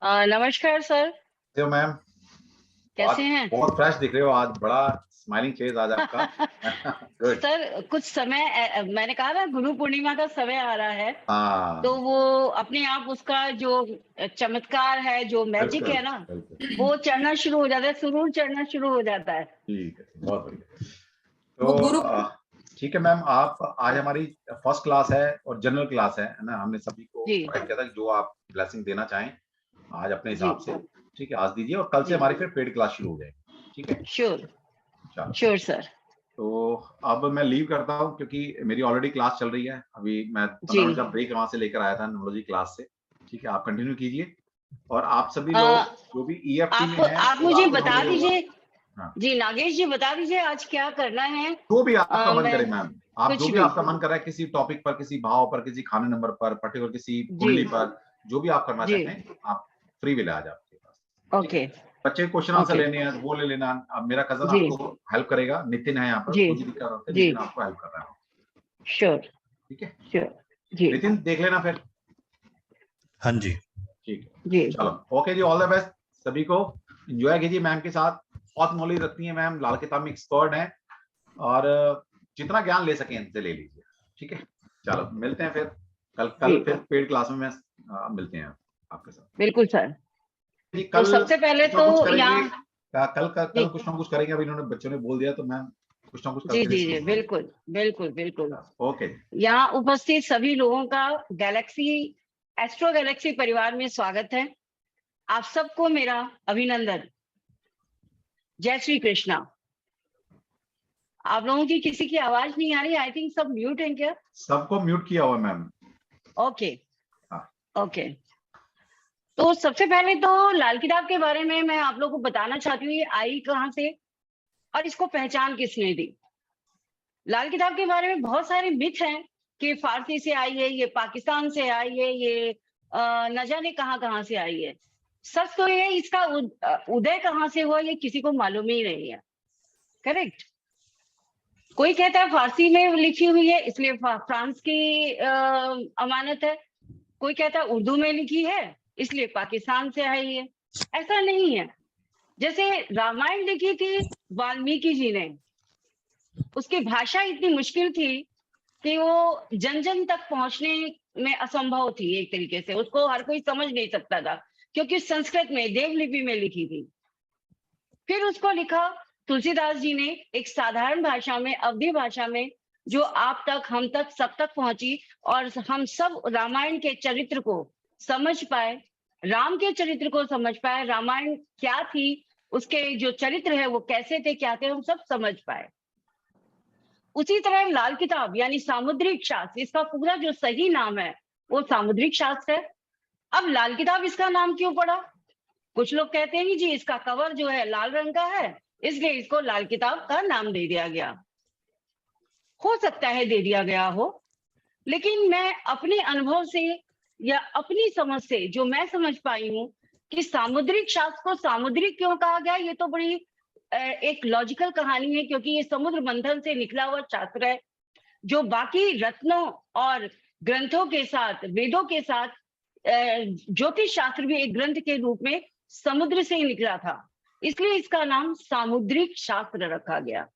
नमस्कार सर। तो मैम कैसे बहुत हैं? बहुत फ्रेश दिख रहे हो आज, बड़ा स्माइलिंग फेस आज आपका। गुड। सर कुछ समय मैंने कहा ना गुरु पूर्णिमा का समय आ रहा है, तो हाँ, वो अपने आप उसका जो चमत्कार है, जो मैजिक बिल्कुल है ना, बिल्कुल। वो चढ़ना शुरू हो जाता है, सुरूर चढ़ना शुरू हो जाता है। ठीक है, बहुत बढ़िया। वो तो गुरु ठीक है मैम, आप आज हमारी फर्स्ट क्लास है और जनरल क्लास है ना। हमने सभी को जी इनवाइट किया था कि जो आप ब्लेसिंग देना चाहें आज अपने जी हिसाब से, ठीक है, आज दीजिए और कल से जी। हमारी फिर पेड क्लास शुरू हो जाएगी। ठीक है, श्योर चलो। Sure sir. तो अब मैं लीव करता हूँ क्योंकि मेरी ऑलरेडी क्लास चल रही है। अभी मैं 15 मिनट जी का ब्रेक वहां से लेकर आया था न्यूरोलॉजी क्लास से। ठीक है, आप कंटिन्यू कीजिए और आप सभी अ, लोग जो भी ईएफटी में हैं आप वो मुझे आपको बता नॉलेज होगा। दीजिए। हाँ, जी नागेश जी बता दीजिए आज क्या करना है। जो भी आपका मन मैं करे मैम, आप जो कुछ भी भी। आपका मन कर रहा है, किसी टॉपिक पर, किसी भाव पर, किसी खाने नंबर पर, पर्टिकुलर किसी जी कुंडली पर, जो भी आप करना जी चाहें, आप फ्री विल है आज आपके पास। ठीक है, ओके बच्चे क्वेश्चन आंसर ओके। लेने हैं वो ले लेना। अब मेरा कजन जी आपको हेल्प करेगा, नितिन है यहाँ पर, जी कोई भी दिक्कत होती है जी नितिन आपको हेल्प कर रहा है। श्योर ठीक है, श्योर। जी नितिन देख लेना फिर। हाँ जी। ठीक है, जी चलो ओके जी, ऑल द बेस्ट सभी को। एंजॉय कीजिए मैम के साथ, बहुत नॉलेज रखती है मैम, लाल किताब में एक्सपर्ट है और जितना ज्ञान ले सके इनसे ले लीजिए। ठीक है, चलो मिलते हैं फिर कल। जी फिर पेड क्लास में मिलते हैं आपके साथ। बिल्कुल सर। जी, तो कल सबसे पहले कुछ ना तो कुछ करेंगे। यहाँ कल जी कुछ ना कुछ करेंगे। अभी इन्होंने बच्चों ने बोल दिया तो मैम कुछ ना कुछ जी करके जी डिस्कस जी करेंगे। बिल्कुल बिल्कुल बिल्कुल। ओके, यहाँ उपस्थित सभी लोगों का गैलेक्सी एस्ट्रो गैलेक्सी परिवार में स्वागत है। आप सबको मेरा अभिनंदन। जय श्री कृष्णा। आप लोगों की किसी की आवाज नहीं आ रही। आई थिंक सब म्यूट हैं क्या? सबको म्यूट किया हुआ मैम। ओके हाँ, ओके। तो सबसे पहले तो लाल किताब के बारे में मैं आप लोगों को बताना चाहती हूँ, ये आई कहाँ से और इसको पहचान किसने दी। लाल किताब के बारे में बहुत सारे मिथ हैं कि फारसी से आई है, ये पाकिस्तान से आई है, ये न जाने कहाँ से आई है। सच तो ये इसका उदय कहाँ से हुआ ये किसी को मालूम ही नहीं है। करेक्ट। कोई कहता है फारसी में लिखी हुई है इसलिए फ्रांस की अमानत है। कोई कहता है उर्दू में लिखी है इसलिए पाकिस्तान से आई है। ऐसा नहीं है। जैसे रामायण लिखी थी वाल्मीकि जी ने, उसकी भाषा इतनी मुश्किल थी कि वो जन जन तक पहुंचने में असंभव थी। एक तरीके से उसको हर कोई समझ नहीं सकता था क्योंकि संस्कृत में देवलिपि में लिखी थी। फिर उसको लिखा तुलसीदास जी ने एक साधारण भाषा में, अवधी भाषा में, जो आप तक, हम तक, सब तक पहुंची और हम सब रामायण के चरित्र को समझ पाए, राम के चरित्र को समझ पाए, रामायण क्या थी, उसके जो चरित्र है वो कैसे थे, क्या थे, हम सब समझ पाए। उसी तरह लाल किताब यानी सामुद्रिक शास्त्र, इसका पूरा जो सही नाम है वो सामुद्रिक शास्त्र है। अब लाल किताब इसका नाम क्यों पड़ा? कुछ लोग कहते हैं जी इसका कवर जो है लाल रंग का है इसलिए इसको लाल किताब का नाम दे दिया गया। हो सकता है दे दिया गया हो, लेकिन मैं अपने अनुभव से या अपनी समझ से जो मैं समझ पाई हूँ कि सामुद्रिक शास्त्र को सामुद्रिक क्यों कहा गया, ये तो बड़ी एक लॉजिकल कहानी है क्योंकि ये समुद्र मंथन से निकला हुआ शास्त्र है जो बाकी रत्नों और ग्रंथों के साथ, वेदों के साथ, ज्योतिष शास्त्र भी एक ग्रंथ के रूप में समुद्र से ही निकला था, इसलिए इसका नाम सामुद्रिक शास्त्र रखा गया।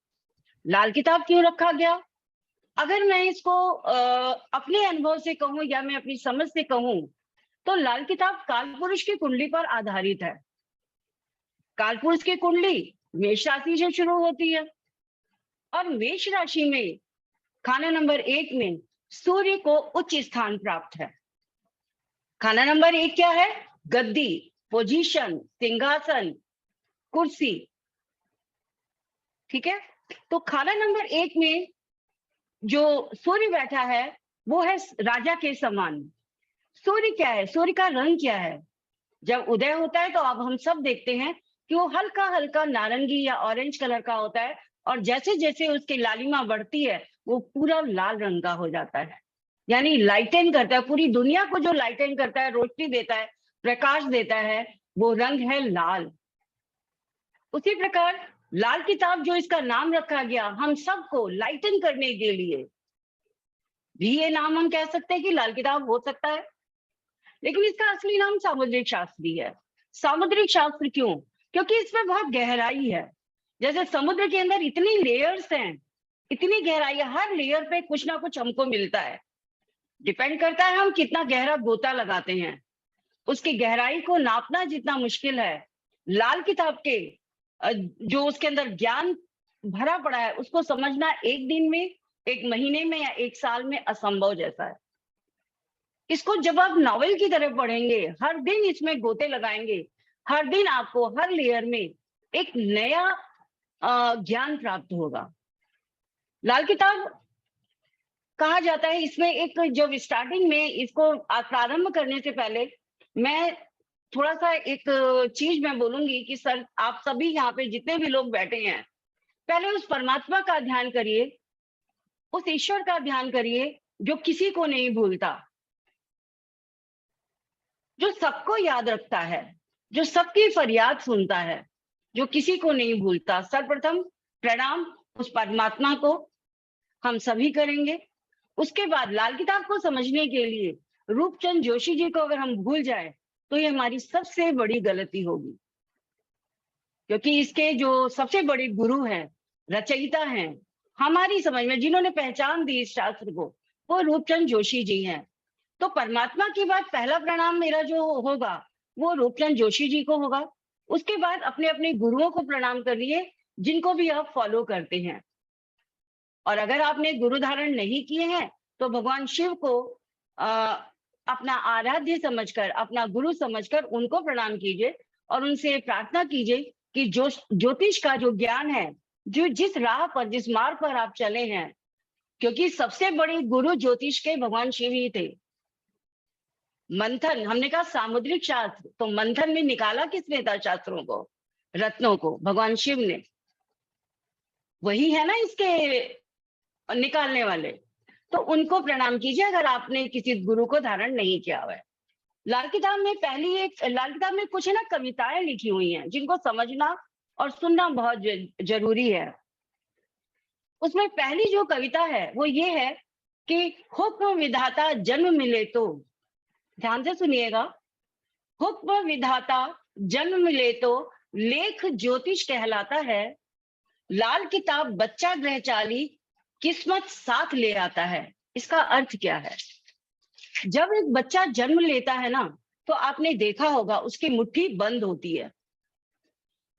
लाल किताब क्यों रखा गया? अगर मैं इसको अपने अनुभव से कहूं या मैं अपनी समझ से कहूं तो लाल किताब कालपुरुष की कुंडली पर आधारित है। कालपुरुष की कुंडली मेष राशि से शुरू होती है और मेष राशि में खाना नंबर 1 में सूर्य को उच्च स्थान प्राप्त है। खाना नंबर 1 क्या है? गद्दी, पोजीशन, सिंहासन, कुर्सी। ठीक है, तो खाना नंबर 1 में जो सूर्य बैठा है वो है राजा के समान। सूर्य क्या है? सूर्य का रंग क्या है? जब उदय होता है तो अब हम सब देखते हैं कि वो हल्का हल्का नारंगी या ऑरेंज कलर का होता है और जैसे जैसे उसकी लालिमा बढ़ती है वो पूरा लाल रंग का हो जाता है, यानी लाइटन करता है पूरी दुनिया को। जो लाइटन करता है, रोशनी देता है, प्रकाश देता है, वो रंग है लाल। उसी प्रकार लाल किताब जो इसका नाम रखा गया हम सबको लाइटन करने के लिए भी, ये नाम हम कह सकते हैं कि लाल किताब हो सकता है। लेकिन इसका असली नाम सामुद्रिक शास्त्र ही है। सामुद्रिक शास्त्र क्यों? क्योंकि इसमें बहुत गहराई है। जैसे समुद्र के अंदर इतनी लेयर्स हैं, इतनी गहराई है, हर लेयर पे कुछ ना कुछ हमको मिलता है। डिपेंड करता है हम कितना गहरा गोता लगाते हैं, उसकी गहराई को नापना जितना मुश्किल है, लाल किताब के जो उसके अंदर ज्ञान भरा पड़ा है उसको समझना एक दिन में, एक महीने में या एक साल में असंभव जैसा है। इसको जब आप नॉवेल की तरह पढ़ेंगे, हर दिन इसमें गोते लगाएंगे, हर दिन आपको हर लेयर में एक नया ज्ञान प्राप्त होगा। लाल किताब कहा जाता है, इसमें एक जब स्टार्टिंग में इसको प्रारंभ करने से पहले मैं थोड़ा सा एक चीज मैं बोलूंगी कि सर आप सभी यहाँ पे जितने भी लोग बैठे हैं, पहले उस परमात्मा का ध्यान करिए, उस ईश्वर का ध्यान करिए जो किसी को नहीं भूलता, जो सबको याद रखता है, जो सबकी फरियाद सुनता है, जो किसी को नहीं भूलता। सर्वप्रथम प्रणाम उस परमात्मा को हम सभी करेंगे। उसके बाद लाल किताब को समझने के लिए रूपचंद जोशी जी को अगर हम भूल जाए तो ये हमारी सबसे बड़ी गलती होगी, क्योंकि इसके जो सबसे बड़े गुरु हैं, रचयिता हैं, हमारी समझ में जिन्होंने पहचान दी इस शास्त्र को, वो रूपचंद जोशी जी हैं। तो परमात्मा के बाद पहला प्रणाम मेरा जो होगा वो रूपचंद जोशी जी को होगा। उसके बाद अपने अपने गुरुओं को प्रणाम करिए जिनको भी आप फॉलो करते हैं। और अगर आपने गुरु धारण नहीं किए हैं तो भगवान शिव को अपना आराध्य समझकर, अपना गुरु समझकर उनको प्रणाम कीजिए और उनसे प्रार्थना कीजिए कि जो ज्योतिष का जो ज्ञान है, जो जिस राह पर, जिस मार्ग पर आप चले हैं, क्योंकि सबसे बड़े गुरु ज्योतिष के भगवान शिव ही थे। मंथन, हमने कहा सामुद्रिक शास्त्र, तो मंथन में निकाला किसने था शास्त्रों को, रत्नों को? भगवान शिव ने। वही है ना इसके निकालने वाले। तो उनको प्रणाम कीजिए अगर आपने किसी गुरु को धारण नहीं किया हुआ है। लाल किताब में कुछ है ना कविताएं लिखी हुई हैं जिनको समझना और सुनना बहुत जरूरी है। उसमें पहली जो कविता है वो ये है कि हुक्म विधाता जन्म मिले तो, ध्यान से सुनिएगा, हुक्म विधाता जन्म मिले तो लेख ज्योतिष कहलाता है, लाल किताब बच्चा ग्रह चाली किस्मत साथ ले आता है। इसका अर्थ क्या है? जब एक बच्चा जन्म लेता है ना, तो आपने देखा होगा उसकी मुट्ठी बंद होती है।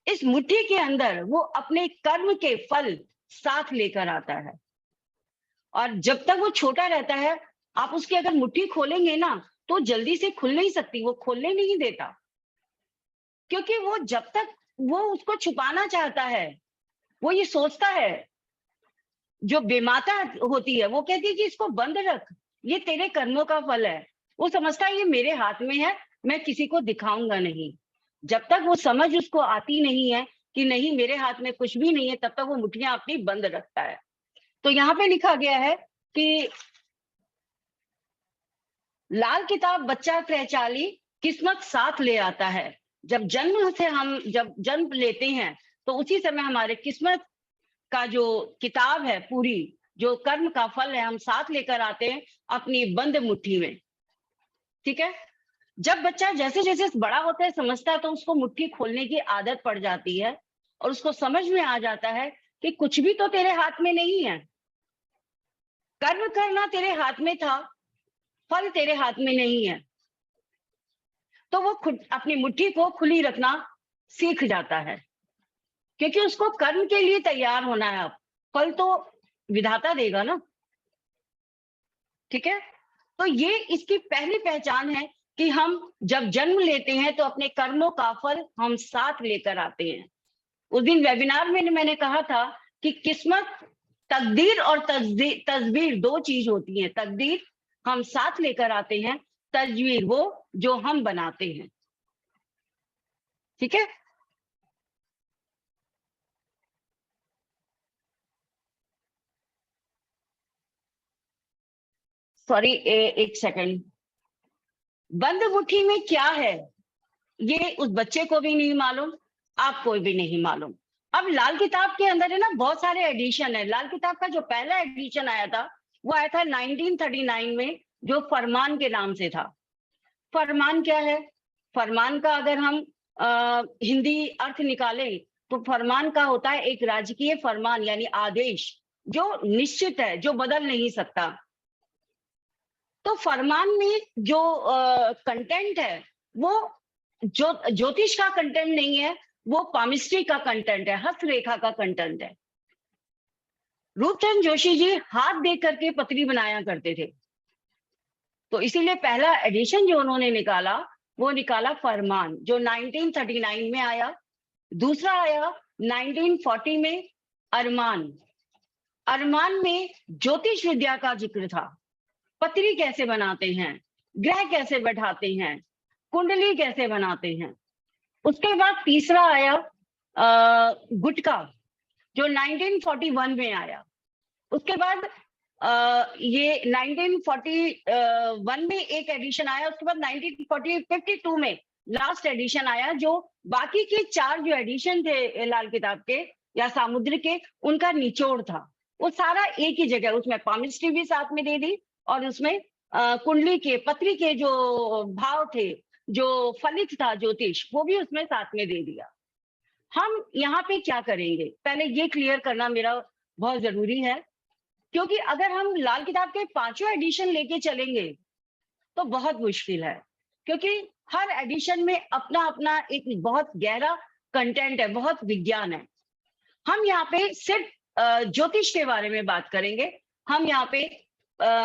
इस मुट्ठी के अंदर वो अपने कर्म के फल साथ लेकर आता है, और जब तक वो छोटा रहता है आप उसकी अगर मुट्ठी खोलेंगे ना तो जल्दी से खुल नहीं सकती, वो खोलने नहीं देता, क्योंकि वो जब तक वो उसको छुपाना चाहता है, वो ये सोचता है, जो बेमाता होती है वो कहती है कि इसको बंद रख, ये तेरे कर्मों का फल है। वो समझता है ये मेरे हाथ में है, मैं किसी को दिखाऊंगा नहीं। जब तक वो समझ उसको आती नहीं है कि नहीं मेरे हाथ में कुछ भी नहीं है, तब तक वो मुट्ठियां अपनी बंद रखता है। तो यहाँ पे लिखा गया है कि लाल किताब बच्चा त्रैचाली किस्मत साथ ले आता है। जब जन्म लेते हैं तो उसी समय हमारे किस्मत का जो किताब है, पूरी जो कर्म का फल है, हम साथ लेकर आते हैं अपनी बंद मुट्ठी में। ठीक है? जब बच्चा जैसे जैसे बड़ा होता है, समझता है, तो उसको मुट्ठी खोलने की आदत पड़ जाती है और उसको समझ में आ जाता है कि कुछ भी तो तेरे हाथ में नहीं है। कर्म करना तेरे हाथ में था, फल तेरे हाथ में नहीं है। तो वो खुद अपनी मुट्ठी को खुली रखना सीख जाता है, क्योंकि उसको कर्म के लिए तैयार होना है। अब फल तो विधाता देगा ना। ठीक है? तो ये इसकी पहली पहचान है कि हम जब जन्म लेते हैं तो अपने कर्मों का फल हम साथ लेकर आते हैं। उस दिन वेबिनार में मैंने कहा था कि किस्मत, तकदीर और तस्वीर दो चीज होती है। तकदीर हम साथ लेकर आते हैं, तस्वीर वो जो हम बनाते हैं। ठीक है? सॉरी, एक सेकंड। बंद मुट्ठी में क्या है ये उस बच्चे को भी नहीं मालूम, आपको भी नहीं मालूम। अब लाल किताब के अंदर है ना बहुत सारे एडिशन है। लाल किताब का जो पहला एडिशन आया था वो आया था 1939 में, जो फरमान के नाम से था। फरमान क्या है? फरमान का अगर हम हिंदी अर्थ निकालें तो फरमान का होता है एक राजकीय फरमान यानी आदेश जो निश्चित है, जो बदल नहीं सकता। तो फरमान में जो कंटेंट है वो ज्योतिष का कंटेंट नहीं है, वो पामिस्ट्री का कंटेंट है, हस्तरेखा का कंटेंट है। रूपचंद जोशी जी हाथ देख करके पत्री बनाया करते थे, तो इसीलिए पहला एडिशन जो उन्होंने निकाला वो निकाला फरमान, जो 1939 में आया। दूसरा आया 1940 में अरमान। अरमान में ज्योतिष विद्या का जिक्र था, पत्री कैसे बनाते हैं, ग्रह कैसे बैठाते हैं, कुंडली कैसे बनाते हैं। उसके बाद तीसरा आया गुटका, जो 1941 में आया। उसके बाद ये 1941 में एक एडिशन आया, उसके बाद 1952 में लास्ट एडिशन आया, जो बाकी के 4 जो एडिशन थे लाल किताब के या सामुद्रिक के, उनका निचोड़ था। वो सारा एक ही जगह, उसमें पामिस्ट्री भी साथ में दे दी और उसमें कुंडली के पत्री के जो भाव थे, जो फलित था ज्योतिष, वो भी उसमें साथ में दे दिया। हम यहाँ पे क्या करेंगे, पहले ये क्लियर करना मेरा बहुत जरूरी है, क्योंकि अगर हम लाल किताब के 5 एडिशन लेके चलेंगे तो बहुत मुश्किल है, क्योंकि हर एडिशन में अपना अपना एक बहुत गहरा कंटेंट है, बहुत विज्ञान है। हम यहाँ पे सिर्फ ज्योतिष के बारे में बात करेंगे, हम यहाँ पे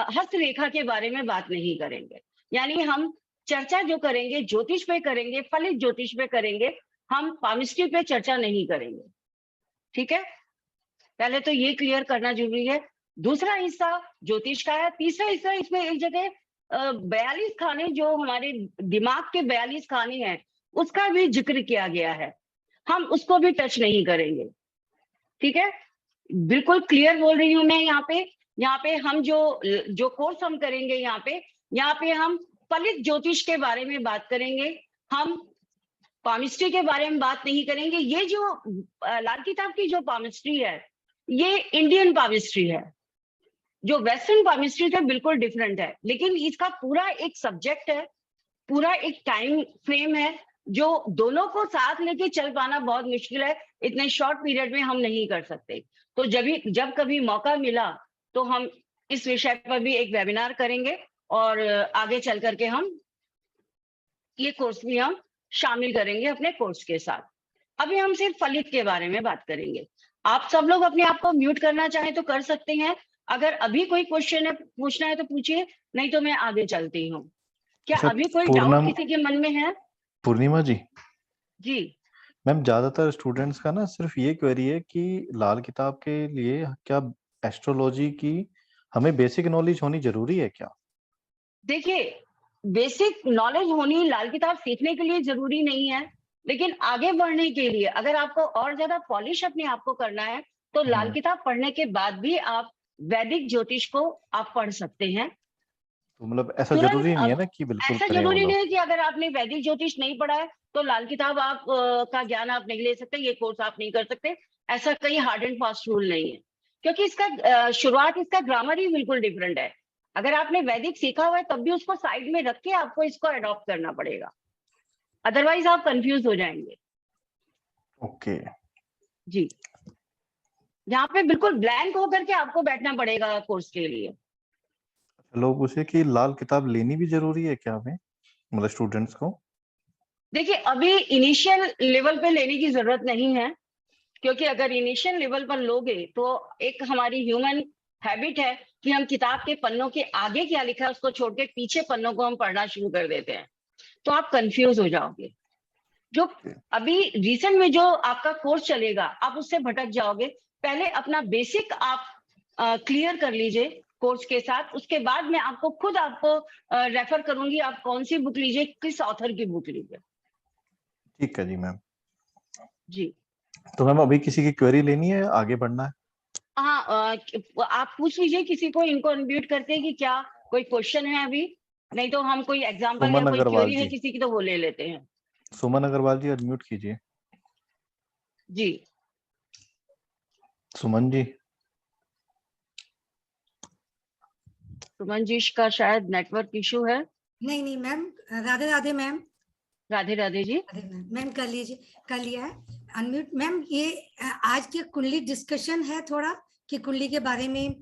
हस्तरेखा के बारे में बात नहीं करेंगे। यानी हम चर्चा जो करेंगे ज्योतिष पे करेंगे, फलित ज्योतिष पे करेंगे, हम पामिस्ट्री पे चर्चा नहीं करेंगे। ठीक है, पहले तो ये क्लियर करना जरूरी है। दूसरा हिस्सा ज्योतिष का है। तीसरा हिस्सा, इसमें एक जगह 42 खाने, जो हमारे दिमाग के 42 खाने हैं, उसका भी जिक्र किया गया है, हम उसको भी टच नहीं करेंगे। ठीक है, बिल्कुल क्लियर बोल रही हूं मैं। यहाँ पे हम जो कोर्स हम करेंगे, यहाँ पे हम फलित ज्योतिष के बारे में बात करेंगे, हम पामिस्ट्री के बारे में बात नहीं करेंगे। ये जो लाल किताब की जो पामिस्ट्री है, ये इंडियन पामिस्ट्री है, जो वेस्टर्न पामिस्ट्री से बिल्कुल डिफरेंट है, लेकिन इसका पूरा एक सब्जेक्ट है, पूरा एक टाइम फ्रेम है, जो दोनों को साथ लेके चल पाना बहुत मुश्किल है, इतने शॉर्ट पीरियड में हम नहीं कर सकते। तो जब कभी मौका मिला तो हम इस विषय पर भी एक वेबिनार करेंगे और आगे चल करके हम ये कोर्स भी हम शामिल करेंगे अपने कोर्स के साथ। अभी हम सिर्फ फलित के बारे में बात करेंगे। आप सब लोग अपने आप को म्यूट करना चाहें तो कर सकते हैं। अगर अभी कोई क्वेश्चन है पूछना है तो पूछिए, नहीं तो मैं आगे चलती हूँ। क्या अच्छा, अभी कोई डाउट किसी के मन में है? पूर्णिमा जी। जी मैम, ज्यादातर स्टूडेंट्स का ना सिर्फ ये क्वेरी है कि लाल किताब के लिए क्या एस्ट्रोलॉजी की हमें बेसिक नॉलेज होनी जरूरी है क्या? देखिए, बेसिक नॉलेज होनी लाल किताब सीखने के लिए जरूरी नहीं है, लेकिन आगे बढ़ने के लिए अगर आपको और ज्यादा पॉलिश अपने आप को करना है तो लाल किताब पढ़ने के बाद भी आप वैदिक ज्योतिष को आप पढ़ सकते हैं। तो मतलब ऐसा जरूरी नहीं है ना कि बिल्कुल ऐसा करें वो जरूरी लोग? नहीं है कि अगर आपने वैदिक ज्योतिष नहीं पढ़ा है तो लाल किताब आप का ज्ञान आप नहीं ले सकते, ये कोर्स आप नहीं कर सकते। ऐसा कहीं हार्ड एंड फास्ट रूल नहीं है, क्योंकि इसका शुरुआत, इसका ग्रामर ही बिल्कुल डिफरेंट है। अगर आपने वैदिक सीखा हुआ है तब भी उसको साइड में रख के आपको इसको अडॉप्ट करना पड़ेगा, अदरवाइज आप कंफ्यूज हो जाएंगे। ओके जी, यहाँ पे बिल्कुल ब्लैंक होकर के आपको बैठना पड़ेगा कोर्स के लिए। लोग पूछे कि लाल किताब लेनी भी जरूरी है क्या हमें, मतलब स्टूडेंट्स को? देखिए, अभी इनिशियल लेवल पे लेने की जरूरत नहीं है, क्योंकि अगर इनिशियल लेवल पर लोगे तो एक हमारी ह्यूमन हैबिट है कि हम किताब के पन्नों के आगे क्या लिखा है उसको छोड़ के पीछे पन्नों को हम पढ़ना शुरू कर देते हैं, तो आप कंफ्यूज हो जाओगे। जो अभी रिसेंट में जो आपका कोर्स चलेगा आप उससे भटक जाओगे। पहले अपना बेसिक आप क्लियर कर लीजिए कोर्स के साथ, उसके बाद मैं आपको रेफर करूंगी आप कौन सी बुक लीजिए, किस ऑथर की बुक लीजिए। ठीक है जी मैम। जी तो मैम अभी किसी की क्वेरी लेनी है, आगे बढ़ना है? हाँ, आप पूछ लीजिए किसी को, इनको अनम्यूट करते कि क्या कोई क्वेश्चन है अभी, नहीं तो हम कोई एग्जांपल या सुमन कोई अग्रवाल क्वेरी है जी। किसी की तो वो ले लेते हैं। सुमन अग्रवाल जी अनम्यूट कीजिए। जी सुमन जी। सुमन जी का शायद नेटवर्क इशू है। नहीं नहीं ma'am, Radhe Radhe ma'am. Radhe Radhe ji. Radhe ma'am, ma'am कर लीजिए, कर लिया है अनम्यूट। मैम ये आज की कुंडली डिस्कशन है थोड़ा, कि कुंडली के बारे में।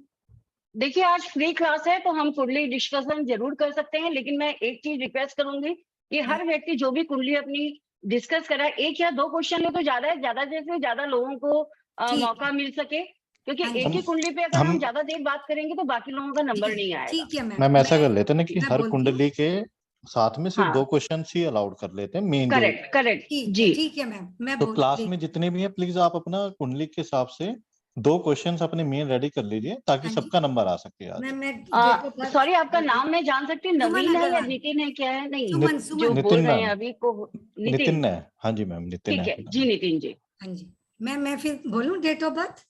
देखिए आज फ्री क्लास है तो हम कुंडली डिस्कशन जरूर कर सकते हैं, लेकिन मैं एक चीज रिक्वेस्ट करूंगी कि हर व्यक्ति जो भी कुंडली अपनी डिस्कस करे, 1 या 2 क्वेश्चन हो तो ज्यादा जैसे ज्यादा लोगों को ठीक मौका मिल सके, क्योंकि हाँ एक जी। ही कुंडली पे अगर हम ज्यादा देर बात करेंगे तो बाकी लोगों का नंबर नहीं आएगा। ठीक है मैम। मैम ऐसा कर लेते हैं ना कि मैं हर बोलती हूँ। कुंडली के साथ में सिर्फ हाँ 2 क्वेश्चन ही अलाउड कर लेते हैं मेन जो। करेक्ट करेक्ट जी। ठीक है मैम, मैं तो बोल क्लास रही में जितने भी हैं प्लीज आप अपना कुंडली के हिसाब से 2 क्वेश्चंस अपने मेन रेडी कर लीजिए ताकि हाँ जी। सबका नंबर आ सके आज। मैम मैं date of birth सॉरी आपका नाम मैं जान सकती हूँ? सुमन नवीन है या अग्रवाल। नितिन है, क्या है? नहीं सुमन जो सुमन बोल नितिन रहे हैं मैम। अभी को नितिन नितिन। है, हाँ जी मैम नितिन ठीक है। है जी नितिन जी। हाँ जी मैम, मैं फिर बोलूं डेट ऑफ बर्थ?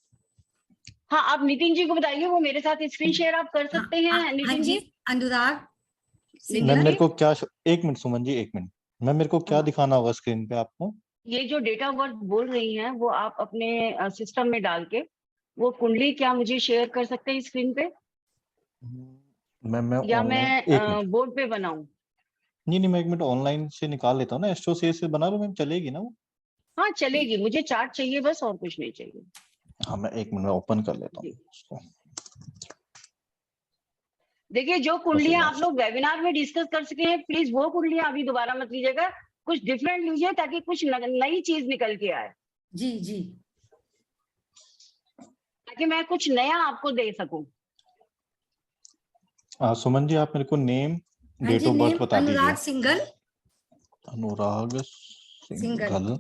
हाँ आप नितिन जी को बताइए, वो मेरे साथ स्क्रीन शेयर आप कर सकते हैं हाँ नितिन जी। अनुराग मैम सिंगल। मेरे को क्या, 1 minute Suman ji 1 minute, ma'am मेरे को क्या हाँ। दिखाना होगा स्क्रीन पे आपको? ये जो डेट ऑफ बर्थ बोल रही हैं वो आप अपने सिस्टम में डाल के वो कुंडली क्या मुझे शेयर कर सकते हैं स्क्रीन पे, मैम मैं या ऑनलाइन मैं 1 मिनट, बोर्ड पे बनाऊं? नहीं मैं 1 मिनट ऑनलाइन से निकाल लेता हूँ ना, एस्ट्रो से बना लो मैम, चलेगी ना वो? हाँ चलेगी, मुझे चार्ट चाहिए बस, और कुछ नहीं चाहिए। हाँ मैं 1 मिनट में ओपन कर लेता हूँ जी। उसको। देखिए जो कुंडलियां आप लोग वेबिनार में डिस्कस कर सके हैं, प्लीज वो कुंडलियां अभी दोबारा मत लीजिएगा, कुछ डिफरेंट लीजिए ताकि कुछ नई चीज निकल के आए, जी जी। ताकि मैं कुछ नया आपको दे सकूं। सुमन जी आप मेरे को नेम हाँ डेट जी, ऑफ बर्थ नेम बता अनुराग दीजिए। सिंगल। अनुराग सिंघल।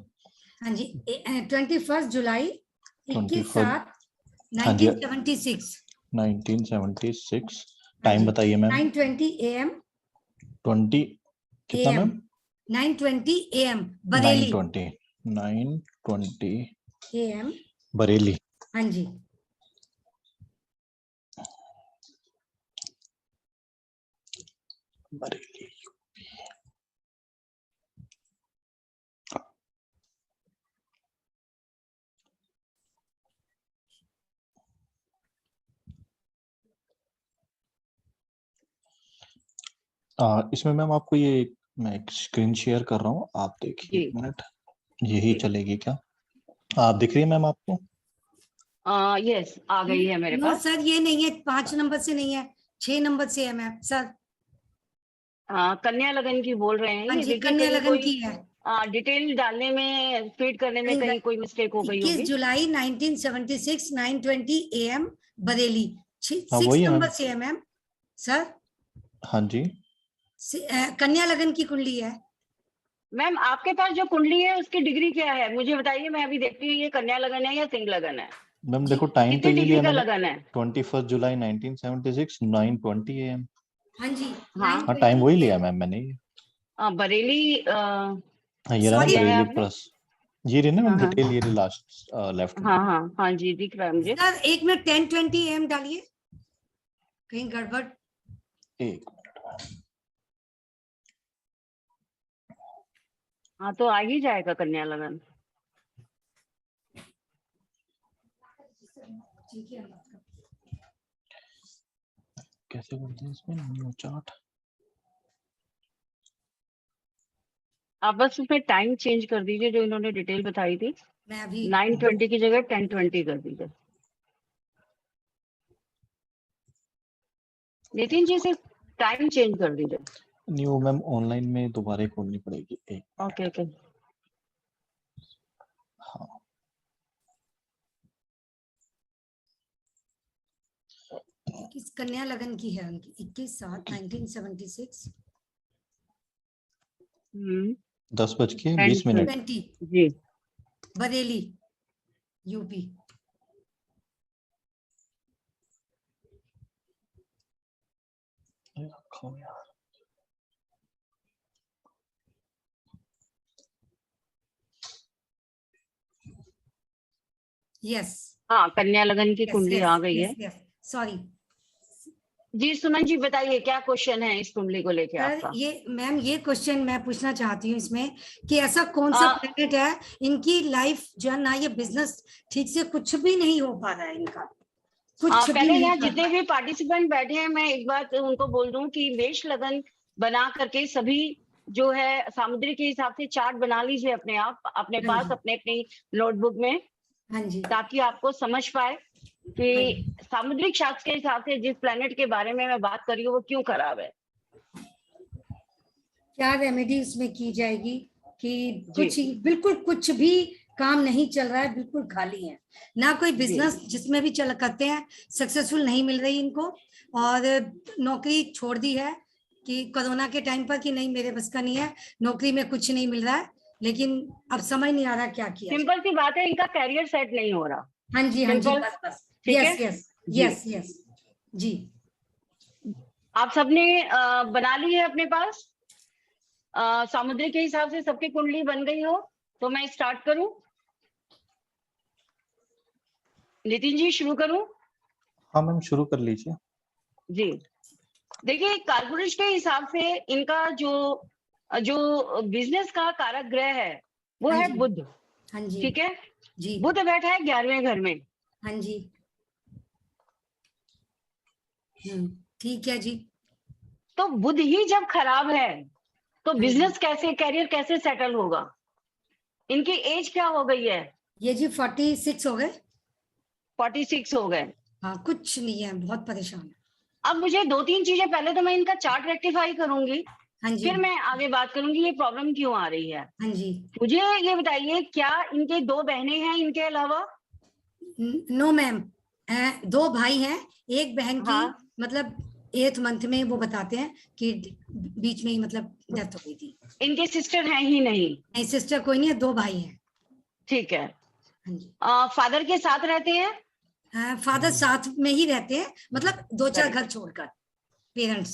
हाँ जी 21 जुलाई 21/7 हाँ जी 1976। 1976। टाइम बताइए मैम। 9:20 AM। 20 कितना ma'am? 9:20 AM Bareilly. 920 AM Bareilly. हाँ जी। बरेली। इसमें मैम आपको ये मैं एक स्क्रीन शेयर कर रहा हूँ, आप देखिए जी। 1 मिनट, यही जी। चलेगी क्या? आप दिख रही है मैम आपको? यस आ गई है मेरे नो पास। सर ये नहीं है, 5 नंबर से नहीं है, 6 नंबर से है मैम सर। कन्या लगन की बोल रहे हैं हाँ ये, जी देखिए कन्या कहीं लगन कोई की है। डिटेल डालने में, फीड करने में कहीं कोई मिस्टेक हो गई 21 होगी। जुलाई 1976 9:20 AM बरेली। हाँ 6 वही है नंबर मैम। से है मैम सर। हाँ जी कन्या लगन की कुंडली है। मैम आपके पास जो कुंडली है उसकी डिग्री क्या है मुझे बताइए, मैं अभी देखती हूँ ये कन्या लगन है या सिंह लगन है। मैम देखो टाइम तो कितनी ये डिग्री लिया का मैंने, लगन है? 21 जुलाई 1976 9:20 AM। हाँ जी हाँ। हाँ टाइम वही लिया मैम मैंने। बरेली हाँ ये रहा ना Sorry, किया है बरेली आपने? प्लस, ये रही ना मैम हाँ हाँ डिटेल, ये रही लास्ट लेफ्ट में। हाँ जी दिख रहा है मुझे। सर 1 मिनट 10:20 AM डालिए, कहीं गड़बड़। 1 हाँ तो आ ही जाएगा कन्या लगन। कैसे करते हैं इसमें न्यू चार्ट? आप बस उसमें टाइम चेंज कर दीजिए, जो इन्होंने डिटेल बताई थी, मैं अभी 9:20 की जगह 10:20 कर दीजिए। नितिन जी सिर्फ टाइम चेंज कर दीजिए। न्यू मैम ऑनलाइन में दोबारा खोलनी पड़ेगी एक। Okay okay. हाँ किस कन्या लगन की है उनकी, 21/7 1976 10:20 मिनट। 20 जी। बरेली यूपी। यस हाँ कन्या लगन की कुंडली आ गई है। सॉरी जी सुमन जी बताइए क्या क्वेश्चन है इस कुंडली को लेके सर। आपका? ये मैम ये क्वेश्चन मैं पूछना चाहती हूँ इसमें कि ऐसा कौन सा प्लेनेट है इनकी लाइफ जो है ना, ये बिजनेस ठीक से कुछ भी नहीं हो पा रहा है इनका, कुछ भी पहले नहीं यहाँ कर जितने भी पार्टिसिपेंट बैठे हैं मैं एक बात उनको बोल दूं कि मेष लगन बना करके सभी जो है सामुद्रिक के हिसाब से चार्ट बना लीजिए अपने आप अपने हाँ पास जी। अपने अपनी नोटबुक में, हाँ जी। ताकि आपको समझ पाए हाँ कि जी। सामुद्रिक शास्त्र के हिसाब से जिस प्लेनेट के बारे में मैं बात कर रही हूँ वो क्यों खराब है। क्या रेमेडी उसमें की जाएगी कि जी कुछ बिल्कुल कुछ भी काम नहीं चल रहा है, बिल्कुल खाली है, ना कोई जी बिजनेस जिसमें भी चल करते हैं सक्सेसफुल नहीं मिल रही इनको, और नौकरी छोड़ दी है कि कोरोना के टाइम पर कि नहीं मेरे बस का नहीं है, नौकरी में कुछ नहीं मिल रहा है, लेकिन अब समझ नहीं आ रहा क्या किया जाए। सिंपल सी बात है, इनका करियर सेट नहीं हो रहा। हाँ जी, हाँ जी, सिंपल, बस बस, ठीक है यस यस जी। यस यस जी। आप सबने बना ली है अपने पास, सामुद्रिक के हिसाब से सबकी कुंडली बन गई हो तो मैं स्टार्ट करूं? नितिन जी शुरू करूं? हाँ मैम, शुरू कर लीजिए। जी देखिए, कालपुरुष के हिसाब से इनका जो जो बिजनेस का कारक ग्रह है वो हाँ है जी। बुध, हाँ जी। ठीक है। जी। बुध बैठा है 11वें घर में। हाँ जी। ठीक है जी। तो बुध ही जब खराब है तो हाँ जी। बिजनेस कैसे, करियर कैसे सेटल होगा? इनकी एज क्या हो गई है? ये जी 46 हो गए। 46 हो गए। हाँ, कुछ नहीं है, बहुत परेशान है। अब मुझे 2-3 चीजें, पहले तो मैं इनका चार्ट रेक्टिफाई करूंगी, हाँ जी। फिर मैं आगे बात करूंगी ये प्रॉब्लम क्यों आ रही है। हाँ जी। मुझे ये बताइए, क्या इनके 2 बहनें हैं इनके अलावा? नो मैम, 2 भाई हैं, एक बहन की हाँ मतलब 8th मंथ में वो बताते हैं कि बीच में ही मतलब डेथ हो गई थी। इनके सिस्टर हैं ही नहीं? नहीं, सिस्टर कोई नहीं है, 2 भाई हैं। ठीक है। हाँ जी। फादर के साथ रहते हैं? फादर साथ में ही रहते हैं, मतलब 2-4 घर छोड़कर, पेरेंट्स।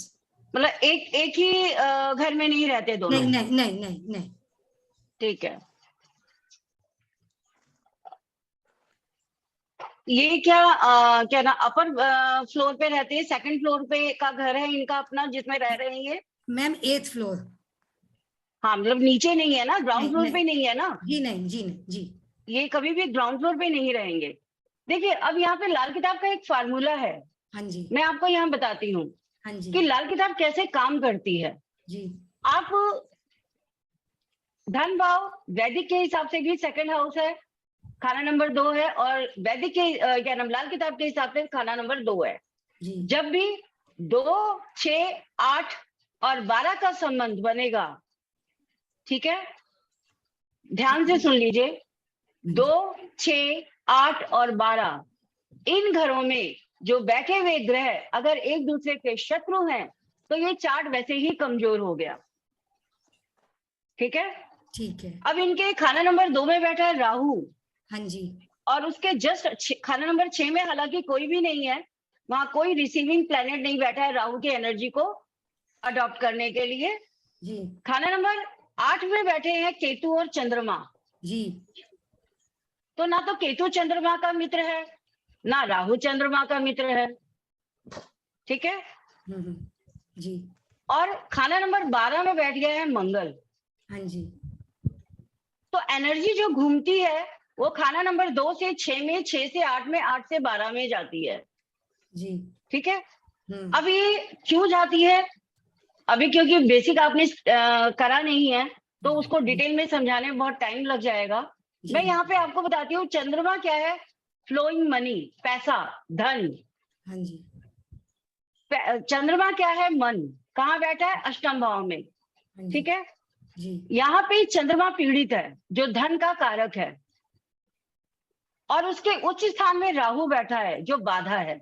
मतलब एक ही घर में नहीं रहते दोनों? नहीं नहीं नहीं नहीं नहीं। ठीक है। ये क्या ना अपर फ्लोर पे रहते हैं, सेकंड फ्लोर पे का घर है इनका अपना जिसमें रह रहे हैं ये? Ma'am 8th floor. हाँ, मतलब नीचे नहीं है ना, ग्राउंड नहीं फ्लोर पे नहीं नहीं है ना? जी, नहीं जी, नहीं जी। ये कभी भी ग्राउंड फ्लोर पे नहीं रहेंगे। देखिए, अब यहाँ पे लाल किताब का एक फार्मूला है, हाँ जी। मैं आपको यहाँ बताती हूँ हाँ जी। कि लाल किताब कैसे काम करती है। जी। आप धन भाव वैदिक के हिसाब से भी सेकंड हाउस है, खाना नंबर 2 है, और वैदिक के क्या नाम लाल किताब के हिसाब से खाना नंबर 2 है। जी। जब भी 2, 6, 8 और 12 का संबंध बनेगा, ठीक है, ध्यान से सुन लीजिए, 2, 6, 8 और 12 इन घरों में जो बैठे हुए ग्रह अगर एक दूसरे के शत्रु हैं तो ये चार्ट वैसे ही कमजोर हो गया, ठीक है। ठीक है। अब इनके खाना नंबर 2 में बैठा है राहु, हाँ जी। और उसके जस्ट खाना नंबर 6 में हालांकि कोई भी नहीं है, वहां कोई रिसीविंग प्लेनेट नहीं बैठा है राहु की एनर्जी को अडॉप्ट करने के लिए। जी। खाना नंबर 8 में बैठे हैं केतु और चंद्रमा। जी। तो ना तो केतु चंद्रमा का मित्र है, ना राहु चंद्रमा का मित्र है, ठीक है। जी। और खाना नंबर 12 में बैठ गया है मंगल। हाँ जी। तो एनर्जी जो घूमती है वो खाना नंबर 2 से 6 में, 6 से 8 में, 8 से 12 में जाती है, जी। ठीक है। अब ये क्यों जाती है, अभी क्योंकि बेसिक आपने करा नहीं है तो उसको डिटेल में समझाने में बहुत टाइम लग जाएगा। मैं यहाँ पे आपको बताती हूँ, चंद्रमा क्या है? फ्लोइंग मनी, पैसा, धन। हाँ जी। चंद्रमा क्या है? मन। कहाँ बैठा है? अष्टम भाव में, हाँ जी। ठीक है। जी। यहाँ पे चंद्रमा पीड़ित है जो धन का कारक है, और उसके उच्च स्थान में राहु बैठा है जो बाधा है,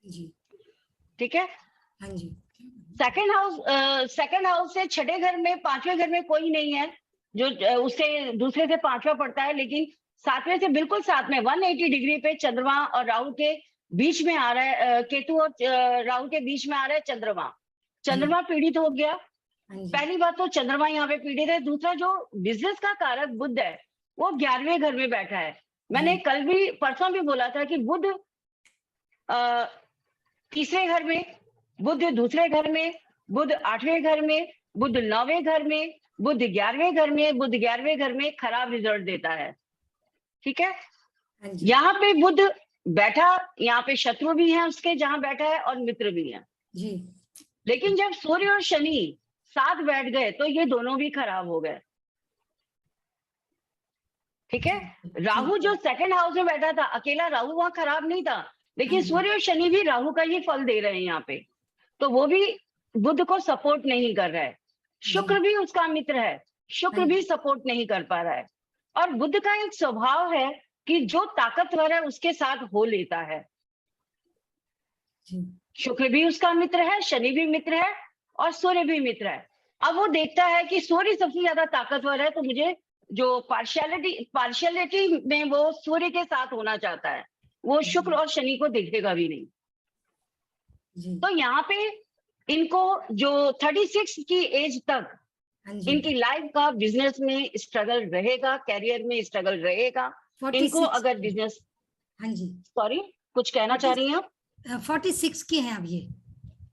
जी। ठीक है। हाँ जी। सेकंड हाउस से 6ठे घर में, 5वें घर में कोई नहीं है जो उससे दूसरे से 5वां पड़ता है, लेकिन 7वें से बिल्कुल साथ में 180 डिग्री पे चंद्रमा और राहु के बीच में आ रहा है, केतु और राहु के बीच में आ रहा है चंद्रमा। चंद्रमा पीड़ित हो गया। पहली बात तो चंद्रमा यहाँ पे पीड़ित है। दूसरा, जो बिजनेस का कारक बुध है वो 11वें घर में बैठा है। मैंने कल भी परसों भी बोला था कि बुध तीसरे घर में, बुध दूसरे घर में, बुध 8वें घर में, बुध 9वें घर में, बुध 11वें घर में, बुध 11वें घर में खराब रिजल्ट देता है, ठीक है। यहाँ पे बुध बैठा, यहाँ पे शत्रु भी है उसके जहां बैठा है और मित्र भी है। जी। लेकिन जब सूर्य और शनि साथ बैठ गए तो ये दोनों भी खराब हो गए। ठीक है, राहु जो सेकंड हाउस में बैठा था, अकेला राहु वहां खराब नहीं था, लेकिन सूर्य और शनि भी राहु का ही फल दे रहे हैं यहाँ पे, तो वो भी बुध को सपोर्ट नहीं कर रहा है। शुक्र भी उसका मित्र है, शुक्र भी सपोर्ट नहीं कर पा रहा है। और बुध का एक स्वभाव है कि जो ताकतवर है उसके साथ हो लेता है। शुक्र भी उसका मित्र है, शनि भी मित्र है और सूर्य भी मित्र है। अब वो देखता है कि सूर्य सबसे ज्यादा ताकतवर है, तो मुझे जो पार्शियलिटी में वो सूर्य के साथ होना चाहता है, वो शुक्र और शनि को देखेगा भी नहीं। तो यहाँ पे इनको जो 36 की एज तक इनकी लाइफ का बिजनेस में स्ट्रगल रहेगा, कैरियर में स्ट्रगल रहेगा। इनको अगर बिजनेस, हाँ जी, सॉरी कुछ कहना चाह रही हैं आप? 46 की हैं अब ये,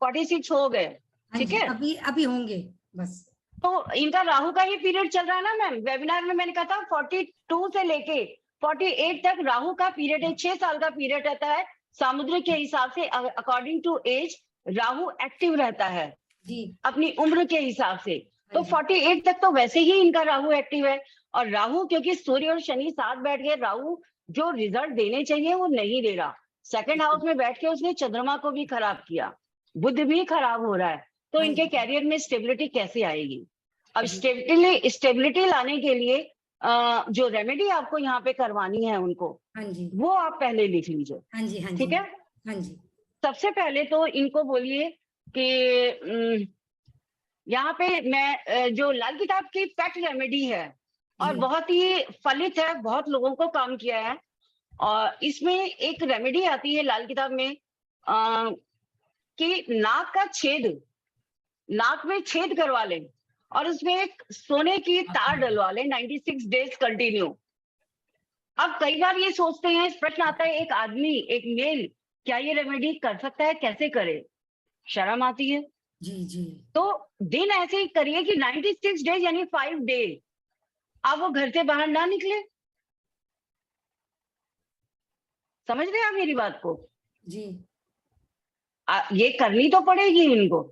46 हो गए, ठीक है, अभी होंगे बस। तो इनका राहु का ही पीरियड चल रहा है ना मैम। वेबिनार में मैंने कहा था 42 से लेके 48 तक राहु का पीरियड है, 6 साल का पीरियड रहता है। सामुद्रिक के हिसाब से according to age Rahu active रहता है जी, अपनी उम्र के हिसाब से। तो 48 तक तो वैसे ही इनका राहु एक्टिव है। और राहु क्योंकि सूर्य और शनि साथ बैठ गए, राहु जो रिजल्ट देने चाहिए वो नहीं दे रहा। सेकंड हाउस में बैठ के उसने चंद्रमा को भी खराब किया, बुध भी खराब हो रहा है, तो इनके कैरियर में स्टेबिलिटी कैसे आएगी? अब स्टेबिलिटी लाने के लिए जो रेमेडी आपको यहाँ पे करवानी है उनको, हाँ जी, वो आप पहले लिख लीजिए। हाँ जी, हाँ जी, ठीक है, हाँ जी। सबसे पहले तो इनको बोलिए कि यहाँ पे मैं जो लाल किताब की पेट रेमेडी है और बहुत ही फलित है, बहुत लोगों को काम किया है। और इसमें एक रेमेडी आती है लाल किताब में कि नाक का छेद, नाक में छेद करवा लें और उसमें एक सोने की तार डलवा लें 96 डेज कंटिन्यू। अब कई बार ये सोचते हैं, प्रश्न आता है, एक आदमी, एक मेल क्या ये रेमेडी कर सकता है, कैसे करे? शर्म आती है जी जी। तो दिन ऐसे ही करिए कि 96 डेज यानी 5 डे आप वो घर से बाहर ना निकले। समझ रहे हैं आप मेरी बात को? जी, ये करनी तो पड़ेगी इनको।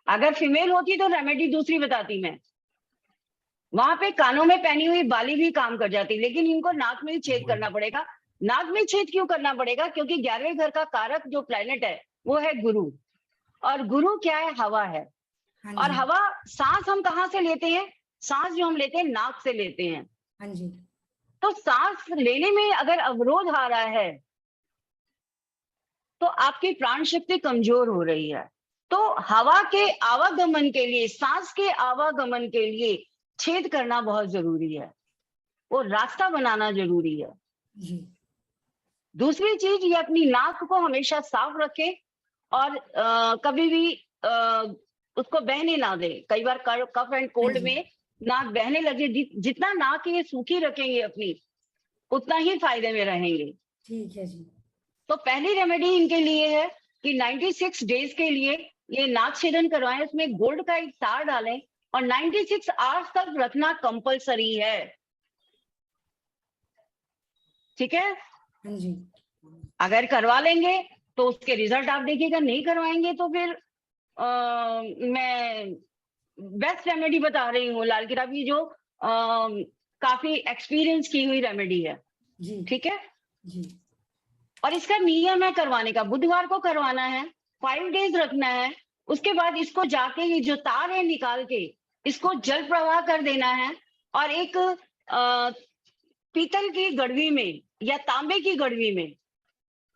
अगर फीमेल होती तो रेमेडी दूसरी बताती मैं, वहां पे कानों में पहनी हुई बाली भी काम कर जाती, लेकिन इनको नाक में ही छेद करना पड़ेगा। नाक में छेद क्यों करना पड़ेगा? क्योंकि 11वें घर का कारक जो प्लेनेट है वो है गुरु, और गुरु क्या है? हवा है। और हवा, सांस हम कहाँ से लेते हैं? सांस जो हम लेते हैं नाक से लेते हैं। हाँ जी। तो सांस लेने में अगर अवरोध आ रहा है तो आपकी प्राण शक्ति कमजोर हो रही है। तो हवा के आवागमन के लिए, सांस के आवागमन के लिए छेद करना बहुत जरूरी है, वो रास्ता बनाना जरूरी है। जी। दूसरी चीज, ये अपनी नाक को हमेशा साफ रखें और कभी भी उसको बहने ना दे। कई बार कफ एंड कोल्ड में नाक बहने लगे, जितना नाक ये सूखी रखेंगे अपनी, उतना ही फायदे में रहेंगे। ठीक है जी। तो पहली रेमेडी इनके लिए है कि 96 डेज के लिए ये नाक छेदन करवाएं, उसमें गोल्ड का एक तार डालें और 96 आवर्स तक रखना कंपलसरी है। ठीक है, हाँ जी। अगर करवा लेंगे तो उसके रिजल्ट आप देखिएगा, नहीं करवाएंगे तो फिर मैं बेस्ट रेमेडी बता रही हूँ लाल किताब की, जो काफी एक्सपीरियंस की हुई रेमेडी है जी। ठीक है जी। और इसका नियम है करवाने का, बुधवार को करवाना है, 5 डेज रखना है। उसके बाद इसको जाके ये जो तार है निकाल के इसको जल प्रवाह कर देना है और एक पीतल की गड़वी में या तांबे की गड़वी में,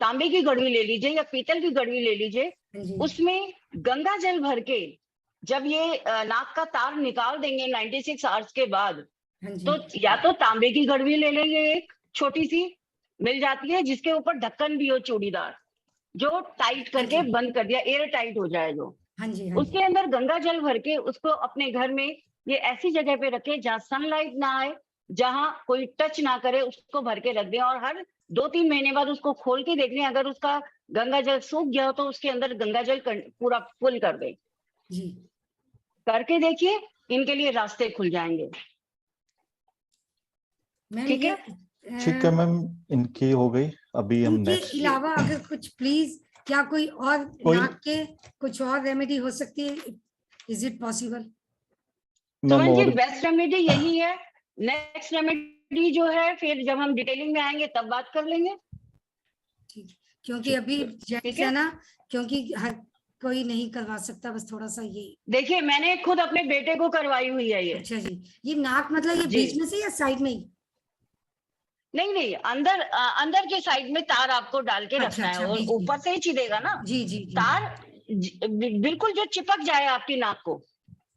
तांबे की गड़वी ले लीजिए या पीतल की गड़वी ले लीजिए, उसमें गंगा जल भर के जब ये नाक का तार निकाल देंगे 96 आवर्स के बाद, तो या तो तांबे की गड़वी ले लेंगे, एक छोटी सी मिल जाती है जिसके ऊपर ढक्कन भी हो चूड़ीदार, जो टाइट करके बंद कर दिया, एयर टाइट हो जाए जो। उसके अंदर गंगा जल भर के उसको अपने घर में ये ऐसी जगह पे रखे जहाँ सनलाइट ना आए, जहां कोई टच ना करे, उसको भर के रख दें और हर 2-3 महीने बाद उसको खोल के देख लें। अगर उसका गंगा जल सूख गया हो तो उसके अंदर गंगा जल पूरा फुल कर दें। जी। करके देखिए, इनके लिए रास्ते खुल जाएंगे। ठीक है, ठीक है मैम, इनकी हो गई। अभी हम नेक्स्ट अलावा अगर कुछ प्लीज क्या कोई और कोई- नाक के कुछ और रेमेडी हो सकती है? Is it possible? Ma'am Suman ji और बेस्ट रेमेडी यही है। नेक्स्ट रेमेडी जो है फिर जब हम डिटेलिंग में आएंगे तब बात कर लेंगे। ठीक, क्योंकि ठीक अभी ठीक जेंट्स है। है ना, क्योंकि हर कोई नहीं करवा सकता, बस थोड़ा सा ये। देखिए मैंने खुद अपने बेटे को करवाई हुई है ये। अच्छा जी, ये नाक मतलब ये जी। बीच में से या साइड में ही? नहीं नहीं, अंदर के साइड में तार आपको डाल के अच्छा, रखना है अच्छा, और बीच में। ऊपर से ही छिदेगा ना जी जी जी तार। बिल्कुल जो चिपक जाए आपकी नाक को।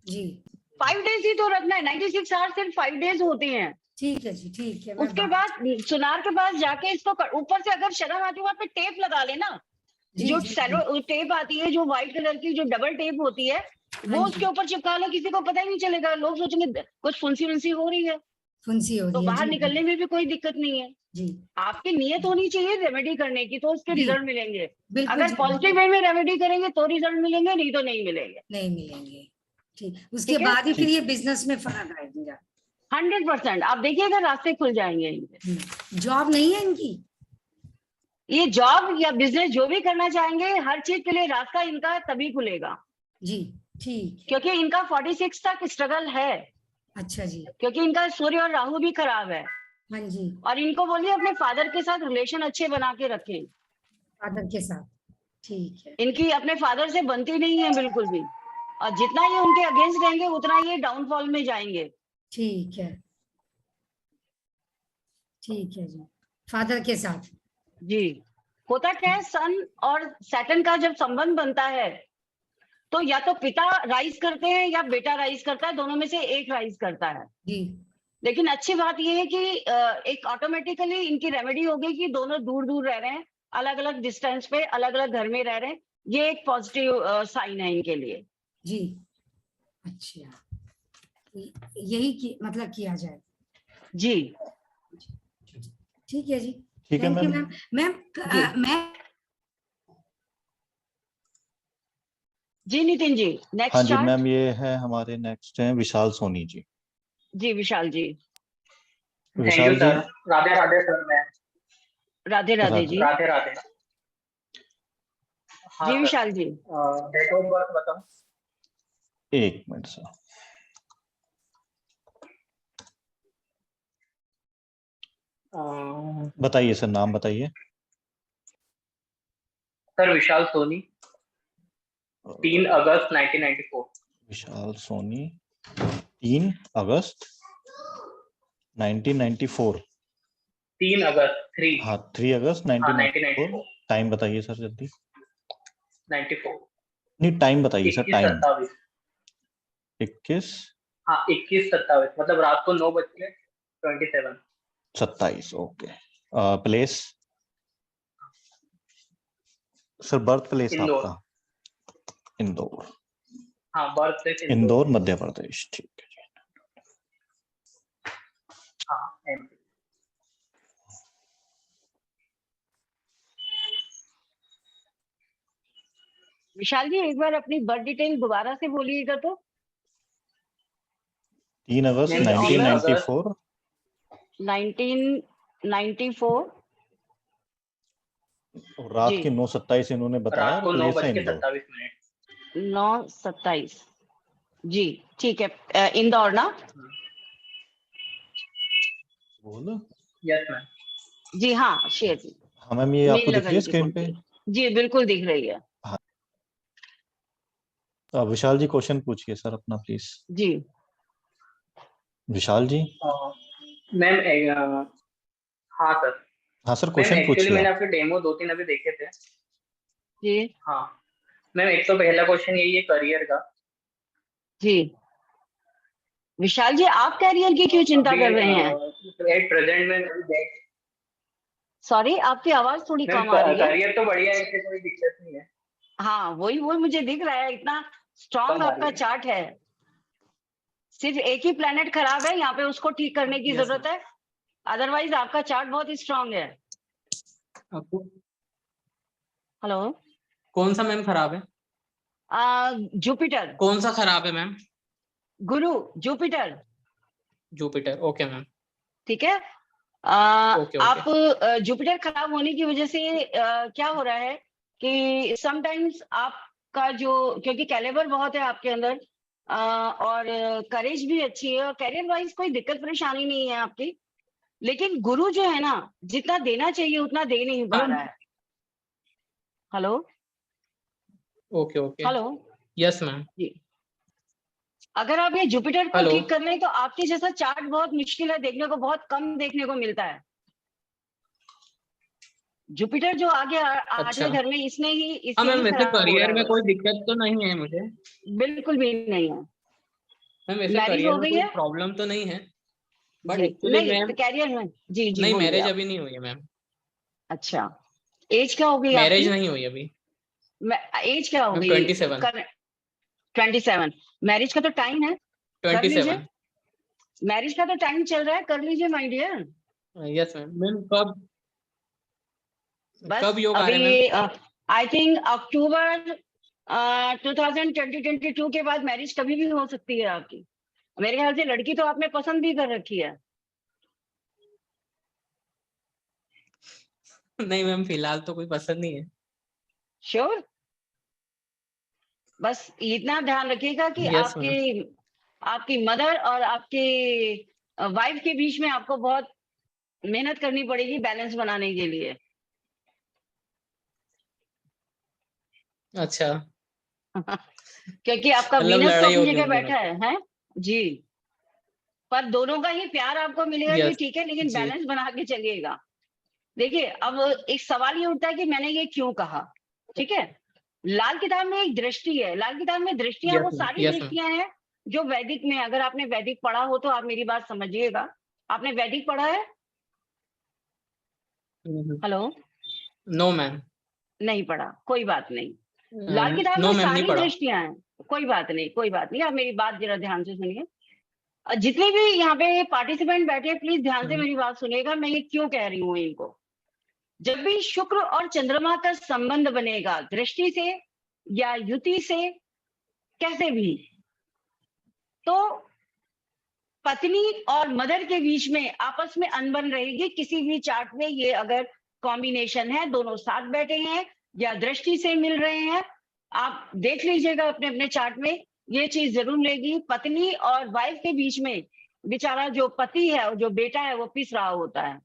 जी, 5 डेज ही तो रखना है, 96 आवर्स सिर्फ 5 डेज होते हैं। ठीक है जी, ठीक है। मैं उसके बाद सुनार के पास जाके इसको ऊपर से अगर शर्म आती है वहां पे टेप लगा लेना। जी जो जी जी, सेलो टेप आती है जो व्हाइट कलर की जो डबल टेप होती है वो हाँ उसके जी, ऊपर चिपका लो, किसी को पता ही नहीं चलेगा। लोग सोचेंगे कुछ फुंसी वुंसी हो रही है, फुंसी हो तो रही है। बाहर जी निकलने में भी कोई दिक्कत नहीं है। जी आपकी नियत होनी चाहिए रेमेडी करने की, तो उसके जी, रिजल्ट मिलेंगे। बिल्कुल अगर जी, पॉजिटिव वे में रेमेडी करेंगे तो रिजल्ट मिलेंगे, नहीं तो नहीं मिलेंगे। नहीं मिलेंगे। ठीक, उसके ठीक है, बाद ही फिर ठीक। ये बिजनेस में फर्क आएगा। 100% आप देखिएगा रास्ते खुल जाएंगे इनके। जॉब नहीं है इनकी? ये जॉब या बिजनेस जो भी करना चाहेंगे हर चीज के लिए रास्ता इनका तभी खुलेगा, जी, ठीक है। क्योंकि इनका 46 तक स्ट्रगल है, अच्छा जी, क्योंकि इनका सूर्य और राहु भी खराब है। हाँ जी, और इनको बोलिए अपने फादर के साथ रिलेशन अच्छे बना के रखें। फादर के साथ। ठीक है, इनकी अपने फादर से बनती नहीं है बिल्कुल भी, और जितना ये उनके अगेंस्ट रहेंगे उतना ये डाउनफॉल में जाएंगे। ठीक है, ठीक है जी, फादर के साथ। जी। होता क्या है, सन और सैटर्न का जब संबंध बनता है तो या तो पिता राइज करते हैं या बेटा राइज करता है, दोनों में से एक राइज करता है। जी, लेकिन अच्छी बात यह है कि एक ऑटोमेटिकली इनकी रेमेडी होगी कि दोनों दूर दूर रह रहे हैं, अलग अलग डिस्टेंस पे अलग अलग घर में रह रहे हैं। ये एक पॉजिटिव साइन है इनके लिए। जी, अच्छा, यही की मतलब किया जाए। जी ठीक है जी, ठीक है thank you ma'am. Ma'am. Ma'am मैं जी नितिन जी, हाँ नेक्स्ट जी चार्ट। मैम, ये है हमारे नेक्स्ट हैं विशाल सोनी जी। जी Vishal ji, thank Vishal you ji, sir. Radhe Radhe sir. मैं राधे राधे जी। राधे राधे। हाँ जी sir, Vishal ji, date of birth बताओ। 1 मिनट सर। बताइए सर, नाम बताइए। सर विशाल सोनी, 3 अगस्त 1994। विशाल सोनी 3 अगस्त 1994। 3 अगस्त 3। हाँ 3 अगस्त हाँ 1994। 1994। टाइम बताइए सर जल्दी। 94। नहीं टाइम बताइए सर, 21 टाइम। 27। 21 हाँ 21 27, मतलब रात को 9:27। 27 okay. Place sir, birth place Indore. आपका? इंदौर। हाँ बर्थ प्लेस इंदौर मध्य प्रदेश, ठीक है जी। हाँ MP। विशाल जी एक बार अपनी बर्थ डिटेल दोबारा से बोलिएगा तो। 3 अगस्त मैम, 1994। 1994। और रात जी। के 9:27 इन्होंने बताया, रात को और प्लेस है इंदौर। 9:27। 9:27। जी ठीक है, इंदौर ना। बोलो। Yes ma'am. जी हाँ शेर जी। हाँ मैम, ये आपको दिख रही है नीलगंज की स्क्रीन पे? कुर्सी। जी बिल्कुल दिख रही है। तो विशाल जी क्वेश्चन पूछिए सर अपना प्लीज। जी विशाल जी। मैम हाँ सर। हाँ सर, मैम क्वेश्चन एक्चुअली पूछिए मैंने आप। आपके डेमो 2-3 अभी देखे थे। जी हाँ मैम, एक तो पहला क्वेश्चन यही है करियर का। जी। विशाल जी आप कैरियर की क्यों चिंता कर रहे हैं? एट प्रेजेंट में सॉरी आपकी आवाज थोड़ी मैम कम आ रही है। करियर तो बढ़िया है, इससे कोई दिक्कत नहीं है। हाँ वही मुझे दिख रहा है, इतना स्ट्रांग कम आ रही आपका है। चार्ट है। सिर्फ एक ही प्लेनेट खराब है, यहाँ पे उसको ठीक करने की Yes, जरूरत है। अदरवाइज आपका चार्ट बहुत स्ट्रांग है। आपको हेलो। कौन सा मैम खराब है? जुपिटर। कौन सा खराब है मैम? गुरु जुपिटर। Jupiter, okay ma'am. ठीक है। ओके। आप जुपिटर खराब होने की वजह से क्या हो रहा है, कि समटाइम्स आपका जो, क्योंकि कैलिबर बहुत है आपके अंदर और करेज भी अच्छी है और कैरियर वाइज कोई दिक्कत परेशानी नहीं है आपकी, लेकिन गुरु जो है ना जितना देना चाहिए उतना दे नहीं पा रहा है। Hello okay okay, hello yes ma'am. जी, अगर आप ये जुपिटर को हेलो। ठीक कर लें तो आपके जैसा चार्ट बहुत मुश्किल है देखने को, बहुत कम देखने को मिलता है। जुपिटर जो आगे अच्छा। 8वें घर में, इसने ही हाँ इससे मैम, ही वैसे खराब हो करियर रहा में है कोई बस। दिक्कत तो नहीं है मुझे बिल्कुल भी नहीं है। मैम, वैसे मैरिज करियर हो में गई कोई है प्रॉब्लम तो नहीं है, बट जी? एक्चुअली नहीं मैम, तो कैरियर में जी जी नहीं बोलिए मैरिज आप। अभी नहीं हुई है मैम, अच्छा, एज क्या हो गई मैरिज आपकी? नहीं हुई अभी एज क्या हो मैम। गई? 27। 27। मैरिज का तो टाइम है, कर लीजिए। 27। मैरिज का तो टाइम चल रहा है, कर लीजिए my dear. Yes ma'am. Ma'am कब बस कब योग आ रहे हैं अभी मैम? आई थिंक अक्टूबर 2022 के बाद मैरिज कभी भी हो सकती है आपकी। मेरे ख्याल से लड़की तो आपने पसंद भी कर रखी है। नहीं मैम, फिलहाल तो कोई पसंद नहीं है। श्योर? बस इतना ध्यान रखिएगा कि यस मैम। आपकी मदर और आपके वाइफ के बीच में आपको बहुत मेहनत करनी पड़ेगी बैलेंस बनाने के लिए। अच्छा, क्योंकि आपका मतलब वीनस तो लड़ाई अपनी होगी जगह उन दोनों बैठा की। है जी। पर दोनों का ही प्यार आपको मिलेगा कि यस ठीक है, लेकिन जी। बैलेंस बना के चलिएगा। देखिए, अब एक सवाल ये उठता है कि मैंने ये क्यों कहा। ठीक है, लाल किताब में एक दृष्टि है, लाल किताब में दृष्टियां वो यस मैम। सारी यस मैम। दृष्टियां हैं जो वैदिक में, अगर आपने वैदिक पढ़ा हो तो आप मेरी बात समझिएगा। आपने वैदिक पढ़ा है? Hello, no ma'am. नहीं पढ़ा, कोई बात नहीं। लाल किताब नो में मैम, नहीं सारी पढ़ा। दृष्टियां हैं, कोई बात नहीं, कोई बात नहीं। आप मेरी बात जरा ध्यान से सुनिए। जितने भी यहाँ पे पार्टिसिपेंट बैठे हैं प्लीज ध्यान से मेरी बात सुनिएगा, मैं ये क्यों कह रही हूँ इनको। जब भी शुक्र और चंद्रमा का संबंध बनेगा दृष्टि से या युति से, कैसे भी, तो पत्नी और मदर के बीच में आपस में अनबन रहेगी। किसी भी चार्ट में ये अगर कॉम्बिनेशन है, दोनों साथ बैठे हैं या दृष्टि से मिल रहे हैं, आप देख लीजिएगा अपने अपने चार्ट में, ये चीज जरूर लेगी। पत्नी और वाइफ के बीच में बेचारा जो पति है और जो बेटा है वो पिस रहा होता है,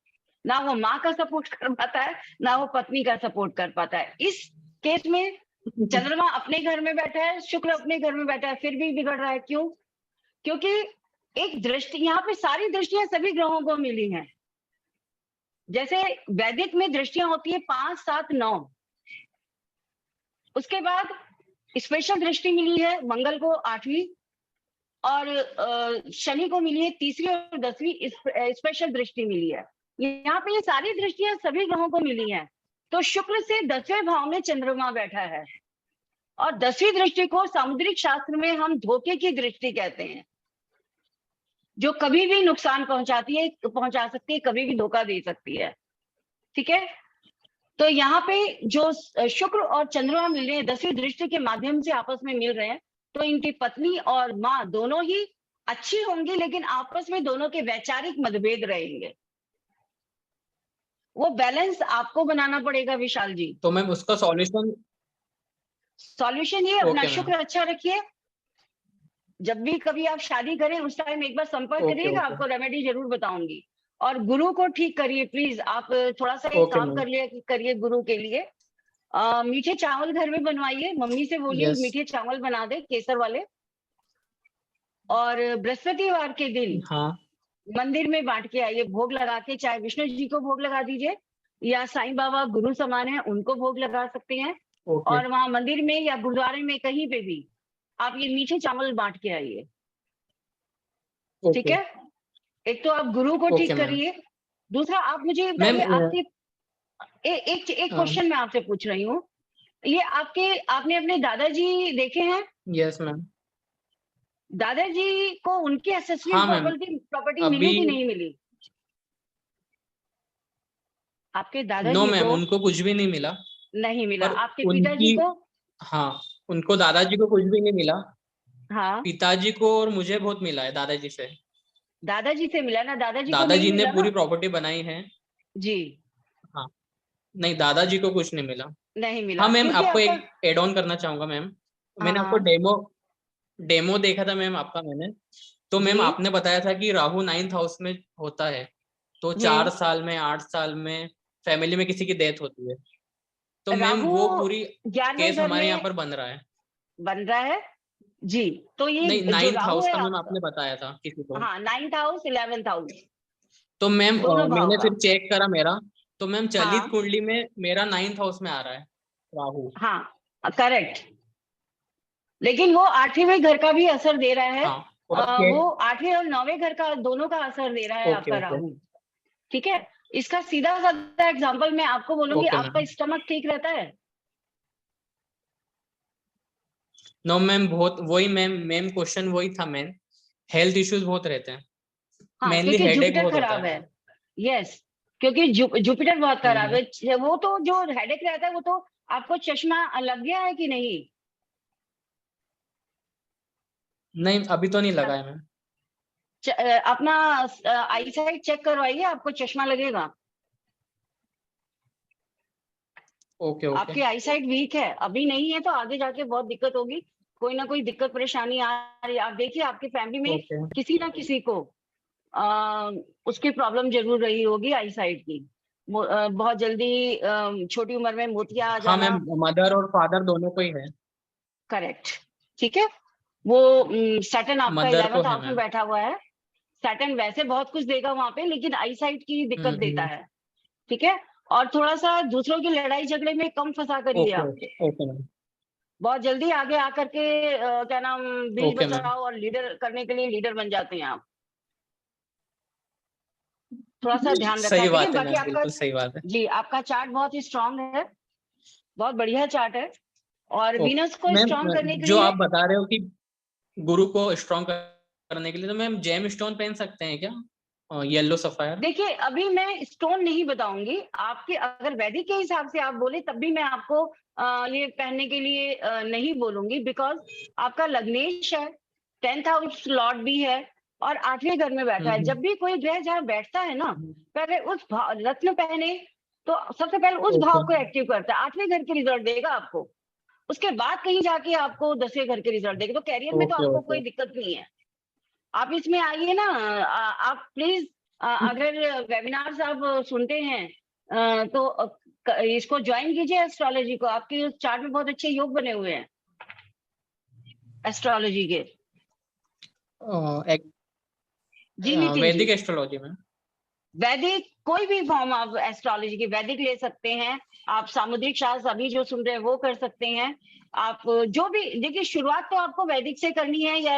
ना वो माँ का सपोर्ट कर पाता है ना वो पत्नी का सपोर्ट कर पाता है। इस केस में चंद्रमा अपने घर में बैठा है, शुक्र अपने घर में बैठा है, फिर भी बिगड़ रहा है। क्यों? क्योंकि एक दृष्टि, यहाँ पे सारी दृष्टियां सभी ग्रहों को मिली हैं। जैसे वैदिक में दृष्टियां होती है 5, 7, 9, उसके बाद स्पेशल दृष्टि मिली है मंगल को 8वीं और शनि को मिली है 3री और 10वीं स्पेशल दृष्टि मिली है। यहाँ पे ये सारी दृष्टियां सभी ग्रहों को मिली हैं। तो शुक्र से 10वें भाव में चंद्रमा बैठा है और 10वीं दृष्टि को सामुद्रिक शास्त्र में हम धोखे की दृष्टि कहते हैं, जो कभी भी नुकसान पहुंचा सकती है, कभी भी धोखा दे सकती है। ठीक है, तो यहाँ पे जो शुक्र और चंद्रमा मिल रहे हैं 10वीं दृष्टि के माध्यम से आपस में मिल रहे हैं, तो इनकी पत्नी और माँ दोनों ही अच्छी होंगी, लेकिन आपस में दोनों के वैचारिक मतभेद रहेंगे। वो बैलेंस आपको बनाना पड़ेगा विशाल जी। तो मैम उसका सॉल्यूशन ये अपना ओके शुक्र अच्छा रखिए। जब भी कभी आप शादी करें उस टाइम एक बार संपर्क ओके करिएगा, ओके आपको रेमेडी जरूर बताऊंगी। और गुरु को ठीक करिए प्लीज, आप थोड़ा सा एक ओके काम मैम। करिए गुरु के लिए। मीठे चावल घर में बनवाइए, मम्मी से बोलिए यस। मीठे चावल बना दे केसर वाले, और बृहस्पतिवार के दिन हाँ। मंदिर में बांट के आइए, भोग लगा के, चाहे विष्णु जी को भोग लगा दीजिए या साईं बाबा गुरु समान है उनको भोग लगा सकते हैं। ओके और वहां मंदिर में या गुरुद्वारे में कहीं पे भी आप ये मीठे चावल बांट के आइए। ठीक ओके है, एक तो आप गुरु को ठीक ओके मैम। करिए, दूसरा आप मुझे ये मैम बताइए, आपके एक क्वेश्चन मैं आपसे पूछ रही हूँ, ये आपने अपने दादाजी देखे हैं? Yes ma'am. दादाजी को उनकी एसेसरी हाँ मैम, प्रॉपर्टी अभी मिली कि नहीं मिली? आपके नो दादाजी मैम, को उनको कुछ भी नहीं मिला। नहीं मिला, पर आपके पिताजी उनकी, को? हाँ, उनको दादाजी को कुछ भी नहीं मिला। हाँ, पिताजी को और मुझे बहुत मिला है दादाजी से। दादाजी से मिला ना, दादाजी को नहीं दादाजी ने मिला ना? पूरी प्रॉपर्टी बनाई है। जी। हाँ। नहीं, दादाजी को कुछ नहीं मिला। नहीं मिला हाँ मैम, क्योंकि आपको आपका एक एड ऑन करना चाहूंगा मैम। मैंने हाँ आपको हाँ डेमो देखा था मैम आपका मैंने। तो जी मैम आपने बताया था कि राहु 9th हाउस में होता है, तो 4 साल में 8 साल में फैमिली में किसी की डेथ होती है। तो मैम राहु वो पूरी 11वें केस घर हमारे यहाँ में पर बन रहा है। बन रहा है जी। तो नहीं, ये जो 9th राहु हाउस है का मैम आपका, आपने बताया था किसी को। हाँ 9th हाउस 11th हाउस तो मैम दोनों भाव मैंने का। फिर चेक करा मेरा, तो मैम चलित हाँ कुंडली में मेरा 9th हाउस में आ रहा है राहु। हाँ करेक्ट, लेकिन वो 8वें घर का भी असर दे रहा है। हाँ, और चेक। वो 8वें और 9वें घर का दोनों का असर दे रहा है ओके आपका ओके राहु। ठीक है, इसका सीधा साधा एग्जांपल मैं आपको बोलूंगी, ओके आपका मैम। स्टमक ठीक रहता है? नो मैम, बहुत वही मैम क्वेश्चन वही था मैम, हेल्थ इश्यूज बहुत रहते हैं, हाँ मेनली क्योंकि हेडेक जुपिटर बहुत होता खराब है। है। यस, क्योंकि जुपिटर बहुत खराब हम्म। है। वो तो जो हेडेक रहता है वो तो आपको चश्मा लग गया है कि नहीं? नहीं, अभी तो नहीं लगा लग, है मैम। अपना आई साइट चेक करवाइए, आपको चश्मा लगेगा। ओके ओके आपकी आई साइट वीक है, अभी नहीं है तो आगे जाके बहुत दिक्कत होगी। कोई ना कोई दिक्कत परेशानी आ रही है। आप देखिए आपकी फैमिली में ओके। किसी ना किसी को आ, उसकी प्रॉब्लम जरूर रही होगी आई साइट की। बहुत जल्दी छोटी उम्र में मोतिया आ हाँ जाना। मैम, मदर और फादर दोनों को ही है। करेक्ट, ठीक है। वो सैटर्न आपका मदर को 11th है हाउस में मैम। बैठा हुआ है। सैटर्न वैसे बहुत कुछ देगा वहां पे, लेकिन आई साइट की दिक्कत देता हम्म। है। ठीक है, और थोड़ा सा दूसरों की लड़ाई झगड़े में कम फंसा करिए ओके आप। Okay okay ma'am. बहुत जल्दी आगे आकर के क्या नाम, बीच ओके मैम, बचाओ और लीडर करने के लिए लीडर बन जाते हैं आप। थोड़ा सा ध्यान रखा सही करिए। बात है बाकी मैम, आपका, बिल्कुल सही बात है। जी आपका चार्ट बहुत ही स्ट्रांग है, बहुत बढ़िया चार्ट है। और ओके वीनस को मैम, स्ट्रांग करने के जो लिए आप बता रहे हो कि गुरु को स्ट्रॉन्ग करने के लिए, तो मैम जेम स्टोन पहन सकते हैं क्या, येलो सफायर? देखिए, अभी मैं स्टोन नहीं बताऊंगी आपके, अगर वैदिक के हिसाब से आप बोले तब भी मैं आपको ये पहनने के लिए नहीं बोलूंगी, बिकॉज आपका लग्नेश है, 10th हाउस लॉर्ड भी है और 8वें घर में बैठा है। जब भी कोई ग्रह जहाँ बैठता है ना, पहले उस रत्न पहने तो सबसे पहले उस ओके भाव को एक्टिव करता है, 8वें घर के रिजल्ट देगा आपको। उसके बाद कहीं जाके आपको 10वें घर के रिजल्ट देगा। तो कैरियर में तो ओके आपको ओके। कोई दिक्कत नहीं है। आप इसमें आइए ना, आप प्लीज, अगर वेबिनार्स आप सुनते हैं तो इसको ज्वाइन कीजिए एस्ट्रोलॉजी को। आपके उस चार्ट में बहुत अच्छे योग बने हुए हैं एस्ट्रोलॉजी के। जी नितिन जी, वैदिक एस्ट्रोलॉजी में। वैदिक कोई भी फॉर्म आप एस्ट्रोलॉजी की वैदिक ले सकते हैं। आप सामुद्रिक शास्त्र अभी जो सुन रहे हैं वो कर सकते हैं। आप जो भी देखिए, शुरुआत तो आपको वैदिक से करनी है, या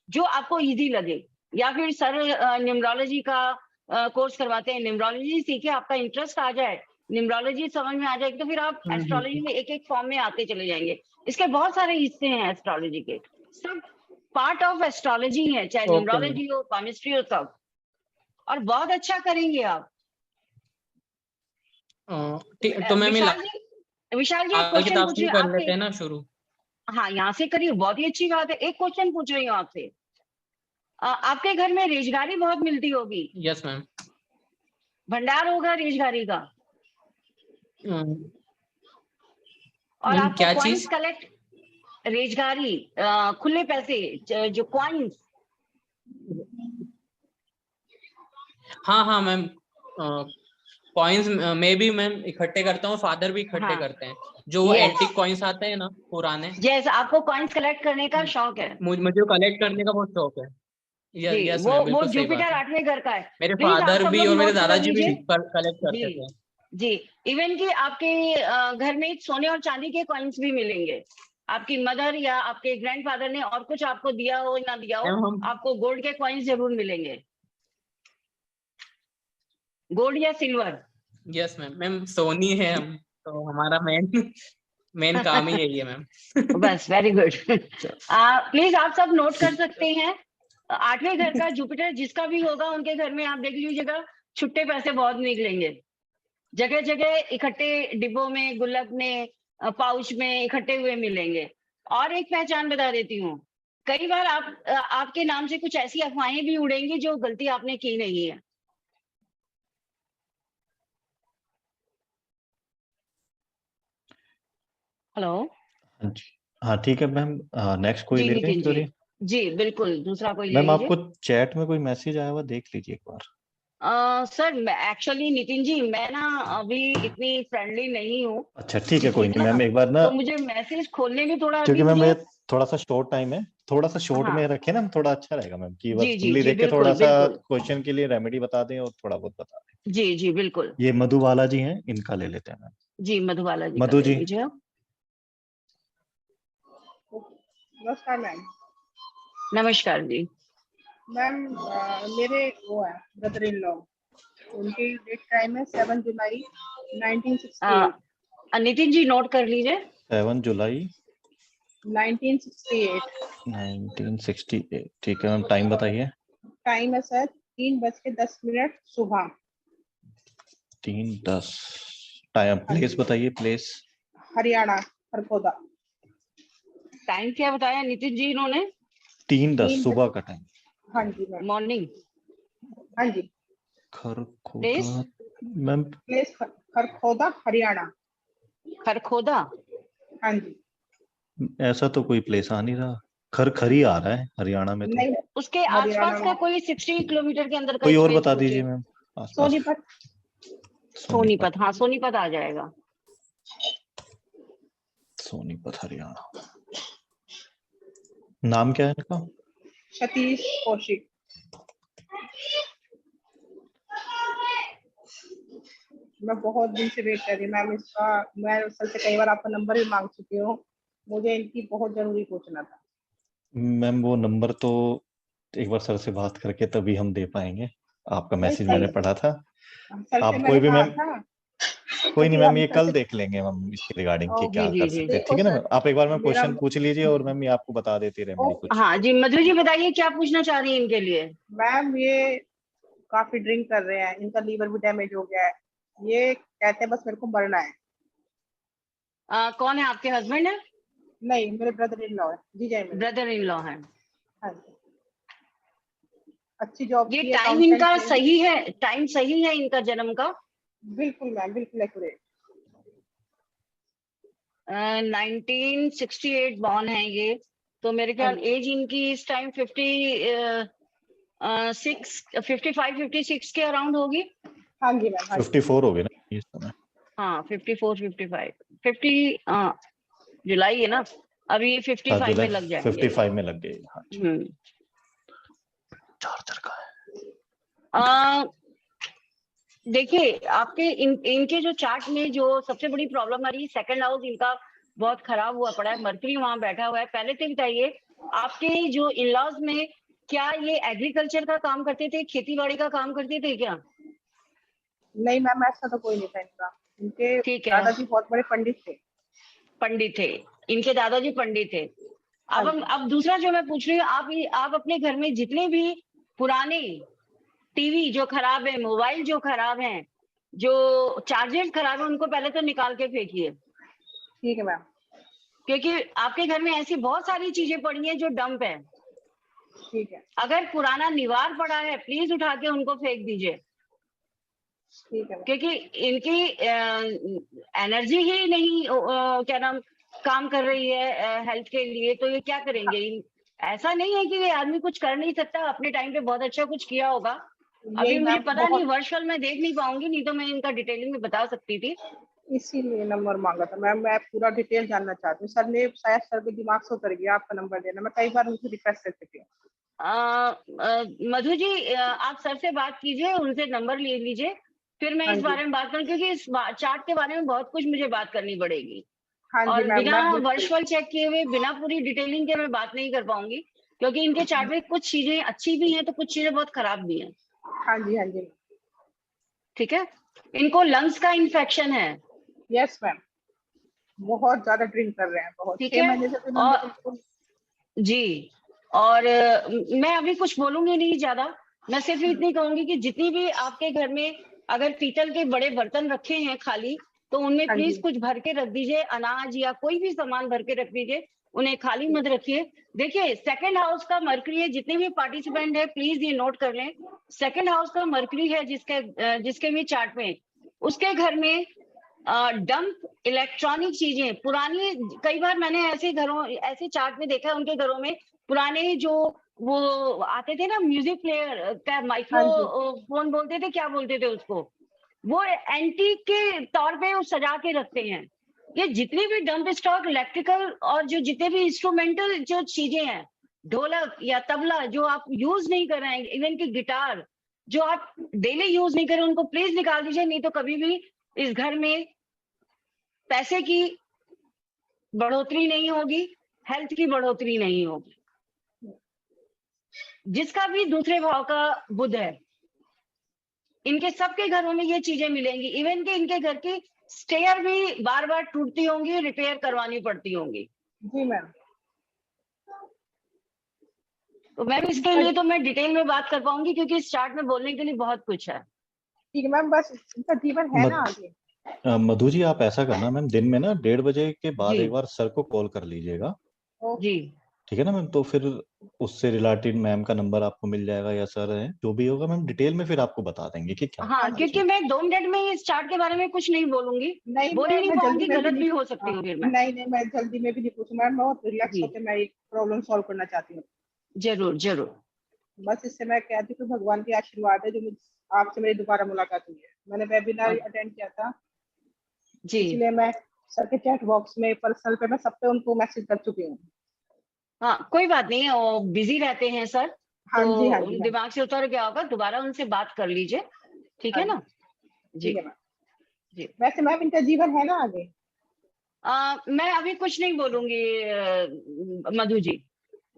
जो आपको इजी लगे, या फिर सर न्यूमरोलॉजी का कोर्स करवाते हैं, न्यूमरोलॉजी सीखे, आपका इंटरेस्ट आ जाए, न्यूमरोलॉजी समझ में आ जाएगी, तो फिर आप एस्ट्रोलॉजी में एक एक फॉर्म में आते चले जाएंगे। इसके बहुत सारे हिस्से हैं एस्ट्रोलॉजी के, सब पार्ट ऑफ एस्ट्रोलॉजी है, चाहे ओके मैम। न्यूमरोलॉजी हो, केमिस्ट्री हो, सब। और बहुत अच्छा करेंगे आप। तो मैम ये विशाल जी एक लाल क्वेश्चन किताब पूछ से रही ही हूँ कर आपके। लेते हैं ना शुरू? हाँ यहाँ से करिए, बहुत ही अच्छी बात है। एक क्वेश्चन पूछ रही हूँ आपसे, आपके घर में रेजगारी बहुत मिलती होगी, यस मैम। भंडार होगा रेजगारी का, और मैम आपको क्या कॉइन्स चीज? कलेक्ट, रेजगारी, खुले पैसे, जो कॉइन्स। हाँ हाँ मैम, कॉइन्स मैं भी मैम इकट्ठे करता हूँ, फादर भी इकट्ठे हाँ करते हैं, जो वो यस एंटिक कॉइन्स आते हैं ना पुराने। यस, आपको कॉइन्स कलेक्ट करने का शौक है। मुझे कलेक्ट करने का बहुत शौक है। जी, यस वो मैम, वो बिल्कुल सही बात जुपिटर है। 8वें घर का है। मेरे प्लीज आप फादर सब भी लोग और मेरे नोट कर दादाजी भी लीजिए। कलेक्ट जी करते थे। जी, इवन कि आपके घर में सोने और चांदी के कॉइन्स भी मिलेंगे। आपकी मदर या आपके ग्रैंडफादर ने और कुछ आपको दिया हो ना दिया हो, मैम हम आपको गोल्ड के कॉइन्स जरूर मिलेंगे, गोल्ड या silver. Yes ma'am, ma'am Soni है हम, तो हमारा मेन मेन काम ही यही है मैम। बस वेरी गुड। प्लीज आप सब नोट कर सकते हैं। 8वें घर का जुपिटर जिसका भी होगा उनके घर में आप देख लीजिएगा, छुट्टे पैसे बहुत निकलेंगे, जगह जगह इकट्ठे डिब्बों में, गुल्लक में, पाउच में इकट्ठे हुए मिलेंगे। और एक पहचान बता देती हूँ, कई बार आपके नाम से कुछ ऐसी अफवाहें भी उड़ेंगी जो गलती आपने की नहीं है। हेलो। हाँ जी, हाँ ठीक है मैम। नेक्स्ट कोई जी ले रहे हैं नितिन जी, क्वेरी? जी बिल्कुल दूसरा कोई ले मैम लीजिए। आपको चैट में कोई मैसेज आया हुआ देख लीजिए एक बार। सर एक्चुअली नितिन जी मैं ना अभी इतनी फ्रेंडली नहीं हूँ, अच्छा ठीक है, कोई ठीक नहीं है ना, मैम, एक बार ना, तो मुझे मैसेज खोलने में थोड़ा क्योंकि अभी मैम मुझे। ये थोड़ा सा शॉर्ट टाइम है, थोड़ा सा शॉर्ट में हाँ रखे ना, थोड़ा अच्छा रहेगा मैम, कि बस जी जी फुल्ली जी देख के थोड़ा बिल्कुल सा बिल्कुल। क्वेश्चन के लिए रेमेडी बता दें और थोड़ा बहुत बता दें। जी जी बिल्कुल। ये मधुबाला जी हैं, इनका ले लेते हैं मैम। जी मधुबाला जी का मधु ले जी। लीजिए आप। नमस्कार मैम। नमस्कार जी। मैम मेरे वो है ब्रदर इन लॉ, उनकी डेट टाइम है 7 जुलाई 1968। नितिन जी नोट कर लीजिए। 7 जुलाई 1968 1968, ठीक है मैम, टाइम बताइए। टाइम है सर 3:10 सुबह। 3:10 टाइम। हाँ प्लेस जी, बताइए, प्लेस। हरियाणा, खरखोदा। टाइम क्या बताया नितिन जी इन्होंने? 3:10 3 सुबह का टाइम। हाँ जी मैम। मॉर्निंग। हाँ जी, Kharkhoda place ma'am. Place Kharkhoda, Haryana. Kharkhoda. हाँ जी, ऐसा तो कोई प्लेस आ नहीं रहा, खरखरी आ रहा है हरियाणा में तो। नहीं उसके हरियाणा आसपास में का कोई 60 किलोमीटर के अंदर का कोई और स्पेस बता सोचिए। दीजिए मैम आसपास। सोनीपत। सोनीपत। सोनीपत, हाँ सोनीपत आ जाएगा। सोनीपत हरियाणा। नाम क्या है इनका? सतीश कौशिक। मैं बहुत दिन से वेट कर रही हूँ मैम इसका। मैं सर से कई बार आपका नंबर भी मांग चुकी हूँ, मुझे इनकी बहुत जरूरी पूछना था। मैम वो नंबर तो एक बार सर से बात करके तभी हम दे पाएंगे। आपका नहीं मैसेज सर, मैंने पढ़ा था। सर से आप कोई मैंने भी कहा मैम, था कोई नहीं क्योंकि मैम, हम ये सर कल से। देख लेंगे मैम इसके रिगार्डिंग की जी क्या जी कर जी। सकते हैं, देखो ठीक है ना सर, मैम। आप एक बार मैम मेरा क्वेश्चन पूछ लीजिए और मैम ये आपको बता देती है ओ रेमेडी कुछ। हाँ जी मधु जी बताइए क्या पूछना चाह रही हैं इनके लिए? मैम ये काफी ड्रिंक कर रहे हैं, इनका लीवर भी डैमेज हो गया है, ये कहते हैं बस मेरे को मरना है। कौन है आपके हस्बैंड है? नहीं, मेरे ब्रदर इन लॉ है, जीजा है मेरे। ब्रदर इन लॉ है। हाँ जी, अच्छी जॉब ये की, टाइम अकाउंटेंट इनका थे। सही है? टाइम सही है इनका जन्म का? बिल्कुल मैम, बिल्कुल एक्यूरेट। 1968 बॉर्न है ये, तो मेरे हाँ ख्याल जी, एज इनकी इस टाइम 55-56 के अराउंड होगी। हाँ जी मैम, हाँ जी। 54 हो गए ना इस समय। हाँ 54-55 जुलाई है ना, अभी ये 7 55 जुलाई में लग जाएंगे। 55 में लग गई। हाँ जी। हम्म। चार्जर का है। अ, देखिए आपके इनके जो चार्ट में जो सबसे बड़ी प्रॉब्लम आ रही है, सेकंड हाउस इनका बहुत खराब हुआ पड़ा है, मरकरी वहां बैठा हुआ है। पहले तो बताइए आपके जो इन-लॉज में क्या ये एग्रीकल्चर का काम करते थे, खेती बाड़ी का काम करते थे क्या? नहीं मैम, ऐसा तो कोई नहीं था इनका। इनके ठीक है, दादाजी बहुत बड़े पंडित थे। पंडित थे, इनके दादाजी पंडित थे। हाँ जी, अब दूसरा जो मैं पूछ रही हूँ, आप अपने घर में जितने भी पुराने टीवी जो खराब है, मोबाइल जो खराब है, जो चार्जर खराब है, उनको पहले तो निकाल के फेंकिए, ठीक है मैम। क्योंकि आपके घर में ऐसी बहुत सारी चीजें पड़ी हैं जो डंप है। ठीक है, अगर पुराना निवार पड़ा है प्लीज उठा के उनको फेंक दीजिए, ठीक है मैम। क्योंकि इनकी एनर्जी ही नहीं क्या नाम काम कर रही है हेल्थ के लिए, तो ये क्या करेंगे? ऐसा नहीं है कि ये आदमी कुछ कर नहीं सकता, अपने टाइम पे बहुत अच्छा कुछ किया होगा। अभी यही मुझे मैम पता नहीं, बहुत, वर्चुअल में देख नहीं पाऊंगी, नहीं तो मैं इनका डिटेलिंग में बता सकती थी। इसीलिए नंबर मांगा था मैम। मैं पूरा डिटेल जानना चाहती हूँ। सर ने शायद सर के दिमाग से उतर गया आपका नंबर देना। मैं कई बार उनसे रिक्वेस्ट कर चुकी हूँ। मधु जी आप सर से बात कीजिए, उनसे नंबर ले लीजिए, फिर मैं हाँ इस जी, बारे में बात करूँ, क्योंकि इस चार्ट के बारे में बहुत कुछ मुझे बात करनी पड़ेगी, हाँ जी और मैम, बिना मैं बिल्कुल। वर्चुअल चेक किए हुए, बिना पूरी डिटेलिंग के मैं बात नहीं कर पाऊंगी, क्योंकि इनके चार्ट में कुछ चीजें अच्छी भी हैं तो कुछ चीजें बहुत खराब भी हैं। हाँ जी, हाँ जी। ठीक है, इनको लंग्स का इन्फेक्शन है। यस मैम, बहुत ज्यादा ड्रिंक कर रहे हैं, बहुत। ठीक 6 है, महीने से तो इन्होंने और बिल्कुल। जी, और मैं अभी कुछ बोलूंगी नहीं ज्यादा, मैं सिर्फ इतनी कहूंगी कि जितनी भी आपके घर में अगर पीतल के बड़े बर्तन रखे हैं खाली, तो उनमें हाँ प्लीज जी, कुछ भर के रख दीजिए, अनाज या कोई भी सामान भर के रख दीजिए, उन्हें खाली मत रखिए। देखिए सेकंड हाउस का मरकरी है, जितने भी पार्टिसिपेंट है प्लीज ये नोट कर लें, सेकंड हाउस का मरकरी है जिसके भी चार्ट में, उसके घर में डंप इलेक्ट्रॉनिक चीजें पुरानी, कई बार मैंने ऐसे चार्ट में देखा है उनके घरों में पुराने जो वो आते थे ना म्यूजिक प्लेयर, क्या माइक्रो फोन बोलते थे, क्या बोलते थे उसको, वो एंटीक के तौर पे वो सजा के रखते हैं। ये जितनी भी डंप स्टॉक इलेक्ट्रिकल और जो जितने भी इंस्ट्रूमेंटल जो चीजें हैं, ढोलक या तबला जो आप यूज नहीं कर रहे हैं, इवन की गिटार जो आप डेली यूज नहीं कर रहे, उनको प्लीज निकाल दीजिए, नहीं तो कभी भी इस घर में पैसे की बढ़ोतरी नहीं होगी, हेल्थ की बढ़ोतरी नहीं होगी। जिसका भी दूसरे भाव का बुध है, इनके सबके घरों में ये चीजें मिलेंगी। इवन के इनके घर की स्टेयर भी बार बार टूटती होंगी, रिपेयर करवानी पड़ती होंगी। जी मैम। तो मैम इसके लिए तो मैं डिटेल में बात कर पाऊंगी, क्योंकि इस चार्ट में बोलने के लिए बहुत कुछ है। ठीक है मैम, बस इनका जीवन है ना आगे। मधु जी आप ऐसा करना मैम, दिन में ना 1:30 बजे के बाद जी। एक बार सर को कॉल कर लीजिएगा, जी ठीक है ना मैम। तो फिर उससे रिलेटेड मैम का नंबर आपको मिल जाएगा, या सर है जो भी होगा मैम, डिटेल में फिर आपको बता देंगे कि क्या। हाँ, क्योंकि मैं 2 मिनट में इस चार्ट के बारे में कुछ नहीं बोलूंगी, नहीं बोल ही नहीं मैं पाऊंगी, जल्दी में गलत भी नहीं- हो सकती हूँ फिर मैं। नहीं मैं जल्दी में भी नहीं पूछूंगा मैम, बहुत रिलैक्स जी। होकर मैं ये प्रॉब्लम सॉल्व करना चाहती हूँ। जरूर जरूर। बस इससे मैं कहती हूँ भगवान की आशीर्वाद है जो आपसे मेरी दोबारा मुलाकात हुई है। मैंने वेबिनार अटेंड किया था, जी इसलिए मैं सर के चैट बॉक्स में पर्सनल पे मैं सब पे उनको मैसेज कर चुकी हूँ। हाँ, कोई बात नहीं, वो बिजी रहते हैं सर, हाँ तो जी हाँ जी दिमाग से उतर गया होगा, दोबारा उनसे बात कर लीजिए, ठीक है ना। जी ठीक है मैम। जी। वैसे मैम इनका जीवन है ना आगे? मैं अभी कुछ नहीं बोलूंगी मधु जी।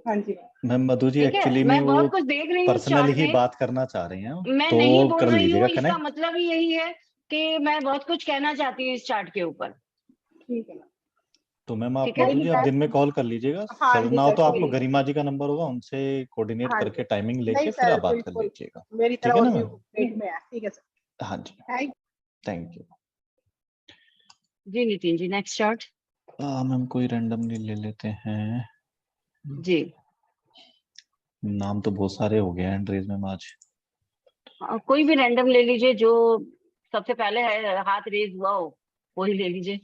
हाँ जी मैम मधु जी ठीक है, एक्चुअली में मैं वो बहुत कुछ देख रही हूँ पर्सनली चार्ट ही में, बात करना चाह रही हैं, मैं तो नहीं बोल कर रही हूँ, लीजिएगा इसका कनेक्ट। मतलब ही यही है कि मैं बहुत कुछ कहना चाहती हूँ इस चार्ट के ऊपर। ठीक है मैम। तो मैम आप ठीक है। मधु जी आप दिन में कॉल कर लीजिएगा, हाँ सर जी ना हो सर, तो कोई आपको नहीं। गरिमा जी का नंबर होगा, उनसे कोऑर्डिनेट हाँ करके जी। टाइमिंग नहीं लेके फिर सर आप बात कर बिल्कुल लीजिएगा, मेरी ठीक तरह है ना और भी मैम। पेट में है। ठीक है सर। हाँ जी थैंक थैंक यू। जी Nitin ji, next chart. Ma'am कोई रैंडमली ले लेते हैं। जी नाम तो बहुत सारे हो गए हैं एंड्रेज मैम आज। कोई भी रैंडम ले लीजिए, जो सबसे पहले है हाथ रेज हुआ हो वही ले लीजिए।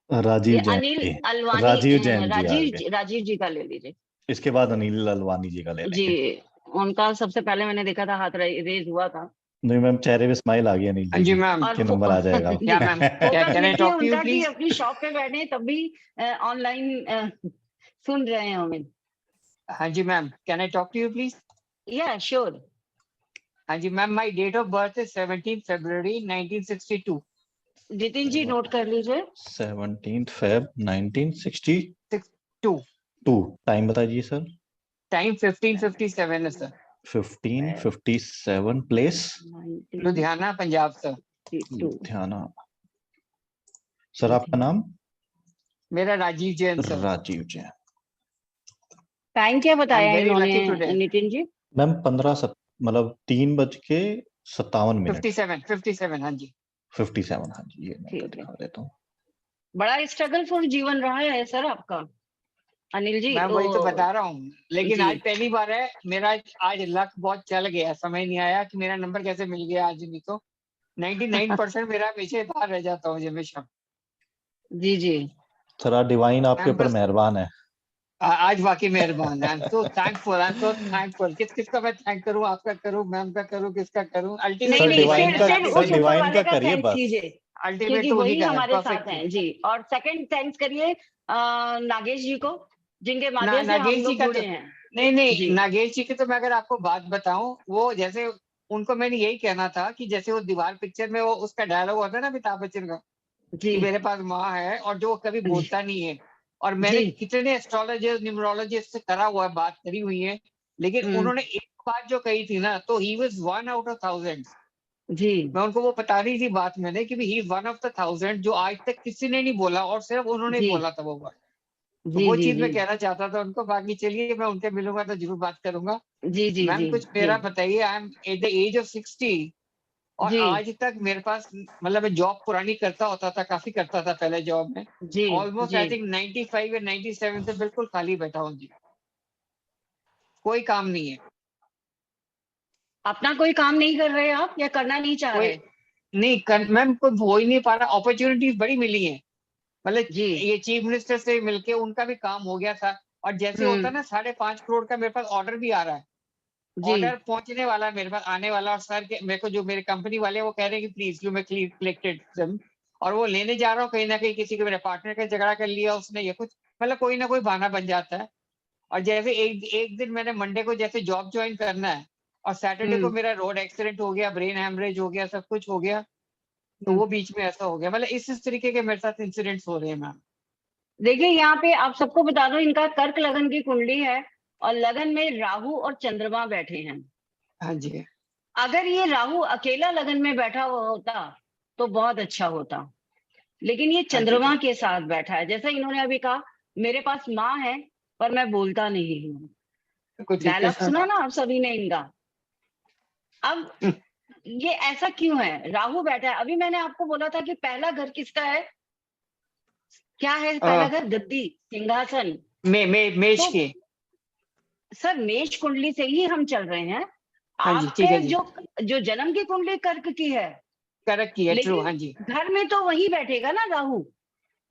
राजीव ये जैन अनिल जी, अलवानी, राजीव जैन जी आ गए। राजीव जी का ले लीजिए। इसके बाद अनिल अलवानी जी का ले जी, लेंगे। उनका सबसे पहले मैंने देखा था हाथ रेज हुआ था। नहीं मैम चेहरे पे स्माइल आ गई अनिल हाँ जी जी की, मैम। और के नंबर आ जाएगा। क्या मैम, फोकस कैन आई देखिए टॉक टू यू उनका कि प्लीज? अपनी शॉप पे बैठे तब भी ऑनलाइन सुन रहे हैं हमें। हाँ जी ma'am, can I talk to you please? या श्योर। हाँ जी ma'am, my date of birth is 17 फरवरी 1962। नितिन जी नोट कर लीजिए। 17 Feb 1962। 2 टाइम बताइए सर। टाइम 15:57 है sir. 15:57 place Ludhiana Punjab sir. Ludhiana. Sir आपका नाम? मेरा राजीव जैन सर। राजीव जैन। टाइम क्या बताया I'm very lucky इन्होंने today. नितिन जी? मैम 3:57 57 हाँ जी। 57 हाँ जी, ये मैं ठीक है। दिखा देता हूँ। बड़ा स्ट्रगलफुल जीवन रहा है सर आपका अनिल जी। मैं वही तो बता रहा हूँ, लेकिन जी। आज पहली बार है मेरा, आज लक बहुत चल गया, समझ नहीं आया कि मेरा नंबर कैसे मिल गया आज, नहीं तो 99% मेरा पीछे बाहर रह जाता हूँ हमेशा। जी जी। थोड़ा डिवाइन आपके मैम ऊपर बस मेहरबान है। आज वाकई मेहरबान है। तो थैंकफुल किसका मैं थैंक करूँ? आपका करूँ, मैम का करूँ, किसका करूँ? नहीं अल्टीमेटली नहीं, डिवाइन फिर का फिर सर उस ऊपर डिवाइन वाले का का करिए थैंक्स बस। कीजिए, क्योंकि अल्टीमेट तो वही उन्हीं का है। हमारे साथ परफेक्ट हैं जी। और सेकंड थैंक्स करिए नागेश जी को, जिनके माध्यम से हम नागेश जी लोग का जुड़े तो हैं। नहीं जी। नागेश जी की तो मैं अगर आपको बात बताऊं, वो जैसे उनको मैंने यही कहना था कि जैसे वो दीवार पिक्चर में वो उसका डायलॉग होता है ना अमिताभ बच्चन का, जी कि मेरे पास माँ है, और जो वो कभी जी बोलता नहीं है। और मैंने जी। कितने एस्ट्रोलॉजर्स न्यूमरोलॉजिस्ट से करा हुआ है, बात करी हुई है, लेकिन उन्होंने एक बात जो कही थी ना, तो ही वाज 1 आउट ऑफ 1000। जी मैं उनको वो बता रही थी बात मैंने कि ही 1 ऑफ द 1000 जो आज तक किसी ने नहीं बोला, और सिर्फ उन्होंने जी बोला था वो बात। तो जी वो जी चीज मैं जी कहना चाहता था उनको। बाकी चलिए, मैं उनके मिलूंगा तो जरूर बात करूंगा। जी जी मैम जी कुछ जी मेरा बताइए। I am at the age of 60, और जी आज तक मेरे पास, मतलब मैं जॉब पुरानी करता होता था, काफी करता था पहले जॉब में, जी ऑलमोस्ट आई जी। थिंक 95 या 97 से बिल्कुल खाली बैठा हूँ जी, कोई काम नहीं है। अपना कोई काम नहीं कर रहे आप या करना नहीं चाह कोई रहे? नहीं मैम, कोई हो ही नहीं पा रहा। अपॉर्चुनिटीज बड़ी मिली है, मतलब जी ये चीफ मिनिस्टर से मिलके उनका भी काम हो गया था। और जैसे होता है ना 5.5 करोड़ का मेरे पास ऑर्डर भी आ रहा है, जी ऑर्डर पहुंचने वाला है मेरे पास, आने वाला। और सर के मेरे को जो मेरे कंपनी वाले हैं वो कह रहे हैं कि please you may collected them, और वो लेने जा रहा हूँ। कहीं ना कहीं किसी को मेरे पार्टनर का झगड़ा कर लिया उसने, ये कुछ मतलब कोई ना कोई बहाना बन जाता है। और जैसे एक दिन मैंने मंडे को जैसे जॉब ज्वाइन करना है, और सैटरडे को मेरा रोड एक्सीडेंट हो गया, ब्रेन हैमरेज हो गया, सब कुछ हो गया। तो वो बीच में ऐसा हो गया, मतलब इस तरीके के मेरे साथ इंसिडेंट्स हो रहे हैं मैम। देखिए यहाँ पे आप सबको बता दो, इनका कर्क लगन की कुंडली है और लगन में राहु और चंद्रमा बैठे हैं। हाँ जी। अगर ये राहु अकेला लगन में बैठा हुआ होता तो बहुत अच्छा होता, लेकिन ये चंद्रमा के साथ बैठा है। जैसा इन्होंने अभी कहा, मेरे पास माँ है पर मैं बोलता नहीं हूँ। कुछ ठीक है डायलॉग सर। सुना ना आप सभी ने इनका। अब ये ऐसा क्यों है? राहु बैठा है। अभी मैंने आपको बोला था कि पहला घर किसका है, क्या है पहला घर? गद्दी, सिंहासन। मेष तो के। सर मेष कुंडली से ही हम चल रहे हैं। हाँ जी, ठीक है आपके जी। जो जन्म की कुंडली कर्क की है, करेक्ट की है, ट्रू। हाँ लेकिन जी, घर में तो वही बैठेगा ना राहु।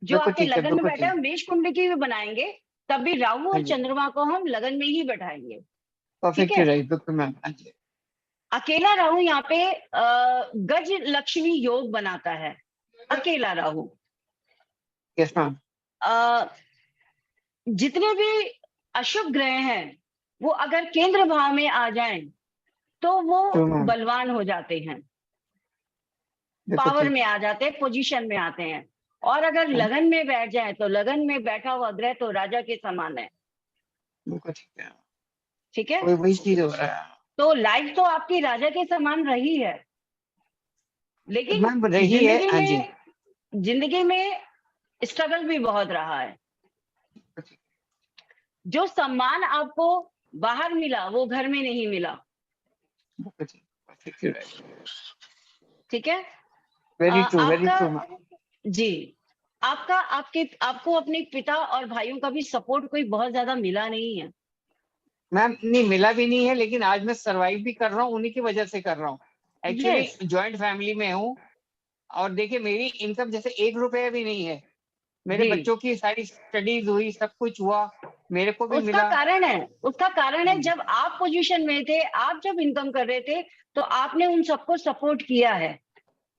जो बिल्कुल आपके ठीक है, लगन में बिल्कुल बैठा है, ठीक। मेष कुंडली की भी बनाएंगे, तब भी राहु हाँ और जी, चंद्रमा को हम लगन में ही बैठाएंगे। ठीक परफेक्ट है। राइट, बिल्कुल मैम। हाँ जी। अकेला राहु यहाँ पे गज लक्ष्मी योग बनाता है, अकेला राहु। Yes ma'am. अ, जितने भी अशुभ ग्रह हैं वो अगर केंद्र भाव में आ जाएं तो वो ट्रू मैम, बलवान हो जाते हैं, बिल्कुल पावर ठीक। में आ जाते हैं, पोजीशन में आते हैं। और अगर हाँ जी, लगन में बैठ जाए तो लगन में बैठा हुआ ग्रह तो राजा के समान है। बिल्कुल ठीक है। ठीक है। वही वही चीज हो रहा है तो लाइफ तो आपकी राजा के समान रही है, लेकिन मैम, रही है। हाँ जी, जिंदगी में स्ट्रगल भी बहुत रहा है। जो सम्मान आपको बाहर मिला वो घर में नहीं मिला। बिल्कुल ठीक, परफेक्ट राइट। ठीक है। वेरी ट्रू, वेरी आपका ट्रू मैम। जी, आपको अपने पिता और भाइयों का भी सपोर्ट कोई बहुत ज्यादा मिला नहीं है। मैम नहीं मिला भी नहीं है, लेकिन आज मैं सरवाइव भी कर रहा हूँ, उन्हीं की वजह से कर रहा हूँ। एक्चुअली यस, जॉइंट फैमिली में हूँ, और देखिए मेरी इनकम जैसे 1 रुपया भी नहीं है। मेरे जी। बच्चों की सारी स्टडीज हुई, सब कुछ हुआ, मेरे को भी उसका मिला। कारण है, हाँ जी, जब आप पोजीशन में थे, आप जब इनकम कर रहे थे, तो आपने उन सबको सपोर्ट किया है।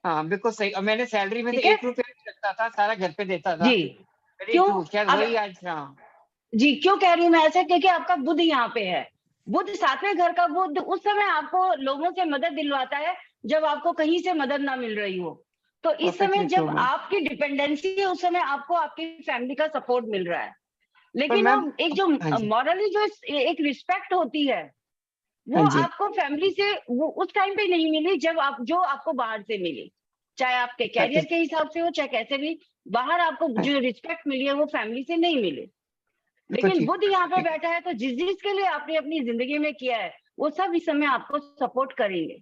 हाँ बिल्कुल सही। और मैंने सैलरी में से ठीक है 1 रुपया भी रखता था, सारा घर पे देता था। जी। वेरी क्यों? ट्रू, शायद अब वही आज। हाँ जी, क्यों कह रही हूँ मैं ऐसे? क्योंकि आपका बुध यहाँ पे है। बुध सातवें घर का बुध उस समय आपको लोगों से मदद दिलवाता है जब आपको कहीं से मदद ना मिल रही हो। तो इस समय परफेक्टली ट्रू जब मैम। आपकी डिपेंडेंसी है, उस समय आपको आपकी फैमिली का सपोर्ट मिल रहा है। पर लेकिन मैम, वो एक जो हाँ जी, मॉरली जो एक रिस्पेक्ट होती है, वो हाँ जी, आपको फैमिली से वो उस टाइम पे नहीं मिली जब आपको बाहर से मिली। चाहे आपके कैरियर के हिसाब से हो, चाहे कैसे भी, बाहर आपको जो रिस्पेक्ट मिली है वो फैमिली से नहीं मिली। बिल्कुल लेकिन ठीक, बुध यहाँ पे ठीक है। बैठा है, तो जिस चीज के लिए आपने अपनी जिंदगी में किया है वो सब इस समय आपको सपोर्ट करेंगे।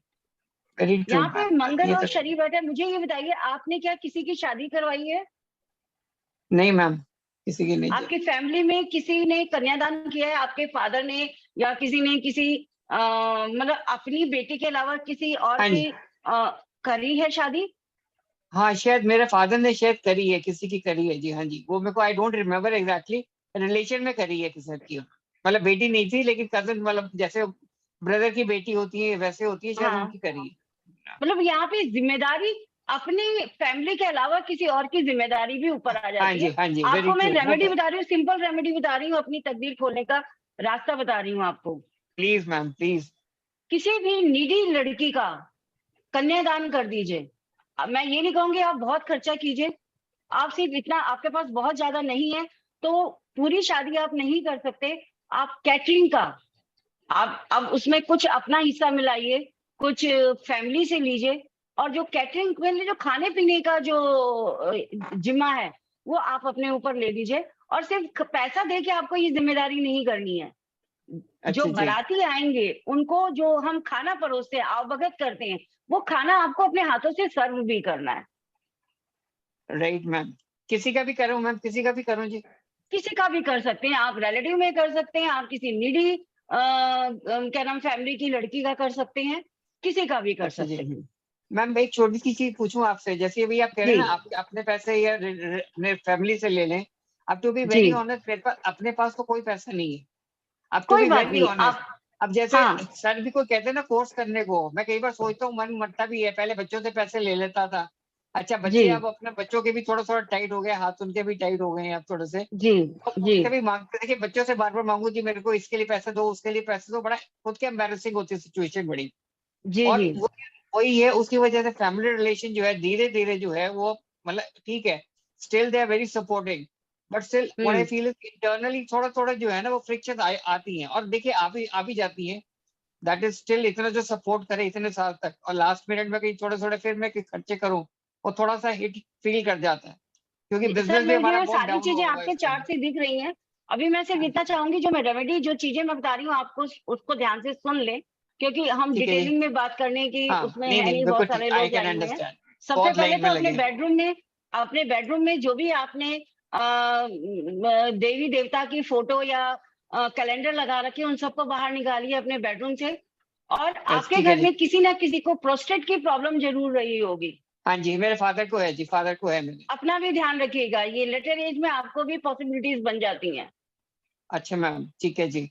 वेरी ट्रू यहाँ पे मैम, मंगल ये और तो शनि बैठे हैं। मुझे ये बताइए, आपने क्या किसी की शादी करवाई है? नहीं मैम, किसी की नहीं जी। आपकी फैमिली में किसी ने कन्यादान किया है? आपके फादर ने या किसी ने मतलब अपनी बेटी के अलावा किसी और हाँ जी, की करी है शादी? हाँ शायद मेरे फादर ने शायद करी है, किसी की करी है जी। हाँ जी, वो मेरे को I don't remember exactly. Relation में करी है किसी की, मतलब बेटी नहीं थी लेकिन कजन, मतलब जैसे ब्रदर की बेटी होती है वैसे होती है, शायद हाँ, उनकी करी है। मतलब यहाँ पे जिम्मेदारी अपनी फैमिली के अलावा किसी और की जिम्मेदारी भी ऊपर आ हाँ जाती जी, है। हाँ जी, वेरी आपको मैं ट्रू। वो रेमेडी बता रही हूँ, सिंपल रेमेडी बता रही हूँ, अपनी तकदीर खोलने का रास्ता बता रही हूँ आपको। Please ma'am, please. किसी भी नीडी लड़की का कन्यादान कर दीजिए। अब मैं ये नहीं कहूंगी आप बहुत खर्चा कीजिए, आप सिर्फ इतना, आपके पास बहुत ज्यादा नहीं है तो पूरी शादी आप नहीं कर सकते, आप कैटरिंग का आप अब उसमें कुछ अपना हिस्सा मिलाइए, कुछ फैमिली से लीजिए, और जो कैटरिंग के लिए जो खाने पीने का जो जिम्मा है वो आप अपने ऊपर ले लीजिए। और सिर्फ पैसा दे के आपको ये जिम्मेदारी नहीं करनी है। जो अच्छा जी, बाराती आएंगे उनको जो हम खाना परोसते हैं, आवभगत करते हैं, वो खाना आपको अपने हाथों से सर्व भी करना है। Right ma'am. किसी का भी करूँ मैम, किसी का भी करूँ जी? किसी का भी कर सकते हैं आप, रिलेटिव में कर सकते हैं, आप किसी नीडी क्या नाम फैमिली की लड़की का कर सकते हैं, किसी का भी कर अच्छा जी, सकते हैं। मैम एक छोटी सी चीज पूछूं आपसे, जैसे अभी आप कह रहे हैं जी। ना, आप अपने पैसे या फैमिली से ले लें। अब टू बी जी। वेरी ऑनेस्ट, मेरे पास अपने पास तो कोई पैसा नहीं है। अब टू कोई बी बात वेरी नहीं, ऑनेस्ट, आप अब जैसे हाँ सर भी कोई कहते हैं ना कोर्स करने को, मैं कई बार सोचता हूँ, मन मरता भी है, पहले बच्चों से पैसे ले लेता था। अच्छा जी बच्चे अब अपने बच्चों के भी थोड़ा थोड़ा टाइट हो गए हाथ, उनके भी टाइट हो गए हैं अब थोड़े से। जी तो जी उनसे भी मांगते, देखिए बच्चों से बार बार मांगू जी मेरे को इसके लिए पैसे दो, उसके लिए पैसे दो, बड़ा खुद के एम्बेरसिंग होती है सिचुएशन बड़ी। जी और जी वो वही है, उसकी वजह से फैमिली रिलेशन जो है धीरे धीरे जो है वो, मतलब ठीक है, still they are very supporting, but still what I feel internally थोड़ा थोड़ा जो है ना वो फ्रिक्शन आती हैं, और देखिए आ भी जाती हैं। दैट इज स्टिल, इतना जो सपोर्ट करे इतने साल तक, और लास्ट मिनट में कहीं थोड़े थोड़े फिर मैं खर्चे करूं, वो थोड़ा सा हिट फील कर जाता है, क्योंकि सर, बिजनेस भी हमारा मुझे बहुत सारी डाउन चीजें हुआ हुआ है आपके इस चार्ट टाइम। से दिख रही हैं। अभी मैं सिर्फ इतना चाहूंगी, जो मैं रेमेडी जो चीजें मैं बता रही हूँ आपको उसको ध्यान से सुन ले, क्योंकि हम ठीक है जी। डिटेलिंग में बात करने की हाँ उसमें नहीं है नहीं नहीं, बिल्कुल बहुत ठीक, सारे आई लोग कैन लाइन में हैं। अंडरस्टैंड। सबसे बहुत पहले लाइन में तो लगे हैं। अपने बेडरूम में जो भी आपने देवी देवता की फोटो या कैलेंडर लगा रखे उन सबको बाहर निकालिए अपने बेडरूम से। और यस आपके ठीक है घर जी। में किसी ना किसी को प्रोस्टेट की प्रॉब्लम जरूर रही होगी। हाँ जी मेरे फादर को है जी, फादर को है मेरे। अपना भी ध्यान रखिएगा, ये लेटर एज में आपको भी पॉसिबिलिटीज बन जाती हैं। अच्छा मैम ठीक है जी।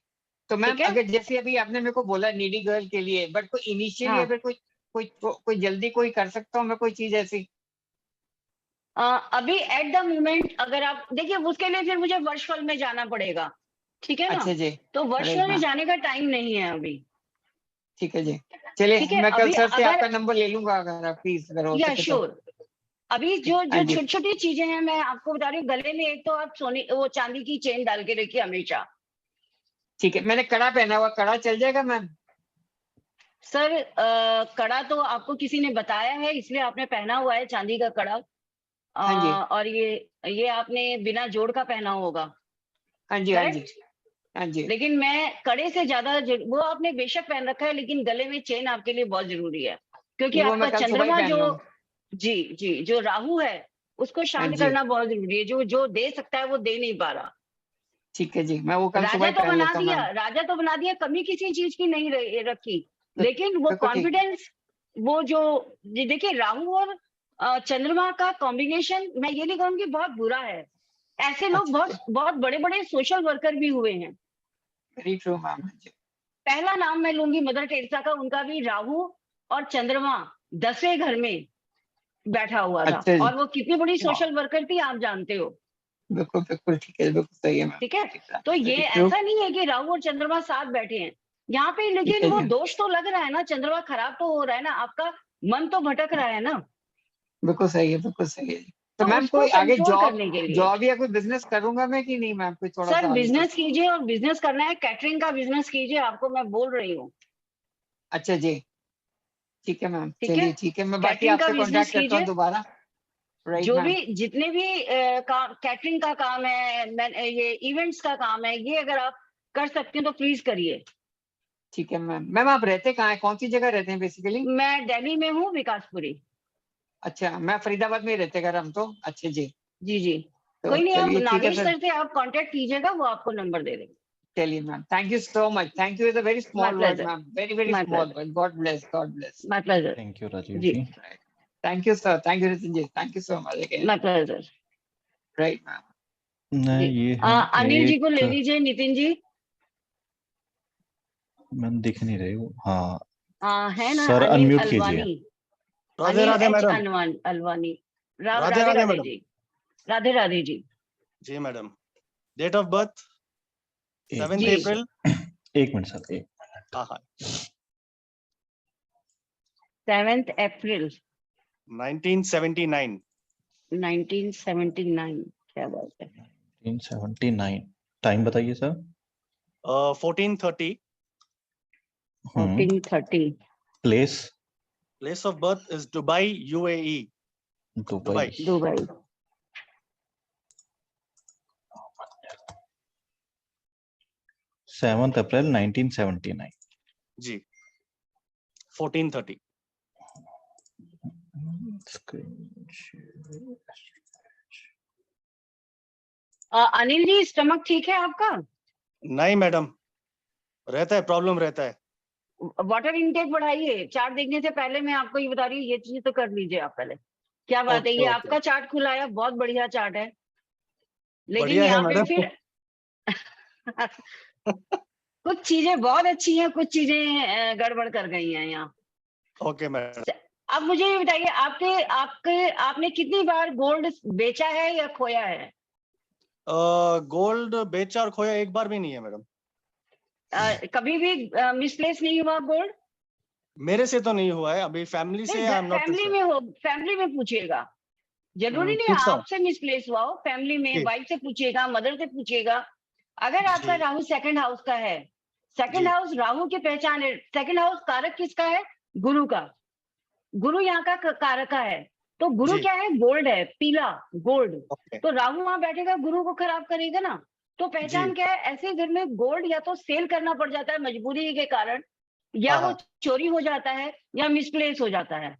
तो मैम ठीक है। अगर जैसे अभी आपने मेरे को बोला नीडी गर्ल के लिए, बट कोई इनिशियली हाँ, अगर कोई जल्दी कोई कर सकता हूँ मैं कोई चीज ऐसी? अभी एट द मोमेंट अगर आप देखिए, उसके लिए फिर मुझे वर्चुअल में जाना पड़ेगा, ठीक है ना? अच्छा जी। तो राइट वर्चुअल में मैम। जाने का टाइम नहीं है अभी। ठीक है जी। चलिए ठीक है, मैं कल अभी सर से अगर आपका नंबर ले लूंगा, अगर आप प्लीज अगर हो या सके तो। श्योर, अभी जो हाँ जो जी छोटी छोटी चीजें हैं मैं आपको बता रही हूँ। गले में एक तो आप सोने वो चांदी की चेन डाल के रखिए हमेशा। ठीक है। मैंने कड़ा पहना हुआ, कड़ा चल जाएगा मैम? सर, कड़ा तो आपको किसी ने बताया है इसलिए आपने पहना हुआ है चांदी का कड़ा। हाँ जी और ये आपने बिना जोड़ का पहना होगा, हाँ जी हाँ जी करेक्ट? हाँ जी। लेकिन मैं कड़े से ज्यादा वो आपने बेशक पहन रखा है, लेकिन गले में चेन आपके लिए बहुत जरूरी है, क्योंकि नहीं वो आपका मैं कल सुबह ही चंद्रमा पहन जो लूंगा। जी जी जो राहु है उसको हाँ शांत जी करना बहुत जरूरी है। जो जो दे सकता है वो दे नहीं पा रहा। ठीक है जी, मैं वो कल सुबह ही पहन लेता हूँ मैम। राजा तो बना दिया, कमी किसी चीज की नहीं रखी, लेकिन वो बिल्कुल ठीक। कॉन्फिडेंस, वो जो जी देखिए, राहु और चंद्रमा का कॉम्बिनेशन मैं ये नहीं कहूंगी बहुत बुरा है। ऐसे लोग अच्छा बहुत बहुत बड़े बड़े सोशल वर्कर भी हुए हैं। Very true ma'am. हाँ जी पहला नाम मैं लूंगी मदर टेरेसा का, उनका भी राहु और चंद्रमा 10वें घर में बैठा हुआ था, अच्छा जी। और वो कितनी बड़ी वाह, सोशल वर्कर थी आप जानते हो। बिल्कुल बिल्कुल ठीक है, बिल्कुल सही है मैम। ठीक है, तो ये वेरी ट्रू। ऐसा नहीं है कि राहु और चंद्रमा साथ बैठे हैं यहाँ पे, ठीक लेकिन है वो जी, दोष तो लग रहा है ना, चंद्रमा खराब तो हो रहा है ना, आपका मन तो भटक रहा है ना, बिल्कुल सही है, बिल्कुल सही है जी। तो तो मैम उसको कोई आगे कंट्रोल जॉब, करने के लिए जॉब या कोई बिजनेस करूंगा मैं कि नहीं मैम, कोई थोड़ा सर सा आगे कुछ? बिजनेस कीजिए, और बिजनेस करना है कैटरिंग का बिजनेस कीजिए, आपको मैं बोल रही हूँ। अच्छा जी ठीक है मैम, ठीक है, चलिए ठीक है, मैं बाकी कैटरिंग का आपसे बिजनेस कांटेक्ट करता हूँ कीजिए। दोबारा। राइट जो मैम। भी जितने भी काम कैटरिंग का काम है, ये इवेंट्स का काम है, ये अगर आप कर सकते हैं तो प्लीज करिए। ठीक है मैम। मैम आप रहते कहाँ हैं, कौन सी जगह रहते हैं बेसिकली? मैं दिल्ली में हूँ, विकासपुरी। अच्छा मैं फरीदाबाद में ही रहते घर हम तो। अच्छा जी। जी जी, तो कोई नहीं, आप चलिए ठीक है नागेश सर। सर से आप कांटेक्ट कीजिएगा, वो आपको नंबर दे देंगे। चलिए ma'am, thank you so much, thank you is a very my small word pleasure, ma'am, very very my small pleasure, word. God bless, God bless. My pleasure. Thank you Rajiv ji, जी। Thank you sir, thank you Nitin ji, thank you so much again. My pleasure. Right ma'am. जी, नहीं ये है अनिल जी को ले एक, लीजिए, Nitin ji. Ma'am दिख नहीं रहे वो। हाँ है ना, सर अनिल अनम्यूट कीजिए। अलवानी, राधे अनिल राधे एच मैडम। अलवानी। राधे राधे राधे राधे मैडम। जी, राधे राधे जी। जी मैडम। डेट ऑफ बर्थ 7 जी। अप्रैल। एक मिनट सर, एक हाँ हाँ 7 अप्रैल 1979। 1979, क्या बात है। 1979। टाइम बताइए sir. 14:30। 14:30। Place place of birth is Dubai UAE। Dubai. Dubai. 7 अप्रैल 1979। जी 14:30। अनिल जी, स्टमक ठीक है आपका? नहीं मैडम, रहता है, प्रॉब्लम रहता है। वाटर इनटेक बढ़ाइए। चार्ट देखने से पहले मैं आपको ये बता रही हूँ, ये चीज तो कर लीजिए आप पहले। क्या बात है, Okay, ये okay. आपका चार्ट खुला है, बहुत बढ़िया चार्ट है, लेकिन बढ़िया है यहाँ पे मैडम। फिर कुछ चीजें बहुत अच्छी हैं, कुछ चीजें गड़बड़ कर गई हैं यहाँ। Okay madam. अब मुझे ये बताइए, आपने कितनी बार गोल्ड बेचा है या खोया है? गोल्ड बेचा और खोया एक बार भी नहीं है मैडम। कभी भी मिसप्लेस नहीं हुआ गोल्ड? मेरे से तो नहीं हुआ है अभी, फैमिली से आई एम नॉट फैमिली में हो, फैमिली में पूछिएगा, जरूरी नहीं पूछता हूँ। आपसे मिसप्लेस हुआ हो, फैमिली में जी। वाइफ से पूछिएगा, मदर से पूछिएगा। अगर आपका जी। राहु सेकंड हाउस का है, सेकंड जी। हाउस राहु की पहचान है, सेकंड हाउस कारक किसका है? गुरु का। गुरु यहाँ का कारक है, तो गुरु जी। क्या है? गोल्ड है, पीला गोल्ड। ओके। तो राहु वहां बैठेगा, गुरु को खराब करेगा ना। तो पहचान जी। क्या है? ऐसे घर में गोल्ड या तो सेल करना पड़ जाता है मजबूरी के कारण, या हाँ वो हाँ, चोरी हो जाता है, या मिसप्लेस हो जाता है।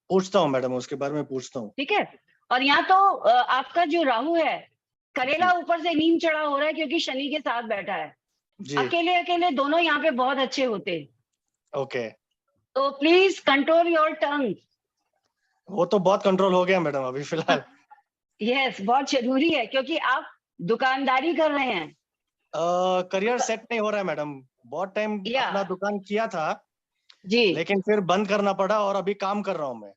पूछता हूँ मैडम, उसके बारे में पूछता हूँ। ठीक है। और यहाँ तो आपका जो राहु है, करेला ऊपर से नीम चढ़ा हो रहा है, क्योंकि शनि के साथ बैठा है। जी। अकेले अकेले दोनों यहाँ पे बहुत अच्छे होते हैं। ओके। तो प्लीज कंट्रोल योर टंग। वो तो बहुत कंट्रोल हो गया मैडम अभी फिलहाल। यस, बहुत जरूरी है, क्योंकि आप दुकानदारी कर रहे हैं। करियर सेट नहीं हो रहा है मैडम, बहुत टाइम या। अपना दुकान किया था जी लेकिन फिर बंद करना पड़ा और अभी काम कर रहा हूँ मैं।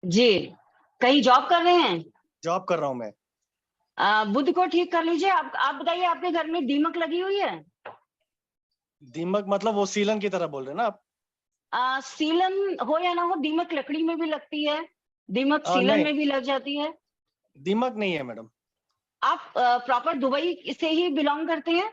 जी। कहीं जॉब कर रहे हैं? जॉब कर रहा हूँ मैं। बुध को ठीक कर लीजिए। आप बताइए, आपके घर में दीमक लगी हुई है? दीमक मतलब वो सीलन की तरह बोल रहे हैं ना आप? सीलन हो या ना हो, दीमक लकड़ी में भी लगती है, दीमक सीलन नहीं, में भी लग जाती है। दीमक नहीं है मैडम। आप प्रॉपर दुबई से ही बिलोंग करते हैं?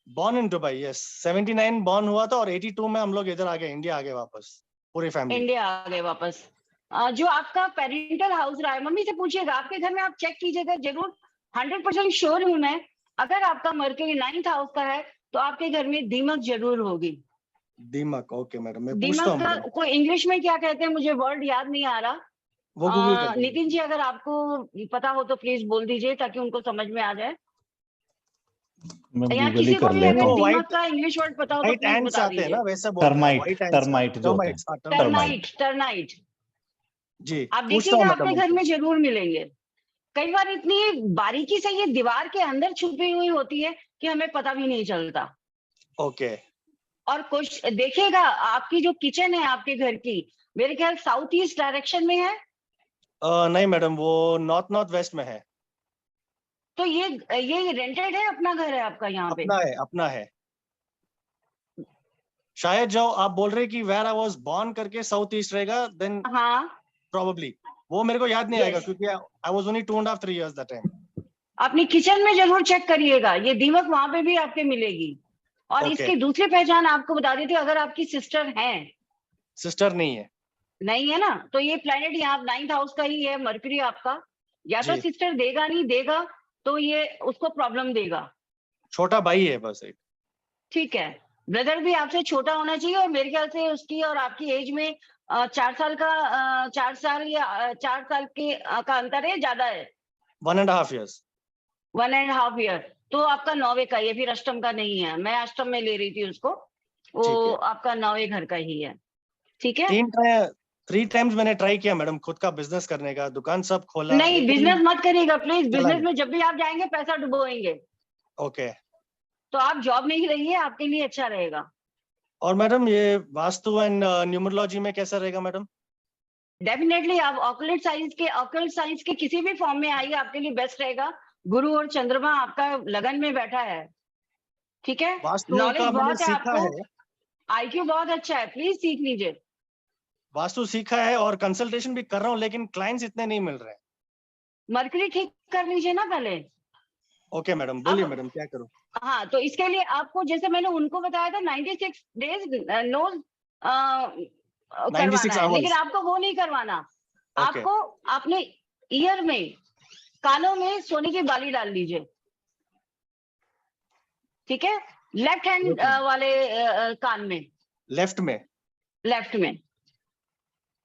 Born in Dubai, yes. 79 born हुआ था और 82 में हम लोग इधर आ गए, इंडिया आ गए वापस, पूरी फैमिली। इंडिया आ गए वापस। जो आपका पेरेंटल हाउस रहा है, मम्मी से पूछिएगा, आपके घर में आप चेक कीजिएगा जरूर। 100% श्योर हूं मैं, अगर आपका मरकरी 9th हाउस का है तो आपके घर में दीमक जरूर होगी। दीमक, ओके मैडम, मैं पूछता दीमक हूँ का मैडम। कोई इंग्लिश में क्या कहते हैं, मुझे वर्ड याद नहीं आ रहा। वो गूगल कर देंगे। नितिन जी, अगर आपको पता हो तो प्लीज बोल दीजिए, ताकि उनको समझ में आ जाए। मैं या गूगल ही किसी को कर भी लेता अगर हूँ। वो दीमक का इंग्लिश वर्ड पता हो तो व्हाइट प्लीज एंड्स बता आते हैं ना, दीजिए। वैसे बोलते हैं। टर्माइट, व्हाइट एंड्स, टर्माइट जो होते हैं। टर्नाइट, टर्नाइट। जी, आप पूछता हूँ देखिएगा, मैडम आपके घर उनसे। में जरूर मिलेंगे। कई बार इतनी बारीकी से ये दीवार के अंदर छुपी हुई होती है कि हमें पता भी नहीं चलता। ओके। और कुछ देखिएगा, आपकी जो किचन है आपके घर की, मेरे ख्याल साउथ ईस्ट डायरेक्शन में है। नहीं मैडम, वो नॉर्थ नॉर्थ वेस्ट में है। तो ये रेंटेड है, अपना घर है आपका यहाँ पे? अपना है, अपना है। शायद जो आप बोल रहे हैं कि वेयर आई वाज बॉर्न करके साउथ ईस्ट रहेगा, देन हाँ, प्रोबेबली वो मेरे को याद नहीं आएगा, Yes. क्योंकि I was only 2.5-3 years that time. अपनी किचन में जरूर चेक करिएगा, ये दीमक वहां पे भी आपके मिलेगी। और Okay. इसकी दूसरी पहचान आपको बता देती हूँ, अगर आपकी सिस्टर है, सिस्टर नहीं है। नहीं है ना, तो ये प्लेनेट यहाँ 9th हाउस का ही है, मरकरी आपका। या तो जी। सिस्टर देगा नहीं देगा, तो ये उसको प्रॉब्लम देगा। छोटा भाई है बस एक। ठीक है। ब्रदर भी आपसे छोटा होना चाहिए, और मेरे ख्याल से उसकी और आपकी एज में 4 साल का 4 साल या 4 साल के का अंतर है, ज्यादा है? 1.5 years। 1.5 ईयर। तो आपका 9वें का, ये फिर अष्टम का नहीं है, मैं अष्टम में ले रही थी उसको, ठीक वो है। आपका 9वें घर का ही है। ठीक है। 3 टाइम्स मैंने ट्राई किया मैडम खुद का बिजनेस करने का, दुकान सब खोला, नहीं, लेकिन बिजनेस मत करिएगा प्लीज। चला बिजनेस नहीं। में जब भी आप जाएंगे पैसा डुबोएंगे, ओके। तो आप जॉब में ही रहिए, आपके लिए अच्छा रहेगा। और मैडम ये वास्तु एंड न्यूमरोलॉजी में कैसा रहेगा मैडम? डेफिनेटली आप ऑकल्ट साइंस के किसी भी फॉर्म में आइए, आपके लिए बेस्ट रहेगा। गुरु और चंद्रमा आपका लगन में बैठा है। ठीक है। वास्तु नॉलेज का मैंने बहुत है सीखा आपको, है। आईक्यू बहुत अच्छा है, प्लीज सीख लीजिए। वास्तु सीखा है और कंसल्टेशन भी कर रहा हूँ, लेकिन क्लाइंट्स इतने नहीं मिल रहे हैं। मरकरी ठीक कर लीजिए ना पहले। ओके मैडम, बोलिए अब- मैडम क्या करूँ? हाँ, तो इसके लिए आपको, जैसे मैंने उनको बताया था, 96 डेज नो करवाना 96 है, लेकिन hours। आपको वो नहीं करवाना। Okay. आपको अपने ईयर में, कानों में सोने की बाली डाल लीजिए। ठीक है। Left hand Okay. वाले कान में, लेफ्ट में। लेफ्ट में।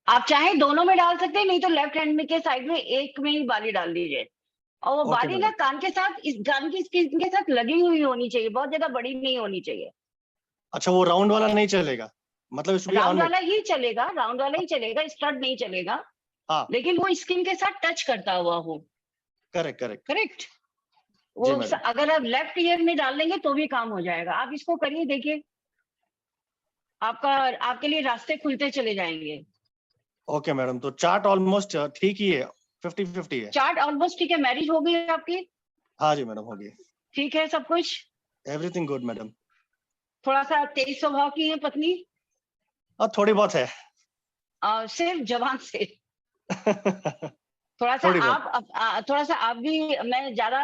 आप चाहे दोनों में डाल सकते हैं, नहीं तो लेफ्ट हैंड में के साइड में एक में ही बाली डाल दीजिए। और वो Okay, बाली ना madam। कान के साथ, इस कान की स्किन के साथ लगी हुई होनी चाहिए, बहुत ज्यादा बड़ी नहीं होनी चाहिए। अच्छा, वो राउंड वाला नहीं चलेगा? मतलब it should be round on it. वाला ही चलेगा, राउंड वाला ही चलेगा, स्टड नहीं चलेगा। हाँ। लेकिन वो स्किन के साथ टच करता हुआ हो। Correct correct. करेक्ट। जी वो मैडम। अगर आप लेफ्ट ईयर में डाल लेंगे तो भी काम हो जाएगा। आप इसको करिए, देखिए आपके लिए रास्ते खुलते चले जाएंगे। ओके मैडम, तो चार्ट ऑलमोस्ट ठीक ही है, 50-50 है। चार्ट ऑलमोस्ट ठीक है। मैरिज हो गई आपकी? हाँ जी मैडम, हो गई। ठीक है सब कुछ? Everything good madam. थोड़ा सा तेज स्वभाव की है पत्नी? थोड़ी बहुत है। सिर्फ जवान से? थोड़ा सा थोड़ी थोड़ा सा आप भी, मैं ज्यादा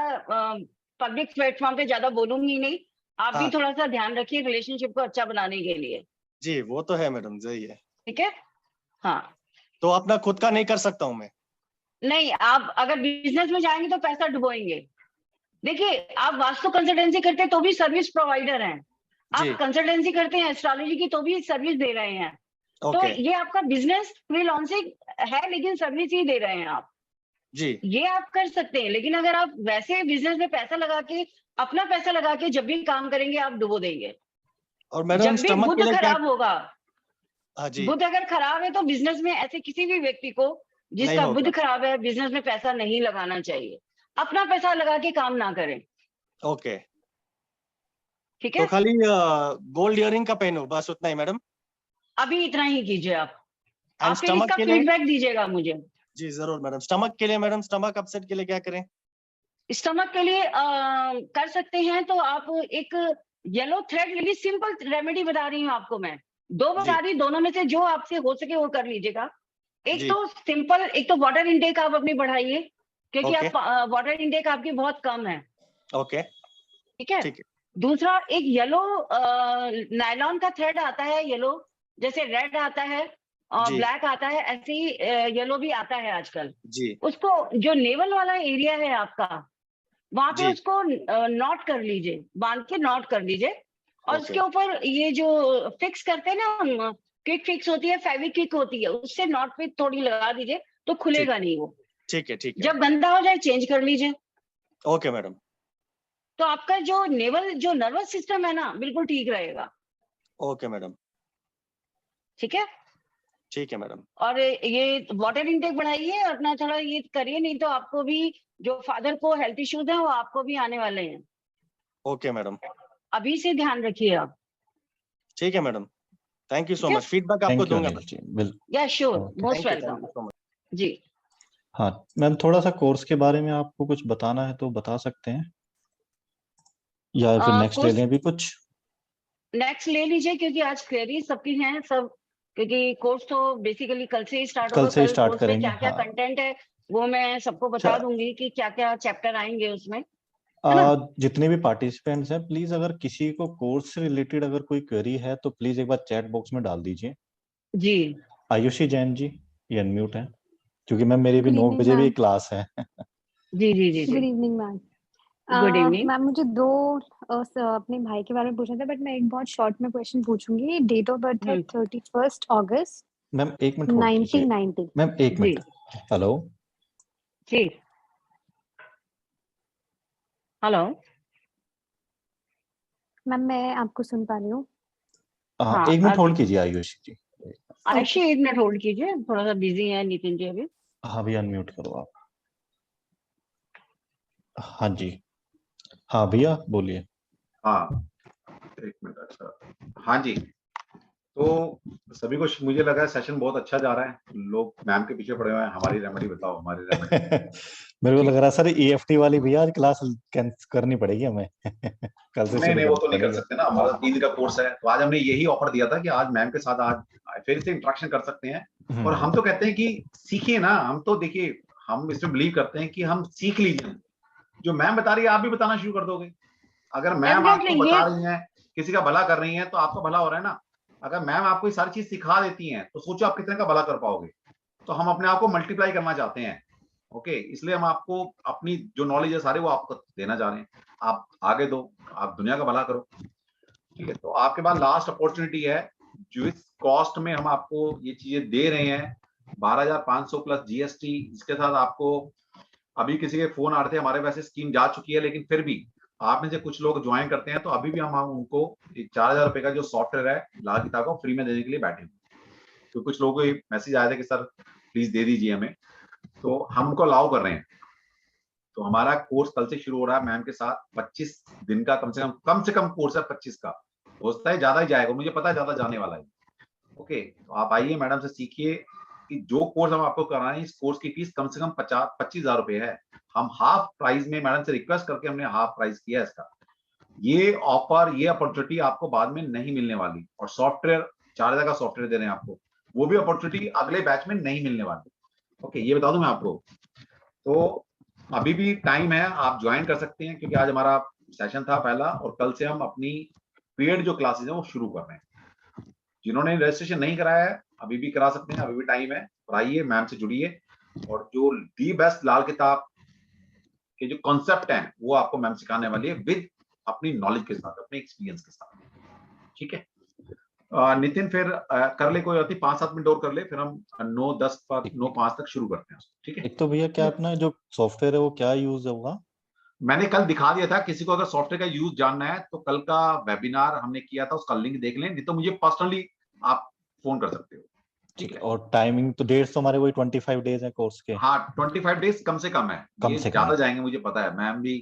पब्लिक प्लेटफॉर्म पे ज्यादा बोलूंगी नहीं, आप भी हाँ। थोड़ा सा ध्यान रखिए रिलेशनशिप को अच्छा बनाने के लिए। जी वो तो है मैडम, सही है। ठीक है। हाँ। तो अपना खुद का नहीं कर सकता हूँ मैं? नहीं, आप अगर बिजनेस में जाएंगे तो पैसा डुबोएंगे। देखिए, आप वास्तु कंसल्टेंसी करते हैं तो भी सर्विस प्रोवाइडर हैं, जी। आप कंसल्टेंसी करते हैं एस्ट्रोलॉजी की तो भी सर्विस दे रहे हैं। तो ओके ये आपका बिजनेस फ्रीलांसिंग है, लेकिन सर्विस ही दे रहे हैं आप। जी। ये आप कर सकते हैं, लेकिन अगर आप वैसे बिजनेस में पैसा लगा के, अपना पैसा लगा के जब भी काम करेंगे आप डुबो देंगे। और मैडम जब भी स्टमक बुध के लिए क्या? खराब होगा, हाँ जी। बुध अगर खराब है तो बिजनेस में ऐसे किसी भी व्यक्ति को नहीं जिसका होगा। बुध खराब है बिजनेस में पैसा नहीं लगाना चाहिए। अपना पैसा लगा के काम ना करें। ओके। ठीक तो है। खाली गोल्ड इयरिंग का पहनो, बस उतना ही मैडम? अभी इतना ही कीजिए आप। एंड आप फिर स्टमक इसका के लिए? फीडबैक दीजिएगा मुझे। जी जरूर मैडम। स्टमक के लिए मैडम, स्टमक अपसेट के लिए क्या करें? स्टमक के लिए कर सकते हैं तो आप एक येलो थ्रेड ले लीजिए। सिंपल रेमेडी बता रही हूँ आपको मैं, दो बता रही, दोनों में से जो आपसे हो सके वो कर लीजिएगा। एक जी। तो सिंपल, एक तो वाटर इनटेक आप अपनी बढ़ाइए, क्योंकि ओके। आप वाटर इनटेक आपकी बहुत कम है। ओके ठीक है। ठीक है। दूसरा, एक येलो नायलॉन का थ्रेड आता है, येलो जैसे रेड आता है और जी। ब्लैक आता है, ऐसे ही येलो भी आता है आजकल। जी उसको जो नेवल वाला एरिया है आपका, वहां पे जी। उसको नॉट कर लीजिए, बांध के नॉट कर लीजिए। और ओके। उसके ऊपर ये जो फिक्स करते हैं ना, क्विक फिक्स होती है, फेविक्विक होती है, उससे नॉट पे थोड़ी लगा दीजिए तो ठीक खुलेगा नहीं वो। ठीक है। ठीक है। जब गंदा हो जाए चेंज कर लीजिए। Okay madam. तो आपका जो नेवल, जो नर्वस सिस्टम है ना, बिल्कुल ठीक रहेगा। Okay madam. ठीक है। ठीक है मैडम। और ये वाटर इनटेक बढ़ाइए, अपना थोड़ा ये करिए, नहीं तो आपको भी, जो फादर को हेल्थ इश्यूज हैं वो आपको भी आने वाले हैं। Okay madam. अभी से ध्यान रखिए आप। ठीक है मैडम, थैंक यू सो ठीक है? मच। फीडबैक आपको थैंक यू दूंगा अनिल जी, बिल्कुल। Yeah sure, okay. Most thank welcome you so much. जी। हाँ मैम, थोड़ा सा कोर्स के बारे में आपको कुछ बताना है तो बता सकते हैं, या फिर नेक्स्ट ले कोर्स लें अभी कुछ? नेक्स्ट ले लीजिए, क्योंकि आज क्वेरी सबकी हैं सब, क्योंकि कोर्स तो बेसिकली कल से ही स्टार्ट कल होगा। से ही कल स्टार्ट कोर्स में करेंगे, क्या क्या हाँ। कंटेंट है वो मैं सबको बता दूंगी कि क्या क्या चैप्टर आएंगे उसमें, है ना? जितने भी पार्टिसिपेंट्स हैं, प्लीज अगर किसी को कोर्स से रिलेटेड अगर कोई क्वेरी है तो प्लीज एक बार चैट बॉक्स में डाल दीजिए। जी। आयुषी जैन जी, ये अनम्यूट है, क्योंकि मैम मेरी भी Good 9 evening, बजे भी ma'am. क्लास है। जी जी जी Good जी। evening, ma'am. Good evening. Ma'am मुझे दो अपने भाई के बारे में पूछना था, बट मैं एक बहुत शॉर्ट में क्वेश्चन पूछूंगी। डेट ऑफ बर्थ है 31 अगस्त मैम 1 मिनट होल्ड कीजिए। 1990। मैम 1 जी मिनट। हेलो जी। हेलो। मैम मैं आपको सुन पा रही हूँ। हाँ, 1 मिनट होल्ड कीजिए आयुषी जी। आयुषी 1 मिनट होल्ड कीजिए, थोड़ा सा बिजी है नितिन जी अभी। हाँ भैया, अनम्यूट करो आप। हाँ जी, हाँ भैया बोलिए। हाँ 1 मिनट। अच्छा हाँ जी, तो सभी को मुझे लगा सेशन बहुत अच्छा जा रहा है। लोग मैम के पीछे पड़े हुए हैं, हमारी रेमेडी बताओ, हमारी रेमेडी। मेरे को लग रहा है सर EFT वाली भैया आज क्लास करनी पड़ेगी हमें। कल से नहीं शुरू वो तो नहीं कर करेंगे। सकते ना, हमारा 3 दिन का कोर्स है। तो आज हमने यही ऑफर दिया था कि आज मैम के साथ आज फिर से इंटरेक्शन कर सकते हैं। और हम तो कहते हैं कि सीखिए ना। हम तो देखिए, हम इसमें बिलीव करते हैं कि हम सीख लीजिए। जो मैम बता रही है आप भी बताना शुरू कर दोगे। अगर मैम आपको Definitely, बता ये रही हैं, किसी का भला कर रही हैं, तो आपका भला हो रहा है ना। अगर मैम आपको ये सारी चीज सिखा देती हैं तो सोचो आप कितने का भला कर पाओगे। तो हम अपने आप को मल्टीप्लाई करना चाहते हैं। ओके, इसलिए हम आपको अपनी जो नॉलेज है सारे वो आपको देना चाह रहे हैं। आप आगे दो, आप दुनिया का भला करो। ठीक है, तो आपके पास लास्ट अपॉर्चुनिटी है। जो इस कॉस्ट में हम आपको ये चीजें दे रहे हैं, 12,500 प्लस GST। इसके साथ आपको अभी किसी के फोन आ रहे थे, हमारे वैसे स्कीम जा चुकी है, लेकिन फिर भी आप में से कुछ लोग ज्वाइन करते हैं तो अभी भी हम उनको 4,000 रुपए का जो सॉफ्टवेयर है लाल किताब को फ्री में देने के लिए बैठे हैं। तो कुछ लोगों को मैसेज आया था कि सर प्लीज दे दीजिए हमें, तो हम उनको अलाउ कर रहे हैं। तो हमारा कोर्स कल से शुरू हो रहा है मैम के साथ, 25 दिन का कम से कम कोर्स है 25 का, हो सकता है ज्यादा ही जाएगा, मुझे पता है ज्यादा जाने वाला है। ओके, तो आप आइए मैडम से सीखिए कि जो कोर्स हम आपको करा रहे हैं, इस कोर्स की फीस कम से कम 25,000 रुपए है। हम हाफ प्राइस में मैडम से रिक्वेस्ट करके हमने हाफ प्राइस किया है इसका। ये ऑफर, ये अपॉर्चुनिटी आपको बाद में नहीं मिलने वाली। और सॉफ्टवेयर 4,000 का सॉफ्टवेयर दे रहे हैं आपको, वो भी अपॉर्चुनिटी अगले बैच में नहीं मिलने वाली। ओके, ये बता दूं मैं आपको। तो अभी भी टाइम है, आप ज्वाइन कर सकते हैं, क्योंकि आज हमारा सेशन था पहला, और कल से हम अपनी पेड जो क्लासेस हैं वो शुरू कर रहे हैं। जिन्होंने रजिस्ट्रेशन नहीं कराया है अभी भी करा सकते हैं, अभी भी टाइम है। और आइए मैम से जुड़िए, और जो दी बेस्ट लाल किताब के जो कॉन्सेप्ट हैं वो आपको मैम सिखाने वाली है, विद अपनी नॉलेज के साथ, अपने एक्सपीरियंस के साथ। ठीक है नितिन, फिर कर ले, कोई होती 5-7 मिनट और कर ले, फिर हम 9:10-9:05 तक शुरू करते हैं। ठीक है, एक तो भैया क्या अपना जो सॉफ्टवेयर है वो क्या यूज होगा? मैंने कल दिखा दिया था। किसी को अगर सॉफ्टवेयर का यूज जानना है तो कल का वेबिनार हमने किया था, उसका लिंक देख लें, नहीं तो मुझे पर्सनली आप फोन कर सकते हो। ठीक है, और टाइमिंग तो डेट्स तो हमारे वही 25 डेज है कोर्स के। हाँ 25 डेज कम से कम है, कम ये से ज्यादा कम जाएंगे मुझे पता है, मैम भी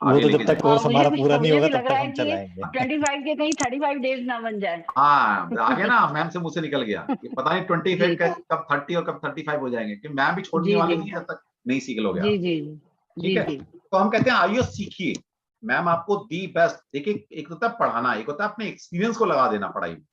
वो आगे तो जब लेके तक जाएंगे। कोर्स हमारा पूरा नहीं होगा मुझे भी तब लग तक रहा है हम कि चलाएंगे। 25 के कहीं 35 डेज ना बन जाए। हाँ आगे ना, मैम से मुंह से निकल गया, ये पता नहीं 25 जी कब 30 और कब 35 हो जाएंगे, क्योंकि मैम भी छोड़ने जी वाली जी नहीं है जब तक नहीं सीख लोगे जी आप। जी ठीक जी है, जी तो हम कहते हैं आइए सीखिए, मैम आपको दी बेस्ट। देखिए, एक होता है पढ़ाना, एक होता है अपने एक्सपीरियंस को लगा देना पढ़ाई में,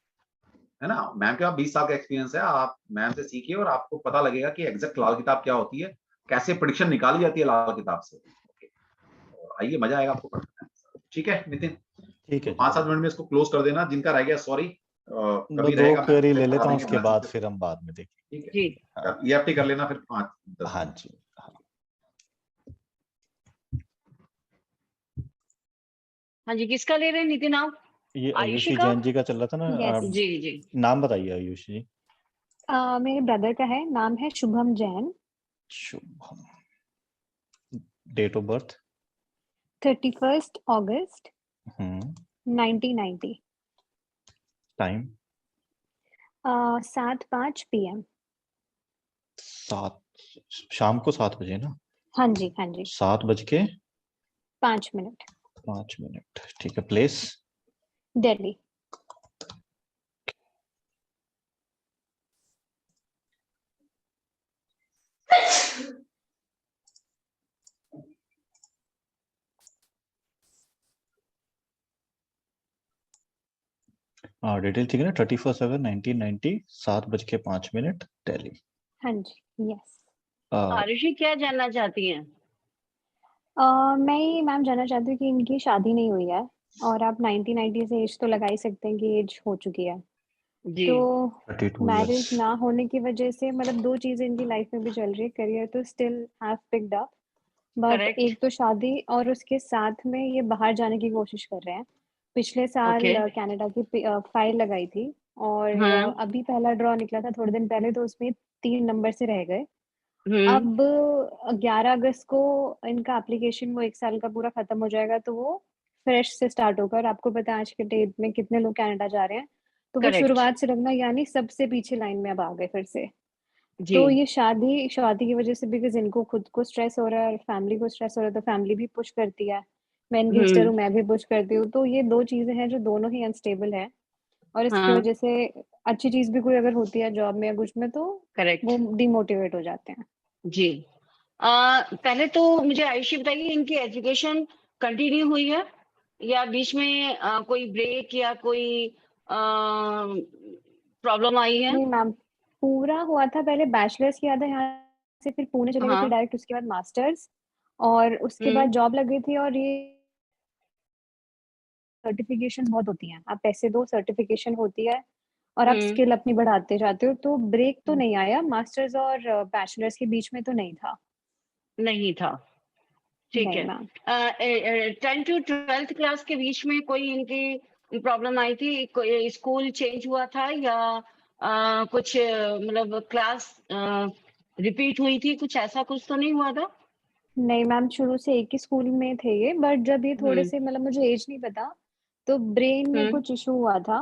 है ना। मैम के पास 20 साल का एक्सपीरियंस है, आप मैम से सीखिए और आपको पता लगेगा कि एग्जैक्ट लाल किताब क्या होती है, कैसे प्रेडिक्शन निकाली जाती है लाल किताब से। और आइए, मजा आएगा आपको पढ़ने में। ठीक है नितिन, ठीक है तो 5-7 मिनट में इसको क्लोज कर देना, जिनका रह गया सॉरी कभी दो रहेगा क्वेरी मैम ले करा लेता हूँ, देंगे उसके मैसेज बाद पे। फिर हम बाद में देखेंगे। ठीक जी है, EFT कर लेना फिर 5-10 हाँ जी। हाँ जी, किसका ले रहे हैं नितिन आप? ये आयुषी आयुषी का? जैन जी का चल रहा था ना। Yes. जी जी नाम बताइए आयुषी जी। मेरे ब्रदर का है, नाम है Shubham Jain. Shubham, date of birth 31 अगस्त 1990। Time 7:05 PM। 7 शाम को 7 बजे ना? हाँ जी हाँ जी। 7:05 5 मिनट। ठीक है। प्लेस दिल्ली। डिटेल ठीक है ना? 31/7/1990 7:05 दिल्ली। हाँ जी यस। आरुषि क्या जानना चाहती हैं? मैं ये मैम जानना चाहती हूँ कि इनकी शादी नहीं हुई है और आप 1990 से एज तो लगा ही सकते हैं कि एज हो चुकी है। जी तो 32 मैरिज years। ना होने की वजह से मतलब दो चीजें इनकी लाइफ में भी चल रही है, करियर तो still have picked up, but correct. एक तो शादी और उसके साथ में ये बाहर जाने की कोशिश कर रहे हैं। पिछले साल ओके। कनाडा की फाइल लगाई थी और अभी पहला ड्रॉ निकला था थोड़े दिन पहले, तो उसमें 3 नंबर से रह गए। अब 11 अगस्त को इनका एप्लीकेशन वो 1 साल का पूरा खत्म हो जाएगा, तो वो फ्रेश से स्टार्ट होगा। और आपको पता है आज के डेट में कितने लोग कनाडा जा रहे हैं, तो वो करेक्ट शुरुआत से रखना यानी सबसे पीछे लाइन में अब आ गए फिर से। जी तो ये शादी की वजह से बिकॉज इनको खुद को स्ट्रेस हो रहा है और फैमिली को स्ट्रेस हो रहा है, तो फैमिली भी पुश करती है। मैं इनकी सिस्टर हूँ, मैं भी पुश करती हूँ, तो ये 2 चीजें हैं जो दोनों ही अनस्टेबल है। और इसकी हाँ वजह से अच्छी चीज भी कोई अगर होती है जॉब में या कुछ में, तो करेक्ट वो डिमोटिवेट हो जाते हैं। जी। पहले तो मुझे आयुषी बताइए, इनकी एजुकेशन कंटिन्यू हुई है या बीच में कोई ब्रेक या कोई प्रॉब्लम आई है? नहीं मैम, पूरा हुआ था। पहले बैचलर्स किया था यहाँ से, फिर पुणे चले गए थे हाँ डायरेक्ट, उसके बाद मास्टर्स, और उसके बाद जॉब लग गई थी। और ये सर्टिफिकेशन बहुत होती हैं, आप पैसे दो सर्टिफिकेशन होती है और आप स्किल अपनी बढ़ाते जाते हो, तो ब्रेक तो नहीं आया। मास्टर्स और बैचलर्स के बीच में तो नहीं था। नहीं था, ठीक नहीं है। मैम। 10 to 12th क्लास के बीच में कोई इनकी प्रॉब्लम आई थी? कोई स्कूल चेंज हुआ था या कुछ मतलब क्लास रिपीट हुई थी, कुछ ऐसा कुछ तो नहीं हुआ था? नहीं मैम, शुरू से एक ही स्कूल में थे ये, बट जब ये थोड़े हम्म से मतलब मुझे एज नहीं पता, तो ब्रेन में हम्म कुछ इशू हुआ था।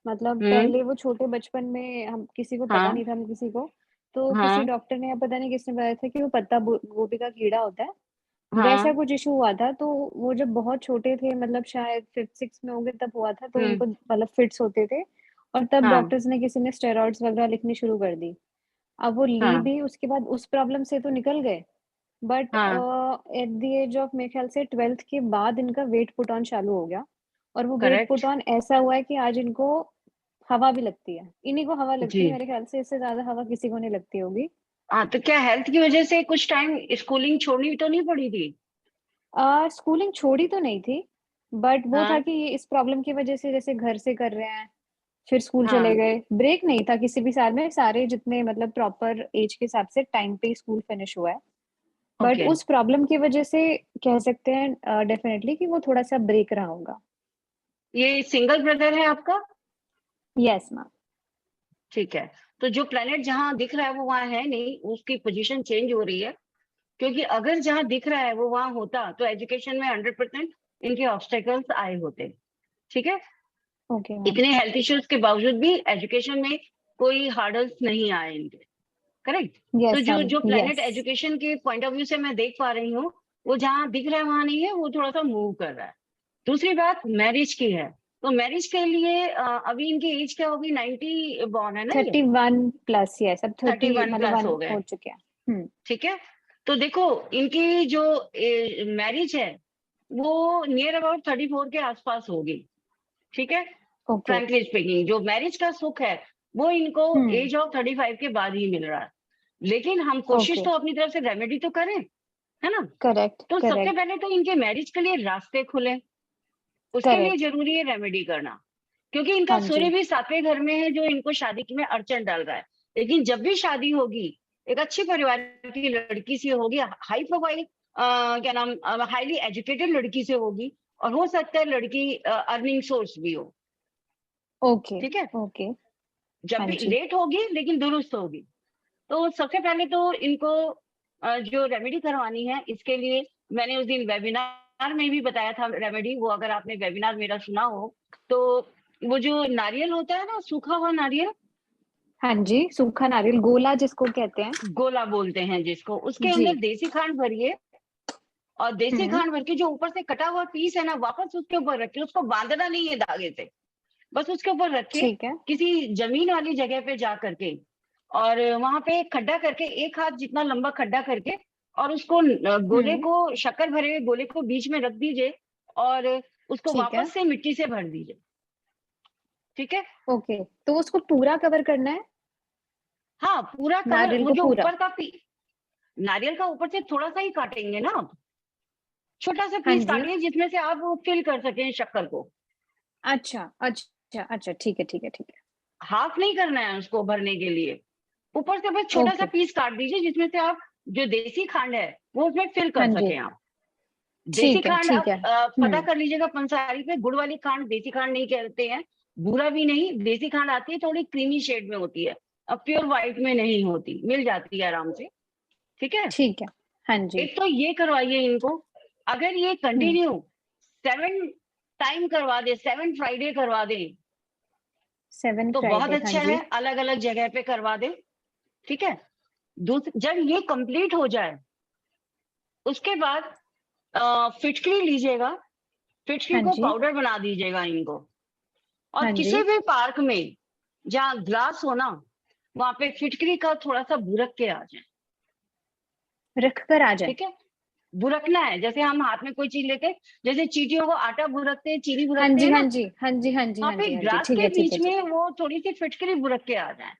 मतलब हम्म पहले वो छोटे बचपन में हम किसी को पता हाँ नहीं था, हम किसी को, तो किसी हाँ डॉक्टर ने या पता नहीं किसने बताया था कि वो पत्ता गोभी का कीड़ा होता है, वैसा हाँ कुछ इशू हुआ था। तो वो जब बहुत छोटे थे, मतलब शायद 5th 6th में होंगे तब हुआ था, तो हम्म उनको मतलब फिट्स होते थे, और तब हाँ डॉक्टर्स ने किसी ने स्टेरॉइड्स वगैरह लिखनी शुरू कर दी। अब वो ली हाँ भी, उसके बाद उस प्रॉब्लम से तो निकल गए, बट हाँ एट द एज ऑफ मेरे ख्याल से 12th के बाद इनका वेट पुट ऑन चालू हो गया, और वो वेट करेक्ट पुट ऑन ऐसा हुआ है कि आज इनको हवा भी लगती है, इन्हीं को हवा लगती है, जी। मेरे ख्याल से इससे ज्यादा हवा किसी को नहीं लगती होगी। हाँ तो क्या हेल्थ की वजह से कुछ टाइम स्कूलिंग छोड़नी तो नहीं पड़ी थी? स्कूलिंग छोड़ी तो नहीं थी, बट वो था हाँ कि ये इस प्रॉब्लम की वजह से जैसे घर से कर रहे हैं, फिर स्कूल चले हाँ गए, ब्रेक नहीं था किसी भी साल में, सारे जितने मतलब प्रॉपर एज के हिसाब से टाइम पे स्कूल फिनिश हुआ है। But okay. उस प्रॉब्लम की वजह से कह सकते हैं डेफिनेटली कि वो थोड़ा सा ब्रेक रहा होगा। ये सिंगल ब्रदर है आपका? Yes ma'am. ठीक है। तो जो प्लेनेट जहाँ दिख रहा है वो वहाँ है नहीं, उसकी पोजीशन चेंज हो रही है, क्योंकि अगर जहाँ दिख रहा है वो वहाँ होता तो एजुकेशन में 100% इनके ऑब्स्टेकल्स आए होते। ठीक है। Okay ma'am. इतने हेल्थ इश्यूज के बावजूद भी एजुकेशन में कोई हार्डल्स नहीं आए इनके। करेक्ट। तो यस जो मैम। जो प्लेनेट यस। एजुकेशन के पॉइंट ऑफ व्यू से मैं देख पा रही हूँ, वो जहाँ दिख रहा है वहां नहीं है, वो थोड़ा सा मूव कर रहा है। दूसरी बात मैरिज की है, तो मैरिज के लिए अभी इनकी एज क्या होगी? 90 बॉर्न है ना ये? 31 प्लस, यस, अब 30 31 मतलब प्लस 1 हो गए। हो चुके हैं। ठीक है। तो देखो, इनकी जो मैरिज है वो नियर अबाउट 34 के आसपास होगी। ठीक है। ओके। फ्रैंकली स्पीकिंग, जो मैरिज का सुख है वो इनको हम्म। एज ऑफ 35 के बाद ही मिल रहा है। लेकिन हम कोशिश ओके। तो अपनी तरफ से रेमेडी तो करें, है ना? करेक्ट तो सबसे करेक्ट पहले तो इनके मैरिज के लिए रास्ते खुले, उसके लिए करेक्ट। जरूरी है रेमेडी करना। क्योंकि इनका हाँ सूर्य जी। भी 7वें घर में है, जो इनको शादी में अड़चन डाल रहा है। लेकिन जब भी शादी होगी, एक अच्छी परिवार की लड़की से होगी, हाई प्रोफाइल, क्या नाम, हाईली एजुकेटेड लड़की से होगी, और हो सकता है लड़की अर्निंग सोर्स भी हो। ओके। ठीक है। ओके। जब हाँ भी जी। लेट होगी लेकिन दुरुस्त होगी। तो सबसे पहले तो इनको जो रेमेडी करवानी है, इसके लिए मैंने उस दिन वेबिनार में भी बताया था रेमेडी, वो अगर आपने वेबिनार मेरा सुना हो तो, वो जो नारियल होता है ना, सूखा हुआ नारियल, हाँ जी, सूखा नारियल, गोला जिसको कहते हैं। गोला बोलते हैं जिसको, उसके जी। अंदर देसी खांड भरिए, और देसी हम्म। खांड भर के जो ऊपर से कटा हुआ पीस है ना, वापस उसके ऊपर रखिए। उसको बांधना नहीं है धागे से, बस उसके ऊपर रखिए, ठीक है। किसी जमीन वाली जगह पे जा करके, और वहां पे एक खड्डा करके, एक हाथ जितना लंबा खड्डा करके, और उसको गोले हम्म। को, शक्कर भरे हुए गोले को बीच में रख दीजिए, और उसको ठीक है। वापस से मिट्टी से भर दीजिए। ठीक है। ओके, तो उसको पूरा कवर करना है, हाँ पूरा कवर, नारियल वो को जो पूरा। ऊपर का नारियल का ऊपर से थोड़ा सा ही काटेंगे ना आप, छोटा सा हाँ पीस जी। काटिए जिसमें से आप फिल कर सकें शक्कर को। अच्छा अच्छा अच्छा, ठीक है ठीक है ठीक है। हाफ नहीं करना है उसको भरने के लिए, ऊपर से बस छोटा सा ओके। पीस काट दीजिए, जिसमें से आप जो देसी खांड है वो उसमें फिल हाँ कर जी। सकें आप। देसी ठीक है खांड ठीक आप है। पता कर लीजिएगा पंसारी पे, गुड़ वाली खांड देसी खांड नहीं कहते हैं, बुरा भी नहीं। देसी खांड आती है, थोड़ी क्रीमी शेड में होती है, अब प्योर व्हाइट में नहीं होती, मिल जाती है आराम से। ठीक है। ठीक है। हाँ जी। एक तो ये करवाइए इनको। अगर ये हम्म। कंटिन्यू 7 टाइम करवा दे, 7 फ्राइडे करवा दे, 7 तो बहुत फ्राइडे, हाँ अच्छा जी। है, अलग अलग जगह पे करवा दे। ठीक है। जब ये कंप्लीट हो जाए, उसके बाद फिटकरी लीजिएगा, फिटकरी हाँ को जी। पाउडर बना दीजिएगा इनको, और हाँ जी। किसी भी पार्क में जहाँ ग्लास हो ना, वहां पे फिटकरी का थोड़ा सा बुरक के आ जाए। रख कर आ जाए। ठीक है। बुरकना है, जैसे हम हाथ में कोई चीज लेते हैं, जैसे चीटियों को आटा बुरकते हैं, चीनी हाँ बुरकते जी हैं हाँ ना, जी हाँ जी हाँ जी वहां हाँ पे जी हाँ जी, ग्लास ठीक के है ठीक बीच है ठीक में है। वो थोड़ी सी फिटकरी बुरक के आ जाए।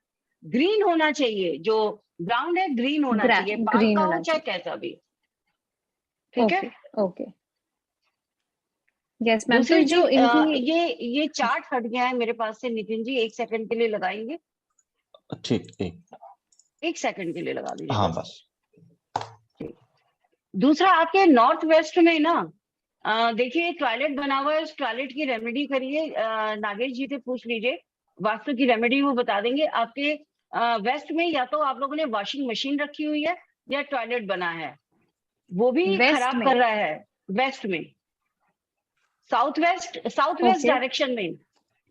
ग्रीन होना चाहिए, जो ग्राउंड है ग्रीन होना चाहिए, पार्क ग्रीन का हो होना चाहे चाहिए। कैसा भी। ठीक है। ओके। ओके। यस मैम, तो दूसरी जो चीज, इनकी। ये चार्ट हट गया है मेरे पास से, नितिन जी 1 सेकंड के लिए लगाएंगे? ठीक ठीक। 1 सेकंड के लिए लगा दीजिए हाँ बस। बस। ठीक। दूसरा, आपके नॉर्थ वेस्ट में ना, देखिए टॉयलेट बना हुआ है, उस टॉयलेट की रेमेडी करिए। नागेश जी से पूछ लीजिए, वास्तु की रेमेडी वो बता देंगे। आपके वेस्ट में या तो आप लोगों ने वॉशिंग मशीन रखी हुई है, या टॉयलेट बना है। वो भी वेस्ट खराब में? कर रहा है। वेस्ट में, साउथ वेस्ट ओके डायरेक्शन में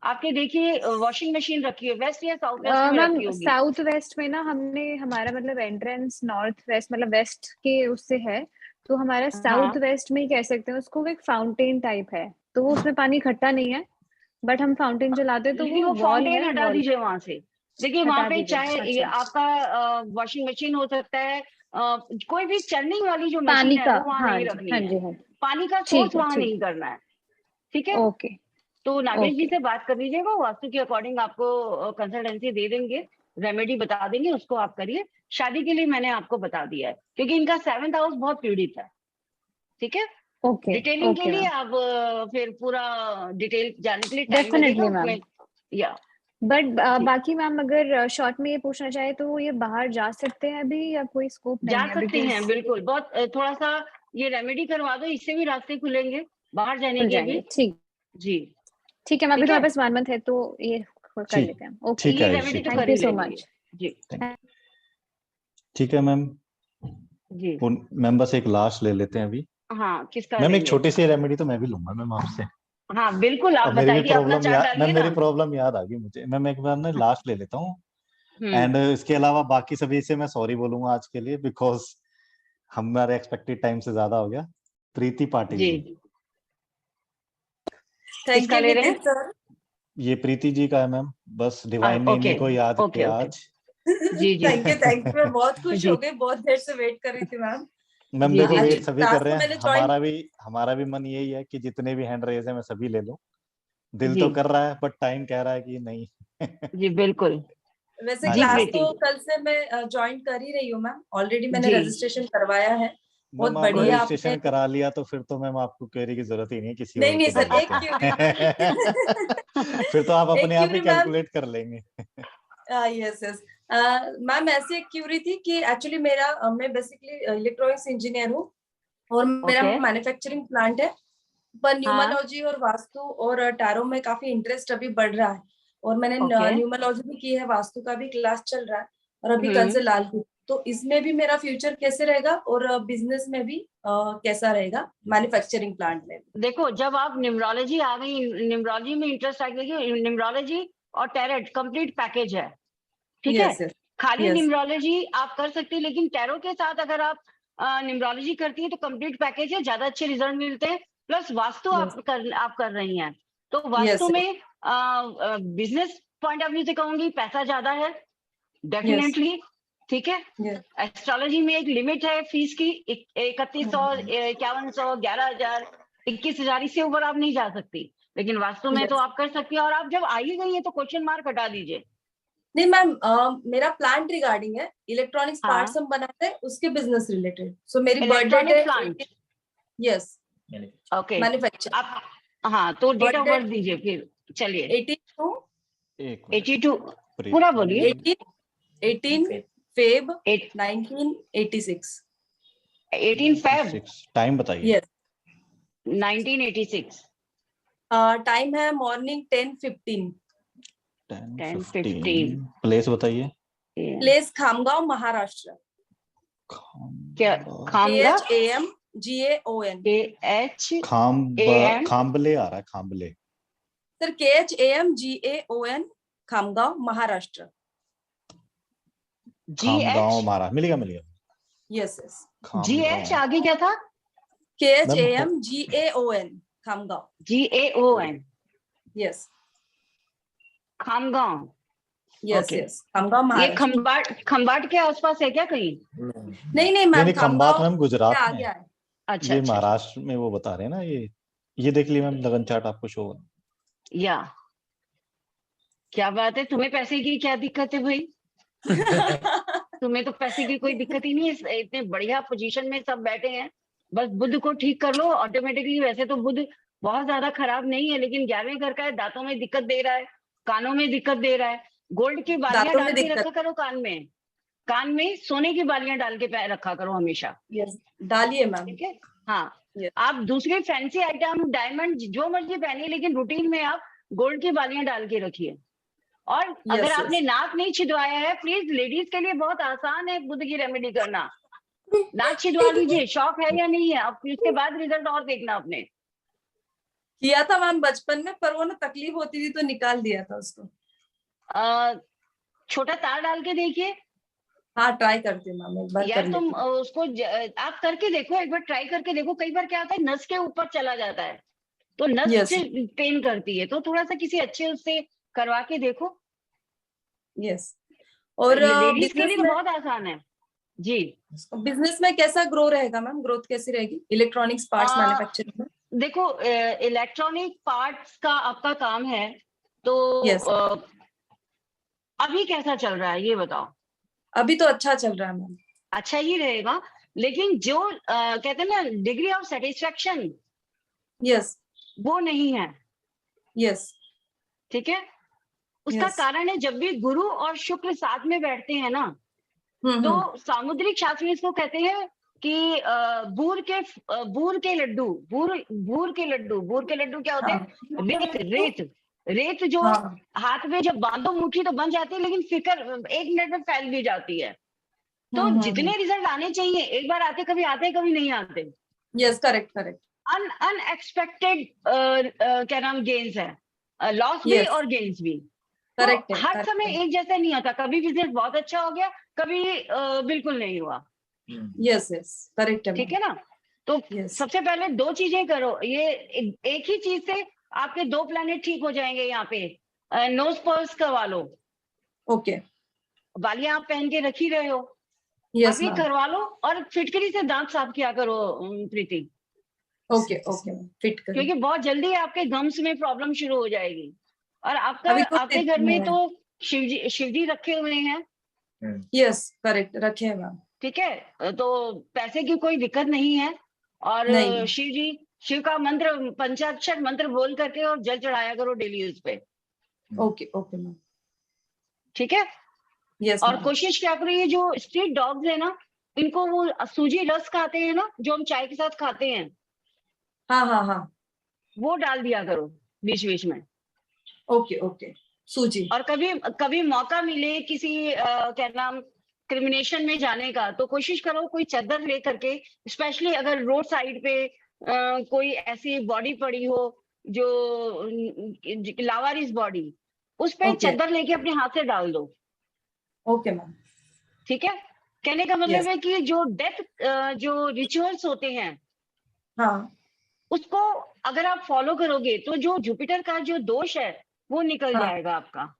आपके देखिए वॉशिंग मशीन रखी है, वेस्ट या साउथ वेस्ट में मैम रखी होगी। साउथ वेस्ट में ना हमने हमारा मतलब एंट्रेंस नॉर्थ वेस्ट मतलब वेस्ट के उससे है, तो हमारा साउथ हाँ वेस्ट में ही कह सकते हैं उसको, वो एक फाउंटेन टाइप है, तो वो उसमें पानी इकट्ठा नहीं है, बट हम फाउंटेन चलाते हैं तो लेकिन वो वो वॉल फाउंटेन है, हटा वॉल दीजिए वहां से। देखिए वहां हटा पे दीजिए। चाहे ये अच्छा आपका वॉशिंग मशीन हो सकता है, कोई भी चलने वाली जो पानी मशीन है का, वो वहां हाँ नहीं जी रखनी हाँ है। जी हाँ जी, पानी का सोर्स ठीक है वहां ठीक नहीं करना है, ठीक है। है, ओके तो नागेश जी ओके से बात कर लीजिएगा, वास्तु के अकॉर्डिंग आपको कंसल्टेंसी दे देंगे, रेमेडी बता देंगे, उसको आप करिए। शादी के लिए मैंने आपको बता दिया है, क्योंकि इनका 7th हाउस बहुत पीड़ित है, ठीक है। ओके डिटेलिंग के ओके लिए मैम, आप फिर पूरा डिटेल जाने के लिए टाइम लगेगा डेफिनेटली मैम। उसमें, या बट ठीक। बाकी मैम अगर शॉर्ट में ये पूछना चाहे तो ये बाहर जा सकते हैं अभी या कोई स्कोप जा नहीं है? सकते हैं बिकॉज बिल्कुल, बहुत थोड़ा सा ये रेमेडी करवा दो, इससे भी रास्ते खुलेंगे बाहर जाने खुल के जाएंगे, भी। ठीक जी ठीक है मैम, अभी ठीक तो है, हमारे पास 1 मंथ है तो ये कर ठीक लेते हैं। ओके ठीक ये है रेमेडी आयुषी, तो ठीक कर थैंक ही यू सो लेंगे। मच। जी ठीक है मैम। जी मैम बस एक लास्ट ले लेते हैं अभी। हाँ, किसका मैम एक लेंगे? छोटी सी रेमेडी तो मैं भी लूंगा मैम आपसे। हाँ बिल्कुल, आप अब मेरी भी बताइए, अपना प्रॉब्लम चार्ट याद, डालिए मैम ना। मेरी प्रॉब्लम याद आ गई मुझे। मैम एक बार ना लास्ट ले लेता हूँ, हम्म एंड इसके अलावा बाकी सभी से मैं सॉरी बोलूंगा आज के लिए, बिकॉज हमारे एक्सपेक्टेड टाइम से ज्यादा हो गया। प्रीति पाटिल जी, जी, थैंक किसका यू ले रहे नितिन हैं? सर। ये प्रीति जी का है मैम, बस डिवाइन ने ओके इन्हीं को याद ओके किया ओके, आज। जी जी थैंक यू, मैं बहुत खुश जी हो गई, बहुत देर से वेट कर रही थी मैम। मैम जी देखो जी वेट जी सभी कर क्लास रहे तो हैं, मैंने ज्वाइन, हमारा भी मन यही है कि जितने भी हैंड रेज है मैं सभी ले लूं। दिल जी तो कर रहा है बट टाइम कह रहा है कि नहीं। जी बिल्कुल। वैसे हाँ जी जी क्लास मैम। प्रीति तो कल से मैं ज्वाइन कर ही रही हूँ मैम, ऑलरेडी मैंने जी रजिस्ट्रेशन करवाया है। बहुत मैम आपने गुड। बढ़िया आपने, रजिस्ट्रेशन करा लिया तो फिर तो मैम आपको क्वेरी की जरूरत ही नहीं है, किसी नहीं और नहीं को दे सर, एक देते क्यूरी हैं। फिर तो आप एक अपने आप ही क्यूरी मैम, कैलकुलेट कर लेंगे। यस यस मैम, ऐसी एक क्यूरी थी कि एक्चुअली मैं बेसिकली इलेक्ट्रॉनिक्स इंजीनियर हूँ और मेरा ओके मैन्युफैक्चरिंग प्लांट है, पर हाँ न्यूमोलॉजी और वास्तु और टैरो में काफी इंटरेस्ट अभी बढ़ रहा है, और मैंने ओके न्यूमोलॉजी भी की है, वास्तु का भी क्लास चल रहा है, और अभी कल से लाल की, तो इसमें भी मेरा फ्यूचर कैसे रहेगा और बिजनेस में भी कैसा रहेगा, मैन्युफैक्चरिंग प्लांट में भी। देखो, जब आप न्यूमरोलॉजी आ गई, न्यूमरोलॉजी में इंटरेस्ट आ गई, न्यूमरोलॉजी और टैरोट कंप्लीट पैकेज है, ठीक है। यस यस खाली यस न्यूमरोलॉजी आप कर सकती है, लेकिन टैरो के साथ अगर आप न्यूमरोलॉजी करती है तो कंप्लीट पैकेज है, ज्यादा अच्छे रिजल्ट मिलते हैं। प्लस वास्तु यस आप कर रही हैं, तो वास्तु यस में बिजनेस पॉइंट ऑफ व्यू से कहूंगी पैसा ज्यादा है यस डेफिनेटली, ठीक है। यस एस्ट्रोलॉजी में एक लिमिट है फीस की, 3100, 5100, 11,000, 21,000, इससे ऊपर आप नहीं जा सकती। लेकिन वास्तु में तो यस। आप कर सकती है, और आप जब आई गई है तो क्वेश्चन मार्क हटा दीजिए। नहीं मैम, मेरा प्लांट रिगार्डिंग है, इलेक्ट्रॉनिक्स हाँ, पार्ट्स हम बनाते हैं उसके बिजनेस रिलेटेड, सो मेरी बर्थ डेट इलेक्ट्रॉनिक है, प्लांट, यस ओके। मैन्युफैक्चर, आप हाँ, तो डेट ऑफ बर्थ दीजिए फिर, चलिए। 82 एक मिनट 82 पूरा बोलिए। 18 फेब 8 1986, 18 फेब 96 टाइम बताइए। यस 1986, टाइम है मॉर्निंग 10:15, 10:15 प्लेस बताइए। प्लेस खामगांव महाराष्ट्र, क्या खामगा, KHAMGAON, KHAM, खाम्बले आ रहा है, खाम्बले। सर KHAMGAON, खामगांव महाराष्ट्र, खामगांव मारा, मिलेगा मिलेगा। यस यस GH आगे क्या था? KHAMGAON, Khamgaon, GAON, yes Khamgaon, yes okay. Yes Khamgaon ये महाराष्ट्र, खंबाट के आसपास है क्या कहीं? नहीं नहीं मैम, खंबात मैम गुजरात आ में गया है। है, अच्छा ये अच्छा, महाराष्ट्र में वो बता रहे हैं ना, ये देख लिया मैम, लगन चार्ट आपको शो होगा। या क्या बात है, तुम्हें पैसे की क्या दिक्कत है भाई? तुम्हें तो पैसे की कोई दिक्कत ही नहीं है, इतने बढ़िया पोजीशन में सब बैठे हैं, बस बुध को ठीक कर लो ऑटोमेटिकली। वैसे तो बुध बहुत ज्यादा खराब नहीं है, लेकिन 11वें घर का है, दांतों में दिक्कत दे रहा है, कानों में दिक्कत दे रहा है। गोल्ड की बालियां दांतों में डाल के दिक्कत, रखा करो कान में सोने की बालियां डाल के रखा करो हमेशा, यस डालिए मैम, ठीक है। हाँ, Yes. आप दूसरे फैंसी आइटम डायमंड जो मर्जी पहनिए, लेकिन रूटीन में आप गोल्ड की बालियां डाल के रखिए। और अगर yes. आपने नाक नहीं छिदवाया है, प्लीज, लेडीज के लिए बहुत आसान है बुध की रेमेडी करना। नाक छिदवा लीजिए, शौक है या नहीं है, अब फिर उसके बाद रिजल्ट और देखना आपने। किया था मैम बचपन में, पर वो ना तकलीफ होती थी तो निकाल दिया था उसको। छोटा तार डाल के देखिए, हाँ ट्राई करती हूँ मैम, एक बार यार कर तुम लेती हूँ। उसको आप करके देखो, एक बार ट्राई करके देखो। कई बार क्या होता है, नस के ऊपर चला जाता है तो नस यस पेन करती है, तो थोड़ा सा किसी अच्छे उससे करवा के देखो। यस। और लेडीज के बिजनेस लिए में, बहुत आसान है जी। बिजनेस में कैसा ग्रो रहेगा मैम, ग्रोथ कैसी रहेगी इलेक्ट्रॉनिक्स पार्ट्स मैन्युफैक्चरिंग में? देखो इलेक्ट्रॉनिक पार्ट्स का आपका काम है, तो यस अभी कैसा चल रहा है ये बताओ। अभी तो अच्छा चल रहा है मैम। अच्छा ही रहेगा, लेकिन जो कहते हैं ना डिग्री ऑफ सेटिस्फेक्शन, यस वो नहीं है। यस ठीक है, उसका यस। कारण है जब भी गुरु और शुक्र साथ में बैठते हैं ना, तो सामुद्रिक शास्त्र में इसको कहते हैं कि बूर के लड्डू, बूर के लड्डू क्या होते हैं, रेत जो हाँ हाथ में जब बांधो मुट्ठी तो बन जाती है, लेकिन फिकर 1 मिनट में फैल भी जाती है। तो जितने रिजल्ट आने चाहिए एक बार आते, कभी आते कभी नहीं आते। Yes correct correct. अनएक्सपेक्टेड क्या नाम गेन्स है, लॉस भी Yes. और गेन्स भी। तो करेक्ट है, हर correct समय है। एक जैसा नहीं होता, कभी बिजनेस बहुत अच्छा हो गया, कभी बिल्कुल नहीं हुआ। यस यस करेक्ट है ठीक मैम। है ना, तो Yes. सबसे पहले 2 चीजें करो। ये एक ही चीज से आपके 2 प्लैनेट ठीक हो जाएंगे। यहाँ पे नोज पर्स करवा लो, ओके बालियां आप पहन के रख ही रहे हो, यस अभी मैम। करवा लो। और फिटकरी से दांत साफ किया करो प्रीति, ओके ओके फिट कर। क्योंकि बहुत जल्दी आपके गम्स में प्रॉब्लम शुरू हो जाएगी। और अभी तो आपके घर में तो शिवजी रखे हुए हैं। यस करेक्ट रखे हैं मैम। ठीक है, तो पैसे की कोई दिक्कत नहीं है। और नहीं। शिव का मंत्र, पंचाक्षर मंत्र बोल करके और जल चढ़ाया करो डेली उस पे। Okay okay ma'am. ठीक है, यस और मैम। कोशिश क्या करो, ये जो स्ट्रीट डॉग्स है ना, इनको वो सूजी रस खाते हैं ना, जो हम चाय के साथ खाते हैं, हाँ हाँ हाँ। वो डाल दिया करो बीच बीच में। ओके ओके सूजी। और कभी कभी मौका मिले किसी क्या नाम क्रिमिनेशन में जाने का, तो कोशिश करो कोई चादर ले करके, स्पेशली अगर रोड साइड पे कोई ऐसी बॉडी पड़ी हो जो लावारिस बॉडी, उस पे ओके चादर लेके अपने हाथ से डाल दो। Okay ma'am. ठीक है, कहने का मतलब यस है कि जो डेथ जो रिचुअल्स होते हैं, हाँ उसको अगर आप फॉलो करोगे तो जो जुपिटर का जो दोष है वो निकल हाँ। जाएगा आपका।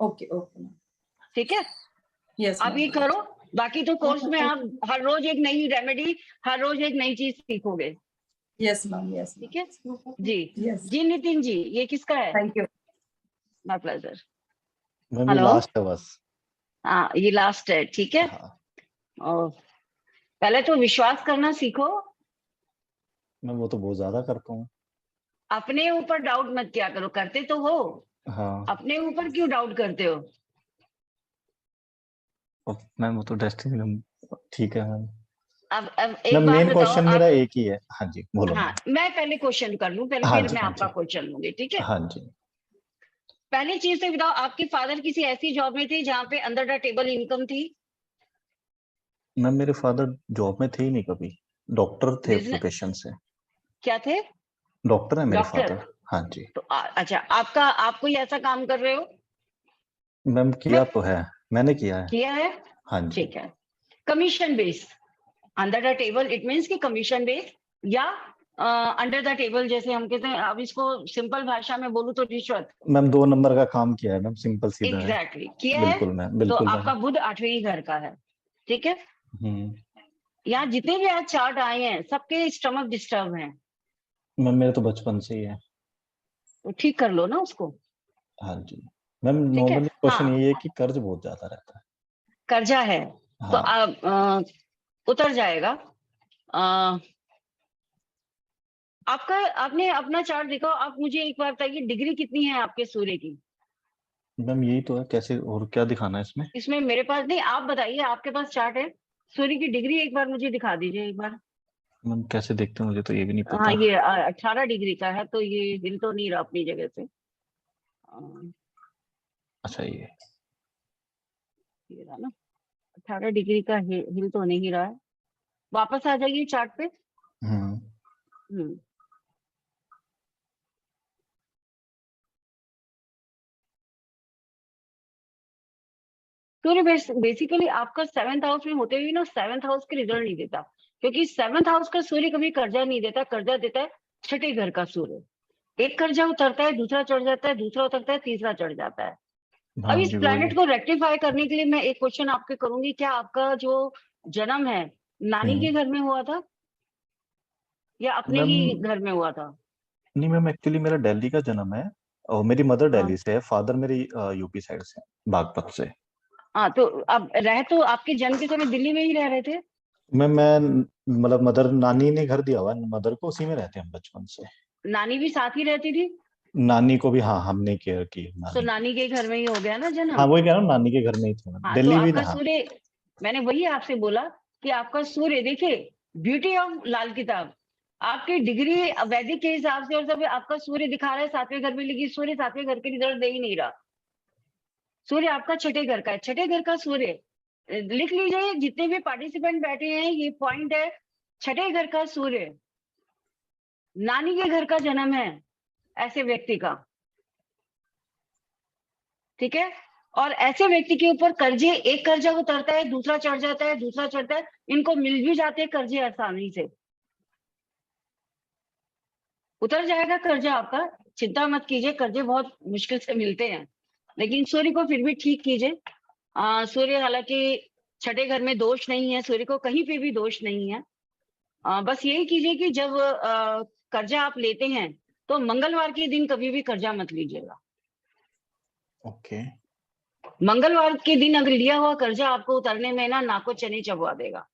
Okay okay ma'am. ठीक है, यस आप ये मैम। करो। बाकी तो कोर्स में आप हर रोज एक नई रेमेडी, हर रोज एक नई चीज सीखोगे। Yes ma'am yes. ठीक है जी। यस जी नितिन जी, ये किसका है? Thank you. My pleasure. Ma'am ये हेलो, लास्ट है बस। हाँ ये लास्ट है। ठीक है, हाँ और पहले तो विश्वास करना सीखो, मैं वो तो बहुत ज्यादा करता हूँ। अपने ऊपर डाउट मत किया करो, करते तो हो, हाँ अपने ऊपर क्यों डाउट करते हो? मैम वो तो डेस्टिनी। ठीक है मैम। अब एक मैम बात मेन बताओ क्वेश्चन मेरा आप। एक ही है। हाँ जी बोलो हाँ, मैम। मैं पहले क्वेश्चन कर लूं पहले, हाँ फिर जी मैं हाँ आपका जी क्वेश्चन लूंगी। ठीक है, हाँ जी। पहली चीज तो बताओ, आपके फादर किसी ऐसी जॉब में थे जहाँ पे अंडर द टेबल इनकम थी? मैम मेरे फादर जॉब में थे ही नहीं कभी, डॉक्टर थे बिजनेस प्रोफेशन से। क्या थे? डॉक्टर है मेरे डॉक्टर। फादर। हाँ जी। तो अच्छा, आप कोई ऐसा काम कर रहे हो? मैम मैं किया तो है, मैंने किया है। किया है। हाँ जी। ठीक है, commission base under the table, it means कि कमीशन बेस या अंडर द टेबल जैसे हम कहते हैं। अब इसको सिंपल भाषा में बोलूं तो रिश्वत। मैम 2 नंबर का काम किया है मैम, सिंपल सीधा है। एग्जैक्टली किया है। बिल्कुल मैम तो बिल्कुल आपका मैम। बुध 8वें घर का है। ठीक है, यहाँ जितने भी आज चार्ट आए हैं सबके स्टमक डिस्टर्ब हैं, मैम मेरे तो बचपन से ही है। तो ठीक कर लो ना उसको। हाँ जी मैम। ठीक है, नॉर्मली क्वेश्चन हाँ यही है कि कर्ज बहुत ज्यादा रहता है। कर्जा है तो हाँ आप उतर जाएगा। अ, आपका आपने अपना चार्ट देखो। आप मुझे एक बार बताइए, डिग्री कितनी है आपके सूर्य की? मैम यही तो है, कैसे और क्या दिखाना है इसमें? इसमें मेरे पास नहीं, आप बताइए, आपके पास चार्ट है सूर्य की डिग्री, एक बार मुझे दिखा दीजिए एक बार। मैम कैसे देखते हैं मुझे तो ये भी नहीं हाँ, पता। ये 18 डिग्री का है, तो ये हिल तो नहीं रहा अपनी जगह से। अच्छा ये रहा ना, 18 डिग्री का हिल तो नहीं रहा है। वापस आ जाइए चार्ट पे। हम्म सूर्य बेसिकली आपका 7th हाउस में होते हुए ना 7th हाउस के रिजल्ट नहीं देता, क्योंकि 7th हाउस का सूर्य कभी कर्जा नहीं देता, कर्जा देता है छठे घर का सूर्य। एक कर्जा उतरता है, दूसरा चढ़ जाता है, दूसरा उतरता है, तीसरा चढ़ जाता है। अब हाँ इस जी प्लैनेट वही। को रेक्टिफाई करने के लिए मैं एक क्वेश्चन आपके करूंगी, क्या आपका जो जन्म है नानी के घर में हुआ था या अपने मैम ही घर में हुआ था? नहीं मैम, एक्चुअली मेरा दिल्ली का जन्म है और मेरी मदर हाँ दिल्ली से है, फादर मेरी यूपी साइड से, बागपत से। हाँ, तो अब रह तो आपके जन्म के समय दिल्ली में ही रह रहे थे? मैं मतलब मदर नानी ने घर दिया हुआ है मदर को, उसी में रहते हैं हम बचपन से। नानी भी साथ ही रहती थी? नानी को भी हाँ हमने केयर की तो नानी। नानी के घर में ही हो गया ना हाँ जन्म। वही कह रहा हूँ, नानी के घर में ही थे, हाँ, तो दिल्ली भी आपका हाँ। सूर्य, मैंने वही आपसे बोला कि आपका सूर्य, देखिए ब्यूटी ऑफ लाल किताब, आपकी डिग्री वैदिक के हिसाब से और सब आपका सूर्य दिखा रहा है 7वें घर में, लेकिन सूर्य 7वें घर के रिजल्ट दे ही नहीं रहा। सूर्य आपका छठे घर का है, छठे घर का सूर्य, लिख लीजिए जितने भी पार्टिसिपेंट बैठे हैं, ये पॉइंट है, छठे घर का सूर्य नानी के घर का जन्म है ऐसे व्यक्ति का, ठीक है। और ऐसे व्यक्ति के ऊपर कर्जे, एक कर्जा उतरता है, दूसरा चढ़ जाता है, दूसरा चढ़ता है, इनको मिल भी जाते हैं कर्जे आसानी से। उतर जाएगा कर्जा आपका, चिंता मत कीजिए, कर्जे बहुत मुश्किल से मिलते हैं, लेकिन सूर्य को फिर भी ठीक कीजिए। सूर्य हालांकि छठे घर में दोष नहीं है, सूर्य को कहीं पे भी दोष नहीं है। बस यही कीजिए कि जब कर्जा आप लेते हैं तो मंगलवार के दिन कभी भी कर्जा मत लीजिएगा। ओके। मंगलवार के दिन अगर लिया हुआ कर्जा आपको उतरने में ना नाको चने चबवा देगा।